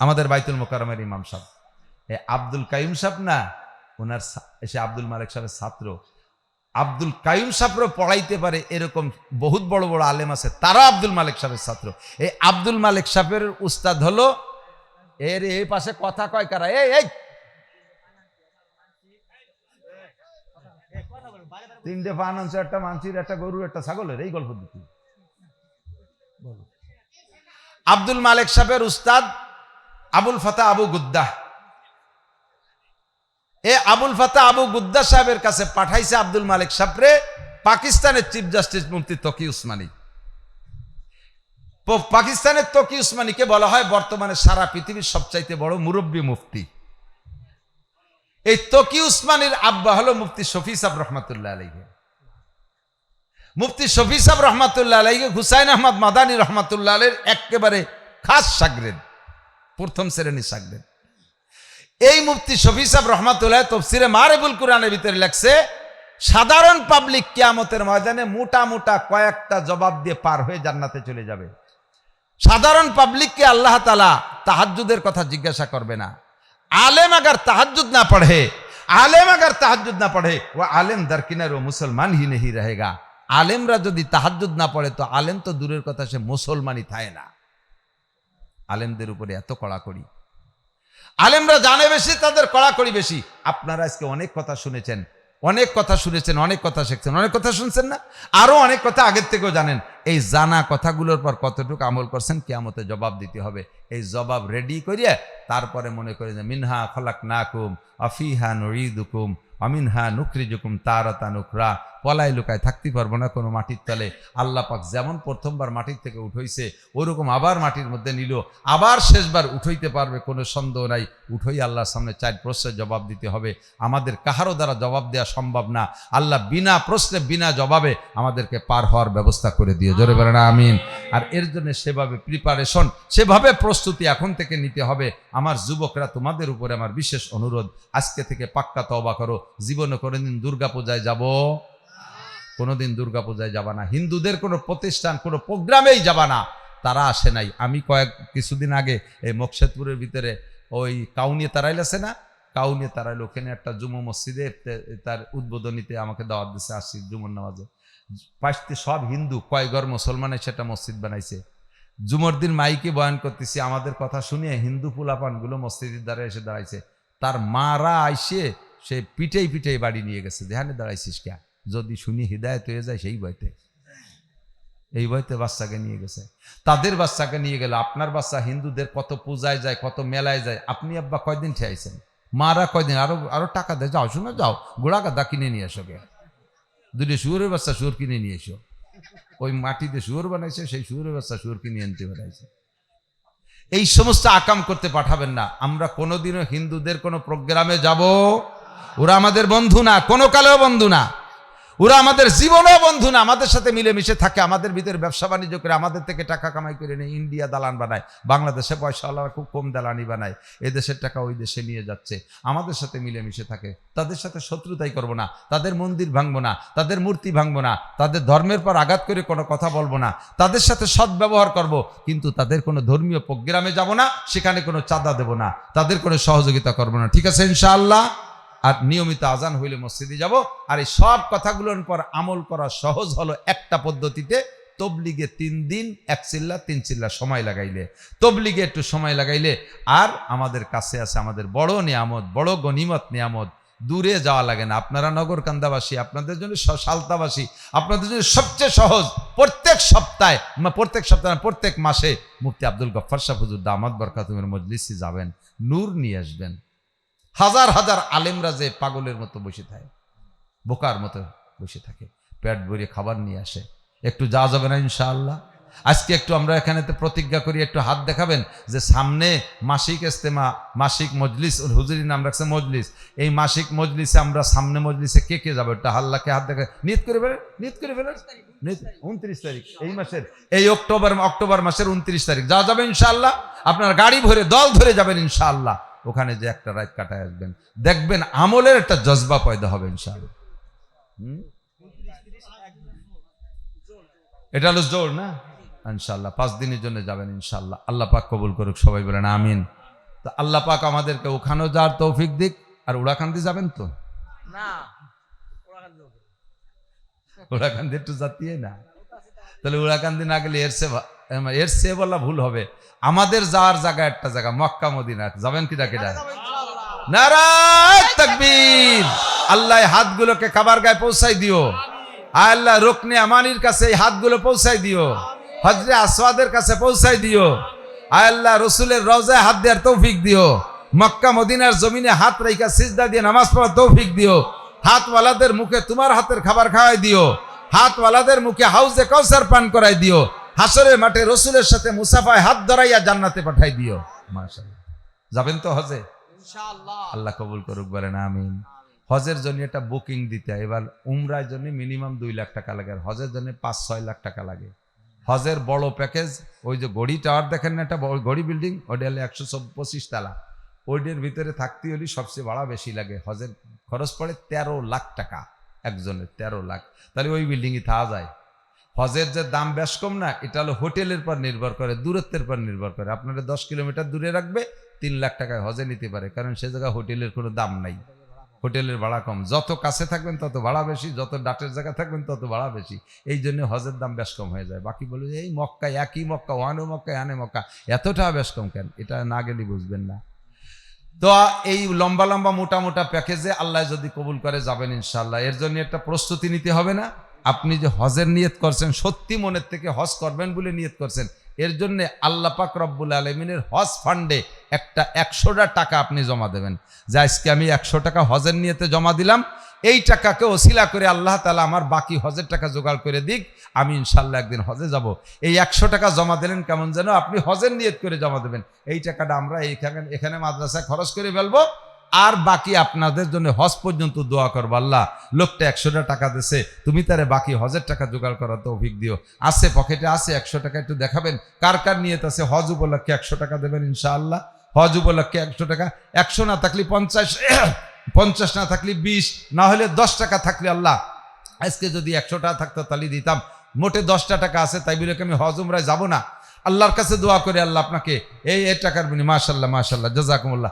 আমাদের বাইতুল মোকাররমের ইমাম সাহেব। আব্দুল কাইম সাহেব না, ওনার এসে আব্দুল মালিক সাহেবের ছাত্র, আব্দুল কাইয়ুম সাহেবও পড়াইতে পারে এরকম বহুত বড় বড় আলেম আছে, তারা আব্দুল মালিক সাহেবের ছাত্র। এই আব্দুল মালিক সাহেবের উস্তাদ হলো এর এই পাশে কথা কয় কারা, এই তিনটে পান আনছে, একটা মানসির, একটা গরুর, একটা ছাগলের, এই গল্প দিতে বলো। আব্দুল মালিক সাহেবের উস্তাদ আবুল ফাতা আবু গুদ্দাহ। এ আবুল ফাতা আবু গুদ্দাহ সাহেবের কাছে পাঠাইছে আব্দুল মালিক সাহেবরে পাকিস্তানের চিফ জাস্টিস মুফতি তকি উসমানী। পাকিস্তানের তকি উসমানীকে বলা হয় বর্তমানে সারা পৃথিবীর সবচাইতে বড় মুরব্বী মুফতি। এই তকি উসমানীর আব্বা হলো মুফতি শফি সাহেব রহমাতুল্লাহ আলাইহি। মুফতি শফি সাহেব রহমাতুল্লাহ আলাইহি হুসাইন আহমদ মাদানী রহমাতুল্লাহ আলাইহির একেবারে খাস শাগরেদ, প্রথম শ্রেণীর শাগরেদ। এই মুফতি শফি সাহেব রহমাতুল্লাহ তাফসীরে মারিফুল কুরআনের ভিতরে লেখছে, সাধারণ পাবলিক কিয়ামতের ময়দানে মোটা মোটা কয়েকটা জবাব দিয়ে পার হয়ে জান্নাতে চলে যাবে। সাধারণ পাবলিককে আল্লাহ তাআলা তাহাজ্জুদের কথা জিজ্ঞাসা করবে না। आलेम अगर तहज्जुद ना पढ़े, आलेम अगर तहज्जुद ना पढ़े वो आलेम दरकिनार वो मुसलमान ही नहीं रहेगा। आलेमरा यदि तहज्जुद ना पढ़े तो आलेम तो दूरेर कथा से मुसलमानी थाय ना। आलेमदेर उपरे एत कड़ाकड़ी, आलेमरा जाने बेशी तादेर कड़ाकड़ी बेशी। आपनारा आजके अनेक कथा शुनेছেন, অনেক কথা শুনেছেন, অনেক কথা শিখছেন, অনেক কথা শুনছেন না, আরো অনেক কথা আগের থেকেও জানেন। এই জানা কথাগুলোর পর কতটুকু আমল করছেন কিয়ামতে জবাব দিতে হবে। এই জবাব রেডি করিয়ে তারপরে মনে করে যে মিনহা খলাকনাকুম আফিহা নুঈদুকুম আমিনহা নুখরিজুকুম তারাতান উখরা। পলায় লুকায় থাকতে পারবো না কোনো মাটির তলে। আল্লাহ পাক যেমন প্রথমবার মাটির থেকে উঠাইছে ওরকম আবার মাটির মধ্যে নিল, আবার শেষবার উঠাইতে পারবে, কোনো সন্দেহ নাই। উঠোই আল্লাহর সামনে 4 প্রশ্নের জবাব দিতে হবে। আমাদের কাহারও দ্বারা জবাব দেওয়া সম্ভব না। আল্লাহ বিনা প্রশ্নে বিনা জবাবে আমাদেরকে পার হওয়ার ব্যবস্থা করে দিও, জোরে বলেন আমিন। আর এর জন্য সেভাবে প্রিপারেশন, সেভাবে প্রস্তুতি এখন থেকে নিতে হবে। আমার যুবকরা, তোমাদের উপরে আমার বিশেষ অনুরোধ, আজকে থেকে পাক্কা তওবা করো। জীবনে কোনোদিন দুর্গাপূজায় যাব, কোনোদিন দুর্গাপূজায় যাবা না। হিন্দুদের কোনো প্রতিষ্ঠান, কোনো প্রোগ্রামেই যাবা না, তারা আসে নাই। আমি কিছুদিন আগে এই মকসেদপুরের ভিতরে ওই কাউনিয়া তারাইল আছে না, কাউনিয়া তারাইল, ওখানে একটা জুমা মসজিদে তার উদ্বোধনীতে আমাকে দাওয়াত দিচ্ছে, আসছি জুমুর নামাজে। পাঁচটি সব হিন্দু, কয় ঘর মুসলমানে সেটা মসজিদ বানাইছে। জুমর দিন মাইকে বয়ান করতেছি, আমাদের কথা শুনিয়ে হিন্দু পুলাপানগুলো মসজিদের দ্বারা এসে দাঁড়াইছে। তার মারা আইসে সে পিঠেই পিঠেই বাড়ি নিয়ে গেছে, যেখানে দাঁড়াইছিস কে, যদি শুনি হিদায়ত হয়ে যায় সেই ভয়তে, এই ভয়তে বাচ্চাকে নিয়ে গেছে। তাদের বাচ্চাকে নিয়ে গেল। আপনার বাচ্চা হিন্দুদের কত পূজায় যায়, কত মেলায় যায়। আপনি আব্বা কয়দিন খেয়েছেন, মারা কয়দিন, আরো টাকা দেয়, যাও শুনে যাও গোড়া গাদা কিনে নিয়ে এসো, গে 2 শুয়োরের বাচ্চা শুয়োর কিনে নিয়ে এসো। ওই মাটিতে শুয়োর বানাইছে, সেই শুয়োরের বাচ্চা শুয়োর কিনে আনতে বানাইছে। এই সমস্ত আকাম করতে পাঠাবেন না। আমরা কোনোদিনও হিন্দুদের কোনো প্রোগ্রামে যাব, ওরা আমাদের বন্ধু না, কোনো কালেও বন্ধু না, ওরা আমাদের জীবনেও বন্ধু না। আমাদের সাথে মিলেমিশে থাকে, আমাদের ভিতরে ব্যবসা বাণিজ্য করে, আমাদের থেকে টাকা কামাই করে নিয়ে ইন্ডিয়া দালান বানায়, বাংলাদেশে পয়সাওয়ালারা খুব কম দালানি বানায়, এদেশের টাকা ওই দেশে নিয়ে যাচ্ছে। আমাদের সাথে মিলেমিশে থাকে, তাদের সাথে শত্রুতাই করবো না, তাদের মন্দির ভাঙবো না, তাদের মূর্তি ভাঙবো না, তাদের ধর্মের পর আঘাত করে কোনো কথা বলবো না, তাদের সাথে সদ্ব্যবহার করব, কিন্তু তাদের কোনো ধর্মীয় প্রোগ্রামে যাব না, সেখানে কোনো চাঁদা দেব না, তাদের কোনো সহযোগিতা করবো না। ঠিক আছে ইনশাআল্লাহ। আর নিয়মিত আজান হইলে মসজিদে যাব। আর এই সব কথাগুলোর পর আমল করা সহজ হলো একটা পদ্ধতিতে, তবলিগে 3 দিন 1 চিল্লা 3 চিল্লা সময় লাগাইলে, তবলিগে একটু সময় লাগাইলে, আর আমাদের কাছে আছে আমাদের বড় নিয়ামত, বড় গনিমত নিয়ামত, দূরে যাওয়া লাগে না। আপনারা নগরকান্দাবাসী, আপনাদের জন্য সালতাবাসী, আপনাদের জন্য সবচেয়ে সহজ, প্রত্যেক সপ্তাহে প্রত্যেক মাসে মুফতি আব্দুল গফফার সাহেব হুজুর দামাত বরকাতুহুর মজলিসে যাবেন, নূর নিয়ে আসবেন। হাজার হাজার আলেমরা যে পাগলের মতো বসে থাকে, বোকার মতো বসে থাকে, পেট ভরে খাবার নিয়ে আসে, একটু যা যাবে না ইনশাআল্লাহ। আজকে একটু আমরা এখানে প্রতিজ্ঞা করি, একটু হাত দেখাবেন যে সামনে মাসিক ইজতেমা, মাসিক মজলিস, হুজুরি নাম রাখছে মজলিস, এই মাসিক মজলিসে আমরা সামনে মজলিসে কে কে যাবে, একটা হাল্লাকে হাত দেখা নিয়ত করে ফেলেন, 29 তারিখ এই মাসের, এই অক্টোবর মাসের 29 তারিখ যা যাবে ইনশাআল্লাহ। আপনার গাড়ি ভরে দল ধরে যাবেন ইনশাআল্লাহ। ওখানে যে একটা রাত কাটায় আসবেন, দেখবেন আমলের একটা জজবা পয়দা হবে ইনশাআল্লাহ। এটা হলো জোর না ইনশাআল্লাহ। 5 দিনের জন্য যাবেন ইনশাআল্লাহ। আল্লাহ পাক কবুল করুক, সবাই বলেন আমিন। তো আল্লাহ পাক আমাদেরকে ওখানেও যাওয়ার তৌফিক দিক। আর উড়াকান্দি যাবেন তো না, উড়াকান্দি একটু জাতীয় না, তাহলে উড়াকান্দি না গেলে এর সে বলা ভুল হবে। আমাদের যাওয়ার জায়গা একটা জায়গা মক্কা মদিনা, যাবেন কি ডাকে ডাক? নারায়ে তাকবীর। আল্লাহ হাতগুলোকে কাবার গায়ে পৌঁছাই দিও, আল্লাহ রুকনে আমানির কাছে এই হাতগুলো পৌঁছাই দিও, হজরে আসওয়াদের কাছে পৌঁছাই দিও, আল্লাহ রসুলের রওজায় হাত দেওয়ার তৌফিক দিও, মক্কা মদিনার জমিনে হাত রাইখা সিজদা দিয়ে নামাজ পড়ার তৌফিক দিও, হাতওয়ালাদের মুখে তোমার হাতের খাবার খাওয়াই দিও, হাতওয়ালাদের মুখে হাউজে কাউসার পান করাই দিও, হাসরের মাঠে রসুলের সাথে মুসাফায় হাত ধরাইয়া জান্নাতে পাঠাই দিও। মাশাআল্লাহ। যাবেন তো হজে? ইনশাআল্লাহ। আল্লাহ কবুল করুক, বলেন আমিন। হজের জন্য একটা বুকিং দিতে হয়। এবার উমরার জন্য মিনিমাম 2 লাখ টাকা লাগে, আর হজের জন্য 5-6 লাখ টাকা লাগে। হজের বড় প্যাকেজ, ওই যে গড়ি টাওয়ার দেখেন না, একটা গড়ি বিল্ডিং, ওটা হলে 125 তালা, ওইটার ভিতরে থাকতে হলে সবচেয়ে ভাড়া বেশি লাগে। হজের খরচ পড়ে 13 লাখ টাকা একজনের, 13 লাখ। তাহলে ওই বিল্ডিংয়ে থাকা যায়। হজের যে দাম বেশ কম না, এটা হলো হোটেলের পর নির্ভর করে, দূরত্বের পর নির্ভর করে। আপনারা 10 কিলোমিটার দূরে রাখবে, 3 লাখ টাকায় হজে নিতে পারে, কারণ সে জায়গায় হোটেলের কোনো দাম নাই, হোটেলের ভাড়া কম। যত কাছে থাকবেন তত ভাড়া বেশি, যত ডাটের জায়গা থাকবেন তত ভাড়া বেশি। এই জন্য হজের দাম বেশ কম হয়ে যায়। বাকি বলে এই মক্কায় একই মক্কা, ওয়ানো মক্কা আনে মক্কা, এতটা বেশ কম কেন? এটা না গেলে বুঝবেন না। তো এই লম্বা লম্বা মোটা মোটা প্যাকেজে আল্লাহ যদি কবুল করে যাবেন ইনশাআল্লাহ। এর জন্য একটা প্রস্তুতি নিতে হবে না? আপনি যে হজের নিয়ত করছেন, সত্যি মনের থেকে হজ করবেন বলে নিয়ত করছেন, এর জন্য আল্লাহ পাক রব্বুল আলামিনের হজ ফান্ডে একটা 100টা টাকা আপনি জমা দেবেন, যে আজকে আমি 100 টাকা হজের নিয়তে জমা দিলাম, এই টাকাকে ওসিলা করে আল্লাহ তাআলা আমার বাকি হজের টাকা জোগাড় করে দিক, আমি ইনশাআল্লাহ একদিন হজে যাব। এই 100 টাকা জমা দিলেন কেমন যেন আপনি হজের নিয়ত করে জমা দেবেন। এই টাকাটা আমরা এখানে মাদ্রাসায় খরচ করে ফেলবো, আর বাকি আপনাদের জন্য হজ পর্যন্ত দোয়া করবো, আল্লাহ লোকটা 100টা টাকা দিছে, তুমি তারে বাকি হজের টাকা জোগাড় করার তৌফিক দিও। আছে পকেটে আছে 100 টাকা, একটু দেখাবেন কার কার নিয়ত আছে হজ উপলক্ষে 100 টাকা দেবেন ইনশাআল্লাহ। হজ উপলক্ষে 100 টাকা, 100 না থাকলে 50 না থাকলে 20, না হলে 10 টাকা থাকলে আল্লাহ আজকে যদি 100 টাকা থাকতো তাহলে দিতাম। মোটে 10টা টাকা আছে, তাই বলে আমি হজ উমরায় যাব না। আল্লাহর কাছে দোয়া করে আল্লাহ আপনাকে এই টাকার বিনিময়ে মাশাআল্লাহ মাশাআল্লাহ জাযাকুমুল্লাহ।